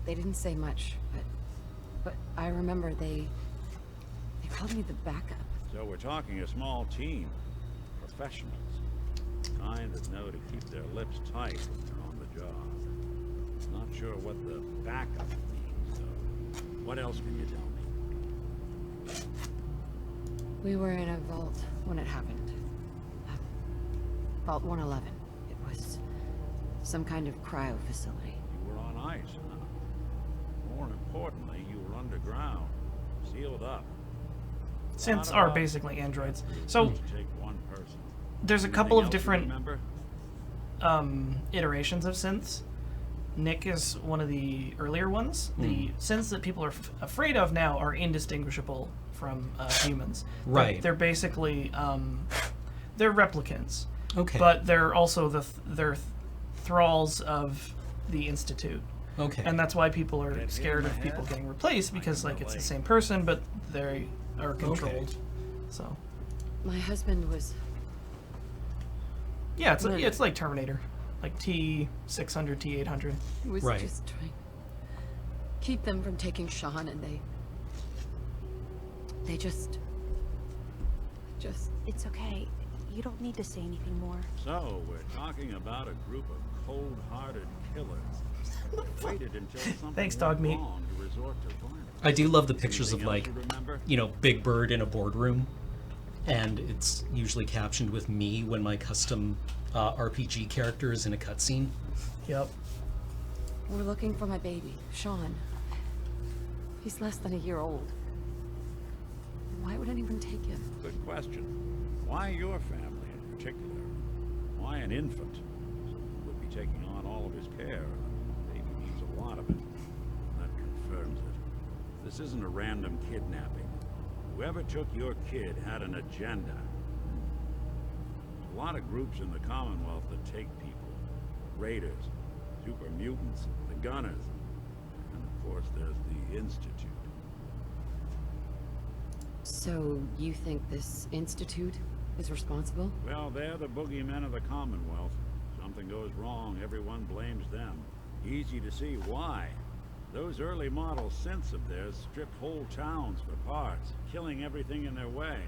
They didn't say much, but I remember they called me the backup. So we're talking a small team. Professionals. Kind that know to keep their lips tight when they're on the job. Not sure what the backup means, though. What else can you tell me? We were in a vault when it happened. Vault 111. It was some kind of cryo facility. You were on ice, huh? More importantly, you were underground. Sealed up. Synths are basically androids. So Take one person. there's a Anything couple of else you different remember? iterations of synths. Nick is one of the earlier ones. The synths that people are afraid of now are indistinguishable from humans. Right. They're basically they're replicants. Okay. But they're also they're thralls of the Institute. Okay. And that's why people are scared of people getting replaced, because like it's the same person, but they are controlled. Okay. So My husband was... yeah, it's like Terminator, like T600, T800. He was just trying to keep them from taking Sean, and they just... It's okay. You don't need to say anything more. So, we're talking about a group of cold-hearted killers. Waited until something Thanks, dog went meat. wrong to resort to violence. I do love the pictures of Anything else like, you remember? you know, Big Bird in a boardroom, and it's usually captioned with me when my custom RPG character is in a cutscene. Yep. We're looking for my baby, Sean. He's less than a year old. Why would anyone take him? Good question. Why your family in particular? Why an infant? Someone would be taking on all of his care. Baby needs a lot of it. That confirms it. This isn't a random kidnapping. Whoever took your kid had an agenda. There's a lot of groups in the Commonwealth that take people. Raiders, super mutants, the Gunners, and of course there's the Institute. So, you think this institute is responsible? Well, they're the boogeymen of the Commonwealth. Something goes wrong, everyone blames them. Easy to see why. Those early model synths of theirs stripped whole towns for parts, killing everything in their way.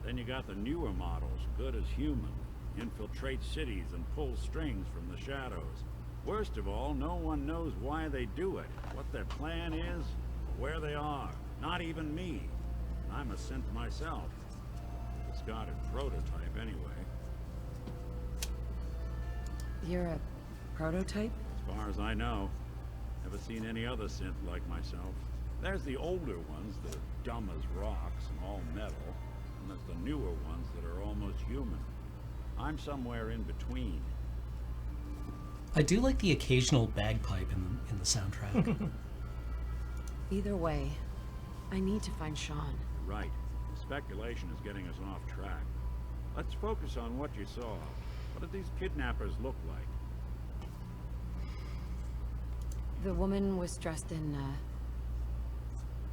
Then you got the newer models, good as human, infiltrate cities and pull strings from the shadows. Worst of all, no one knows why they do it, what their plan is, where they are. Not even me. I'm a synth myself. Discarded prototype anyway. You're a prototype? As far as I know. Never seen any other synth like myself. There's the older ones that are dumb as rocks and all metal, and there's the newer ones that are almost human. I'm somewhere in between. I do like the occasional bagpipe in the soundtrack. Either way, I need to find Sean. Right. Speculation is getting us off track. Let's focus on what you saw. What did these kidnappers look like? The woman was dressed in,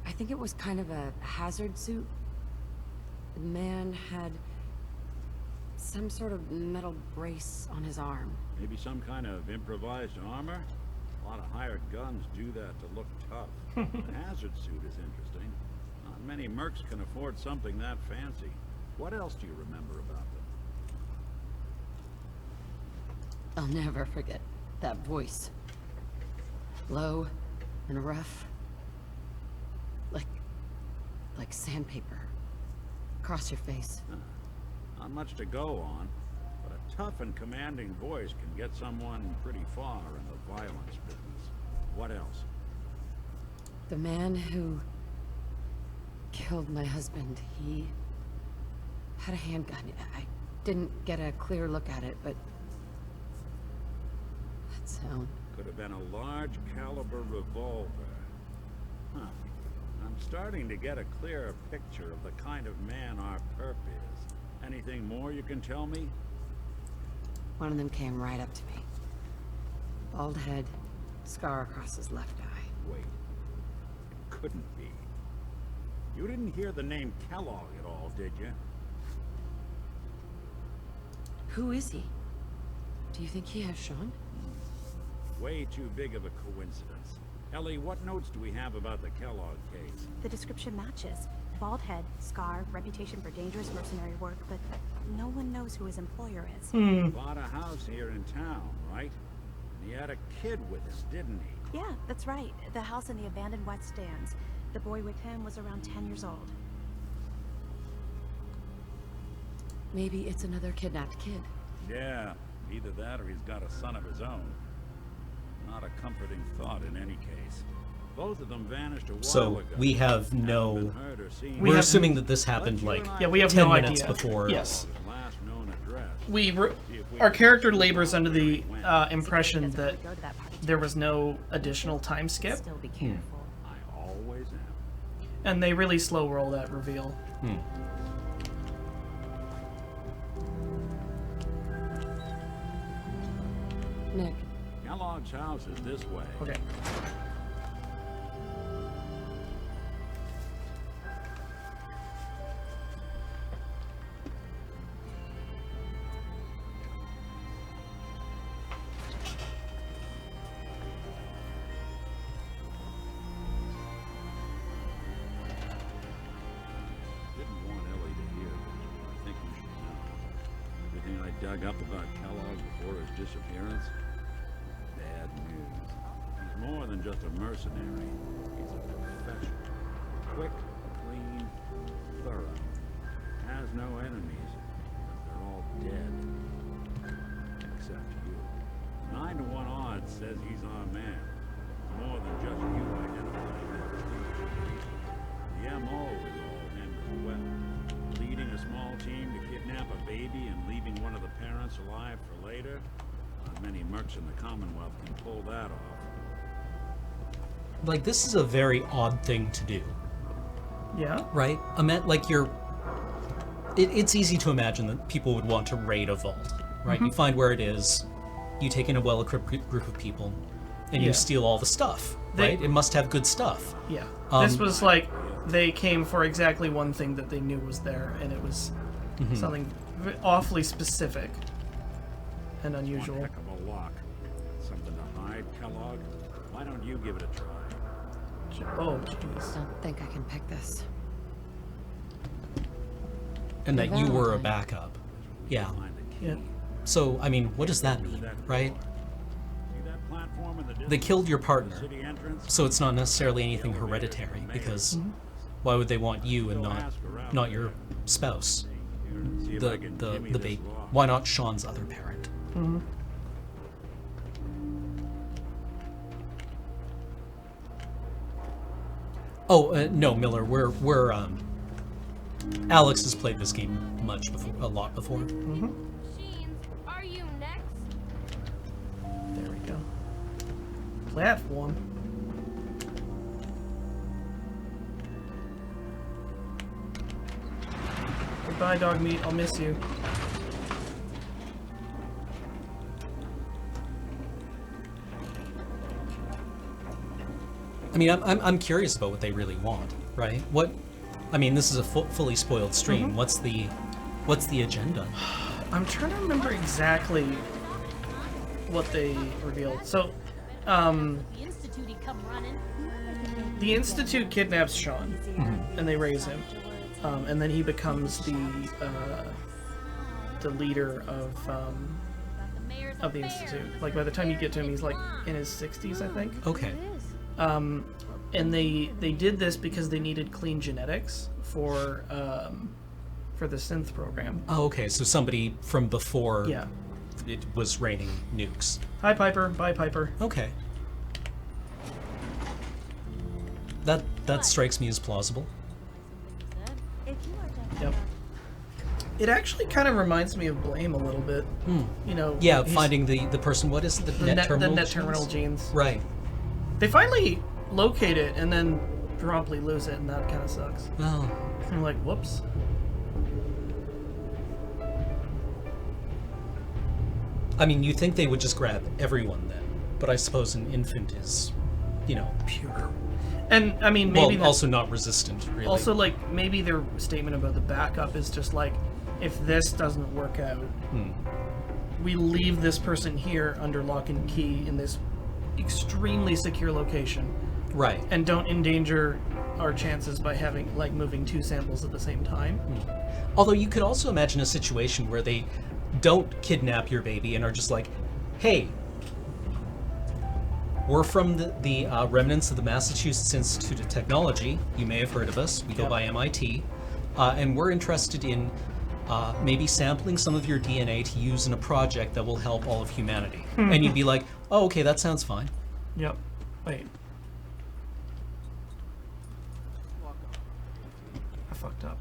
I think it was kind of a hazard suit. The man had some sort of metal brace on his arm. Maybe some kind of improvised armor? A lot of hired guns do that to look tough. The hazard suit is interesting. Not many mercs can afford something that fancy. What else do you remember about them? I'll never forget that voice. Low and rough. Like sandpaper. Across your face. Not much to go on, but a tough and commanding voice can get someone pretty far in the violence business. What else? The man who killed my husband, he had a handgun. I didn't get a clear look at it, but that sound. Could have been a large caliber revolver. Huh. I'm starting to get a clearer picture of the kind of man our perp is. Anything more you can tell me? One of them came right up to me. Bald head, scar across his left eye. Wait. It couldn't be. You didn't hear the name Kellogg at all, did you? Who is he? Do you think he has Sean? Way too big of a coincidence. Ellie, what notes do we have about the Kellogg case? The description matches. Bald head, scar, reputation for dangerous mercenary work, but no one knows who his employer is. Bought a house here in town, right? And he had a kid with him, didn't he? Yeah, that's right. The house in the abandoned West Stands. The boy with him was around 10 years old. Maybe it's another kidnapped kid. Yeah, either that or he's got a son of his own. Not a comforting thought in any case. Both of them vanished a while So ago. we have no. Haven't been heard or seen. We're assuming that this happened like we have 10 no minutes idea. before. Yes. Last known address. Our character labors under the impression that there was no additional time skip. Still be careful. I always am. And they really slow roll that reveal. Nick. Kellogg's house is this way. Okay. Didn't want Ellie to hear this, but I think you should know. Everything I dug up about Kellogg before his disappearance, bad news. He's more than just a mercenary. He's a professional. Quick, clean, thorough. Has no enemies. They're all dead. Except you. 9 to 1 odds says he's our man. More than just you identifying him. The MO is all him as well. Leading a small team to kidnap a baby and leaving one of the parents alive for later. Not many mercs in the Commonwealth can pull that off. Like, this is a very odd thing to do. Yeah. Right? Like, you're... It's easy to imagine that people would want to raid a vault, right? You find where it is, you take in a well-equipped group of people, and you steal all the stuff, right? It must have good stuff. Yeah. This was like, they came for exactly one thing that they knew was there, and it was something awfully specific and unusual. One heck of a lock. Something to hide, Kellogg? Why don't you give it a try? Oh, jeez. Don't think I can pick this. And that you were a backup. Yeah. Yeah. So, I mean, what does that mean, right? They killed your partner, so it's not necessarily anything hereditary, because why would they want you and not your spouse? The baby. Why not Sean's other parent? Oh, no, Miller, we're Alex has played this game a lot before. Are you next? There we go. Platform. Goodbye, dog meat. I'll miss you. I mean, I'm curious about what they really want, right? I mean, this is a fully spoiled stream. What's the agenda? I'm trying to remember exactly what they revealed. So, the Institute kidnaps Sean, and they raise him, and then he becomes the leader of the Institute. Like, by the time you get to him, he's like in his 60s, I think. Okay. And they did this because they needed clean genetics for the synth program. Oh, okay. So somebody from before Yeah. it was raining nukes. Hi, Piper. Bye, Piper. Okay. That strikes me as plausible. Yep. It actually kind of reminds me of Blame a little bit. You know. Yeah, finding the person. What is it? The net terminal the net genes? terminal genes. Right. They finally locate it and then promptly lose it, and that kind of sucks. Oh. I'm like, whoops. I mean, you think they would just grab everyone then, But I suppose an infant is, you know, pure. And I mean, maybe also not resistant, really. Also, like, maybe their statement about the backup is just like, if this doesn't work out, we leave this person here under lock and key in this extremely secure location. Right. And don't endanger our chances by having, like, moving 2 samples at the same time. Although you could also imagine a situation where they don't kidnap your baby and are just like, hey, we're from the remnants of the Massachusetts Institute of Technology. You may have heard of us. We go by MIT. And we're interested in maybe sampling some of your DNA to use in a project that will help all of humanity. And you'd be like, oh, okay, that sounds fine. Yep. Wait. I fucked up.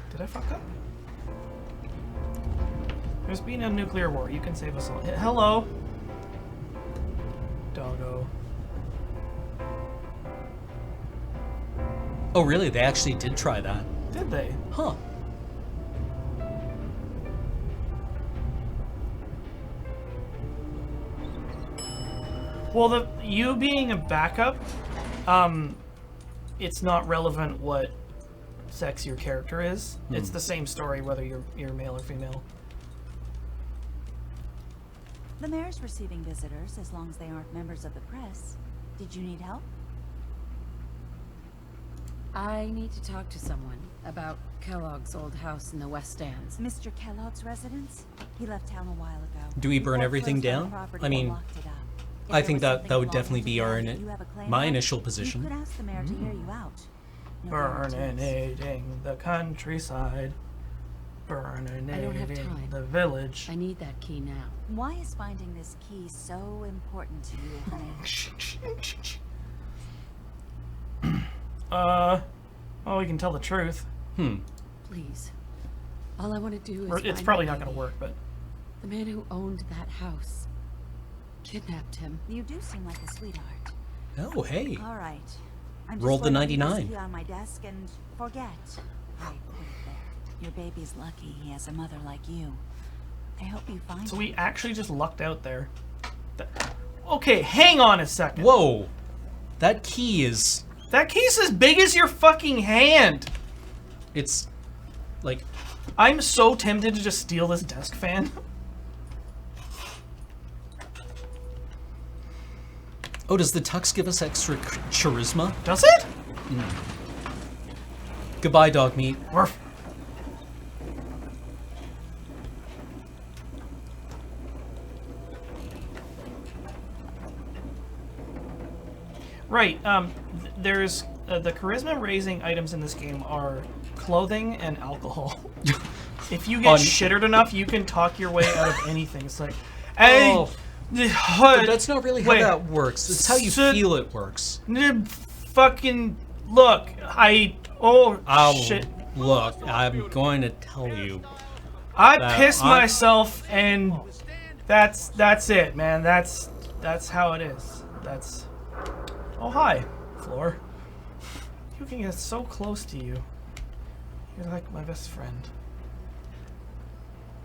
Did I fuck up? There's been a nuclear war. You can save us all. Hello. Doggo. Oh, really? They actually did try that. Did they? Huh. Well, you being a backup, it's not relevant what sex your character is. It's the same story whether you're male or female. The mayor's receiving visitors as long as they aren't members of the press. Did you need help? I need to talk to someone about Kellogg's old house in the West Stands. Mr. Kellogg's residence? He left town a while ago. Do we burn everything down? I mean, I think that would definitely be my initial position. You could ask the mayor to hear you out. No Burninating the countryside. Burninating the village. I need that key now. Why is finding this key so important to you, honey? Well, we can tell the truth. Please. All I want to do is It's probably not going to work, but... The man who owned that house kidnapped him. You do seem like a sweetheart. Oh, hey. All right. I'm Rolled the 99. Key on my desk and forget. I put it there. Your baby's lucky he has a mother like you. I hope you find So we actually just lucked out there. Okay, hang on a second. Whoa. That key is... That key's as big as your fucking hand. It's like... I'm so tempted to just steal this desk fan. Oh, does the tux give us extra charisma? Does it? Goodbye, dog meat. Worf. Right, there's the charisma raising items in this game are clothing and alcohol. If you get shittered enough, you can talk your way out of anything. It's like, hey, but that's not really how that works. It's how you feel it works. Fucking look, shit. Look, I'm going to tell you. I pissed myself, and that's it, man. That's how it is. That's. Oh hi, Floor. You can get so close to you. You're like my best friend.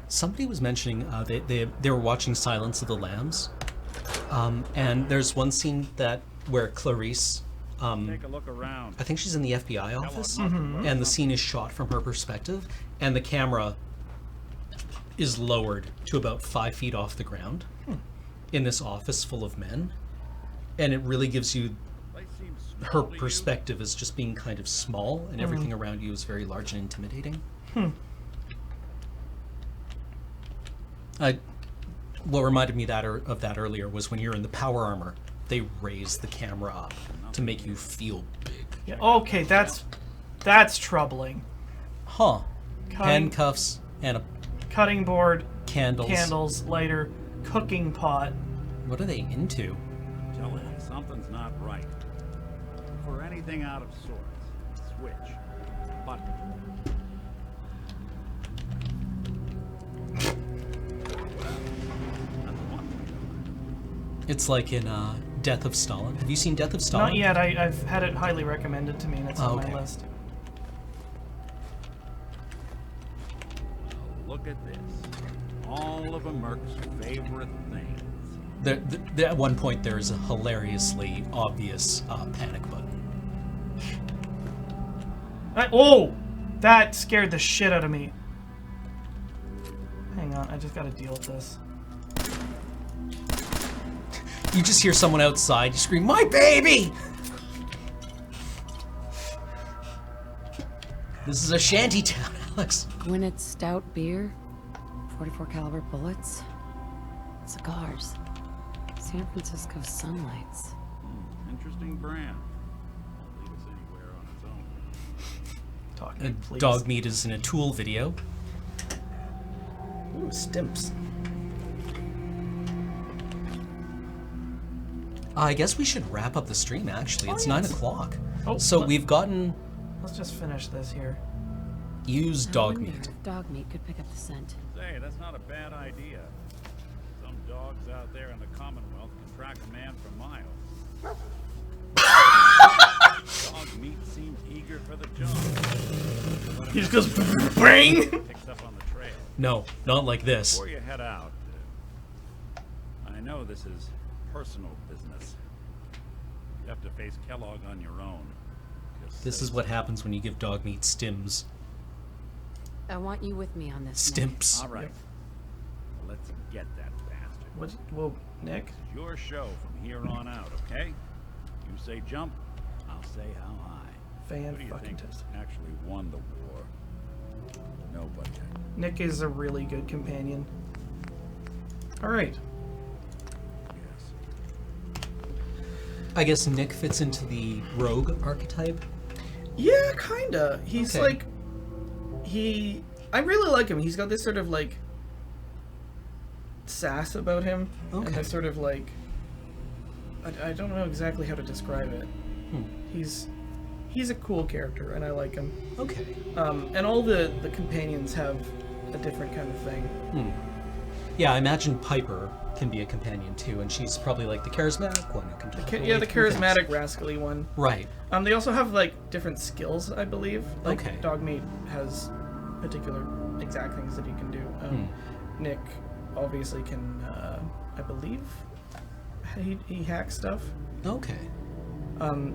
Somebody was mentioning they were watching Silence of the Lambs, and there's one scene where Clarice, take a look around. I think she's in the FBI office, and the scene is shot from her perspective, and the camera is lowered to about 5 feet off the ground in this office full of men, and it really gives you her perspective as just being kind of small, and everything around you is very large and intimidating. What reminded me of that earlier was when you're in the power armor, they raise the camera up to make you feel big. Yeah, okay, that's troubling. Handcuffs and a cutting board, candles, lighter, cooking pot. What are they into? Tell him something's not right. For anything out of sorts, switch. Button. It's like in Death of Stalin. Have you seen Death of Stalin? Not yet. I've had it highly recommended to me, and it's on my list. Look at this. All of a merc's favorite things. At one point, there is a hilariously obvious panic button. Oh! That scared the shit out of me. Hang on, I just gotta deal with this. You just hear someone outside, you scream, "My baby!" This is a shanty town, Alex. Gwinnett stout beer, 44 caliber bullets, cigars, San Francisco sunlights. Interesting brand. Leave us anywhere on its own. Dog meat is in a Tool video. Ooh, stimps. I guess we should wrap up the stream, actually. It's 9 o'clock. Oh, so we've gotten... Let's just finish this here. Use dog meat. If dog meat could pick up the scent. Say, that's not a bad idea. Some dogs out there in the Commonwealth can track a man for miles. Dog meat seems eager for the job. He just goes bang! Picks up on the trail. No, not like this. Before you head out, I know this is personal business. You have to face Kellogg on your own. This is what happens when you give dog meat stims. I want you with me on this. Stimps. All right. Well, let's get that bastard. What? Whoa, Nick? It's your show from here on out, okay? You say jump, I'll say how high. Who do you think actually won the war? Nobody. Nick is a really good companion. All right. I guess Nick fits into the rogue archetype. Yeah, kinda. He's Okay. like, I really like him. He's got this sort of like sass about him, and Okay. this sort of like, I don't know exactly how to describe it. He's a cool character, and I like him. Okay. And all the companions have a different kind of thing. Yeah, I imagine Piper can be a companion too, and she's probably like the charismatic one who can talk. Yeah, the charismatic, rascally one. Right. They also have like different skills, I believe. Like Okay. Dogmeat has particular exact things that he can do. Nick obviously can, I believe, he hacks stuff. Okay.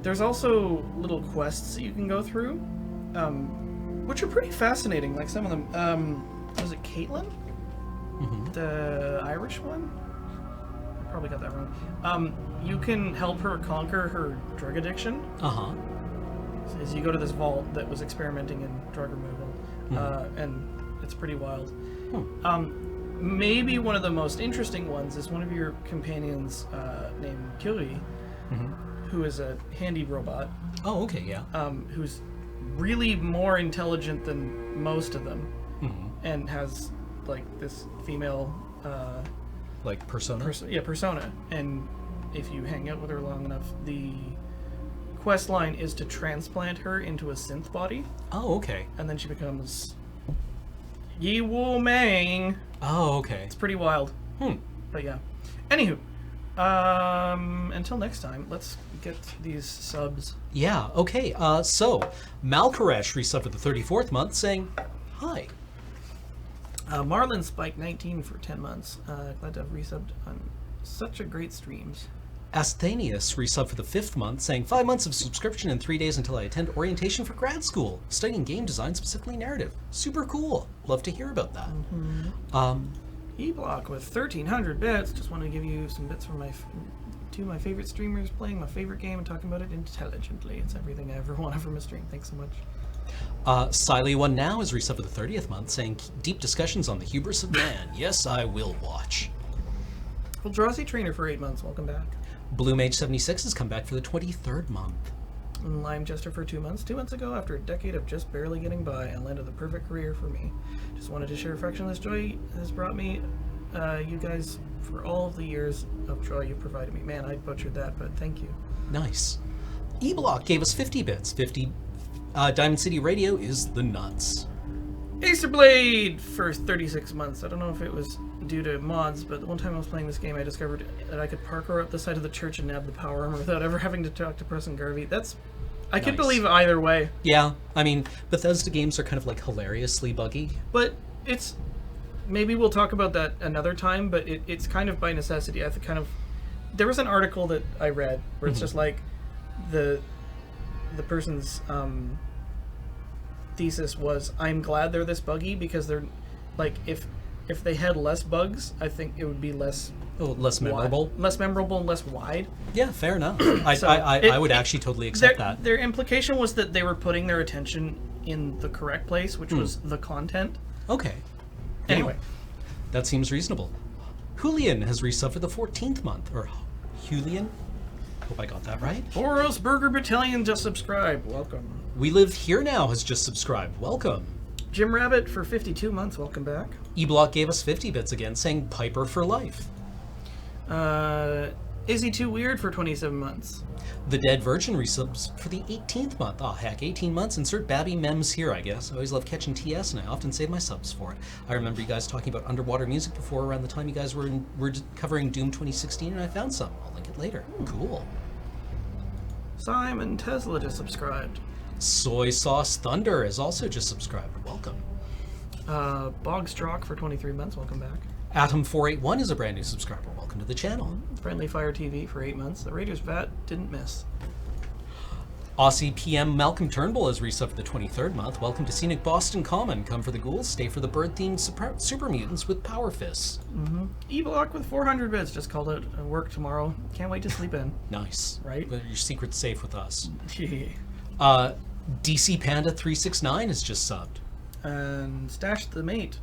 There's also little quests that you can go through, which are pretty fascinating. Like some of them, was it Caitlin? The Irish one? I probably got that wrong. You can help her conquer her drug addiction. Uh-huh. As you go to this vault that was experimenting in drug removal, and it's pretty wild. Maybe one of the most interesting ones is one of your companions named Curie, who is a handy robot. Oh, okay, yeah. Who's really more intelligent than most of them, and has like this female like persona? Persona. And if you hang out with her long enough, the quest line is to transplant her into a synth body. Oh, okay. And then she becomes Yi Wu Mang. Oh, okay. It's pretty wild. But yeah. Anywho, until next time, let's get these subs. Yeah, okay. So, Malkaresh resubbed for the 34th month saying, hi. Marlin Spike 19 for 10 months. Glad to have resubbed on such a great streams. Asthenius resubbed for the 5th month saying, 5 months of subscription and 3 days until I attend orientation for grad school. Studying game design, specifically narrative. Super cool. Love to hear about that. E-Block with 1,300 bits. Just want to give you some bits from two of my favorite streamers playing my favorite game and talking about it intelligently. It's everything I ever want from a stream. Thanks so much. Siley1 Now is resubbed for the 30th month saying, deep discussions on the hubris of man. Yes, I will watch. Eldrazi Trainer for 8 months. Welcome back. BlueMage76 has come back for the 23rd month. And Lime Jester for 2 months. 2 months ago, after a decade of just barely getting by, I landed the perfect career for me. Just wanted to share a fraction of this joy has brought me, you guys, for all of the years of joy you've provided me. Man, I butchered that, but thank you. Nice. E-Block gave us 50 bits. 50 Diamond City Radio is the nuts. Acer Blade for 36 months. I don't know if it was due to mods, but the one time I was playing this game, I discovered that I could parkour up the side of the church and nab the power armor without ever having to talk to Preston Garvey. I could believe either way. Yeah, I mean, Bethesda games are kind of like hilariously buggy. But it's maybe we'll talk about that another time, but it's kind of by necessity. I think there was an article that I read where it's just like the person's thesis was, I'm glad they're this buggy because they're like, if they had less bugs, I think it would be less memorable, and less wide. Yeah, fair enough. I would actually totally accept that. Their implication was that they were putting their attention in the correct place, which was the content. Okay. Anyway, that seems reasonable. Julian has resubbed for the 14th month, or Julian. Hope I got that right. Boros Burger Battalion just subscribed. Welcome. We Live Here Now has just subscribed. Welcome. Jim Rabbit for 52 months. Welcome back. eBlock gave us 50 bits again, saying Piper for life. Is he too weird for 27 months? The Dead Virgin resubs for the 18th month. Oh heck, 18 months. Insert Babby Mems here, I guess. I always love catching TS, and I often save my subs for it. I remember you guys talking about underwater music before, around the time you guys were covering Doom 2016, and I found some. I'll link it later. Cool. Simon Tesla just subscribed. Soy Sauce Thunder has also just subscribed. Welcome. Bogstrock for 23 months. Welcome back. Atom481 is a brand new subscriber. Welcome to the channel. Friendly Fire TV for 8 months. The Raiders Vat didn't miss. Aussie PM Malcolm Turnbull has resubbed for the 23rd month. Welcome to Scenic Boston Common. Come for the ghouls, stay for the bird-themed super mutants with power fists. E-Block with 400 bits. Just called it work tomorrow. Can't wait to sleep in. Nice. Right? But your secret's safe with us. DC Panda 369 has just subbed. And Stash the Mate.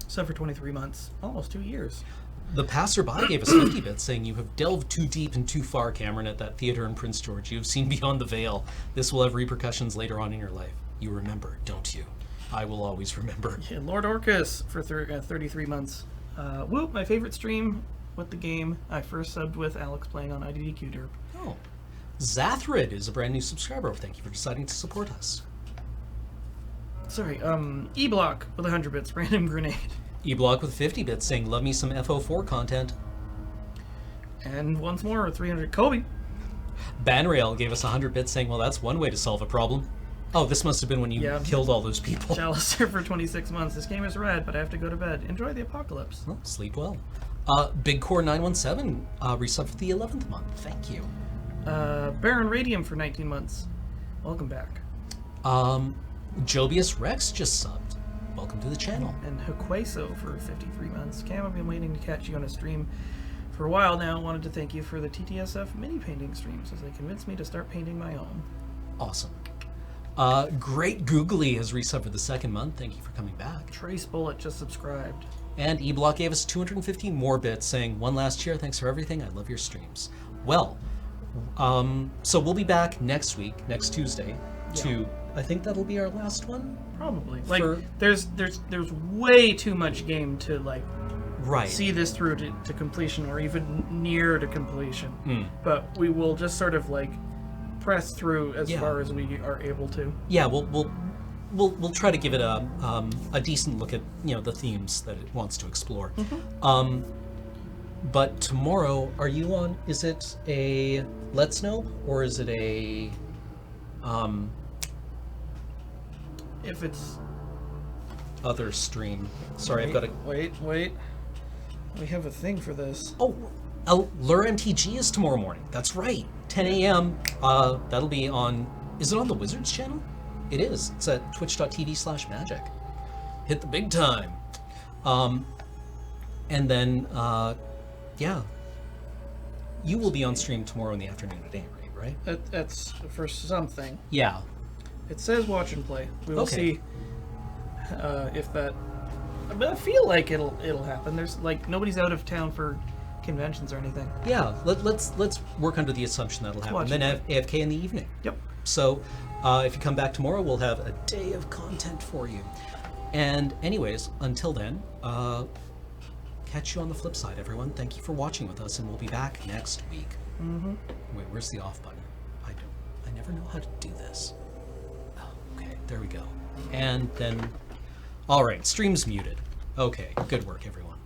Sub for 23 months. Almost 2 years. The Passerby gave us 50 bits, saying, you have delved too deep and too far, Cameron, at that theater in Prince George. You have seen beyond the veil. This will have repercussions later on in your life. You remember, don't you? I will always remember. Yeah, Lord Orcus for 33 months. Whoop, my favorite stream with the game I first subbed with Alex playing on IDDQ Derp. Oh. Zathrid is a brand new subscriber. Thank you for deciding to support us. Sorry, E-Block with 100 bits. Random Grenade. E-Block with 50 bits saying, love me some FO4 content. And once more, 300 Kobe. Banrail gave us 100 bits saying, well, that's one way to solve a problem. Oh, this must have been when you killed all those people. Chalicer for 26 months. This game is rad, but I have to go to bed. Enjoy the apocalypse. Oh, sleep well. Big Core 917 resubbed for the 11th month. Thank you. Baron Radium for 19 months. Welcome back. Jobius Rex just subbed. Welcome to the channel. And Huqueso for 53 months. Cam, I've been waiting to catch you on a stream for a while now. Wanted to thank you for the TTSF mini painting streams as they convinced me to start painting my own. Awesome. Great Googly has resubbed for the 2nd month. Thank you for coming back. Trace Bullet just subscribed. And eBlock gave us 250 more bits saying, one last cheer, thanks for everything, I love your streams. Well, so we'll be back next week, next Tuesday, to, I think that'll be our last one? Probably. Like, there's way too much game to, like, see this through to completion or even near to completion. But we will just sort of, like, press through as far as we are able to. Yeah, we'll try to give it a decent look at, you know, the themes that it wants to explore. But tomorrow, are you on? Is it a Let's Know or is it a if it's other stream? Sorry, I've got to wait. We have a thing for this. Oh, Lure MTG is tomorrow morning. That's right, 10 a.m. That'll be on. Is it on the Wizards channel? It is. It's at twitch.tv/magic. Hit the big time. And then, yeah, you will be on stream tomorrow in the afternoon at 8, right? That's for something. Yeah. It says watch and play. We will see if that. But I feel like it'll happen. There's like nobody's out of town for conventions or anything. Yeah. Let's work under the assumption that'll happen. Then have AFK in the evening. Yep. So if you come back tomorrow, we'll have a day of content for you. And anyways, until then, catch you on the flip side, everyone. Thank you for watching with us, and we'll be back next week. Wait, where's the off button? I never know how to do this. Okay, there we go. And then, all right, stream's muted. Okay, good work, everyone.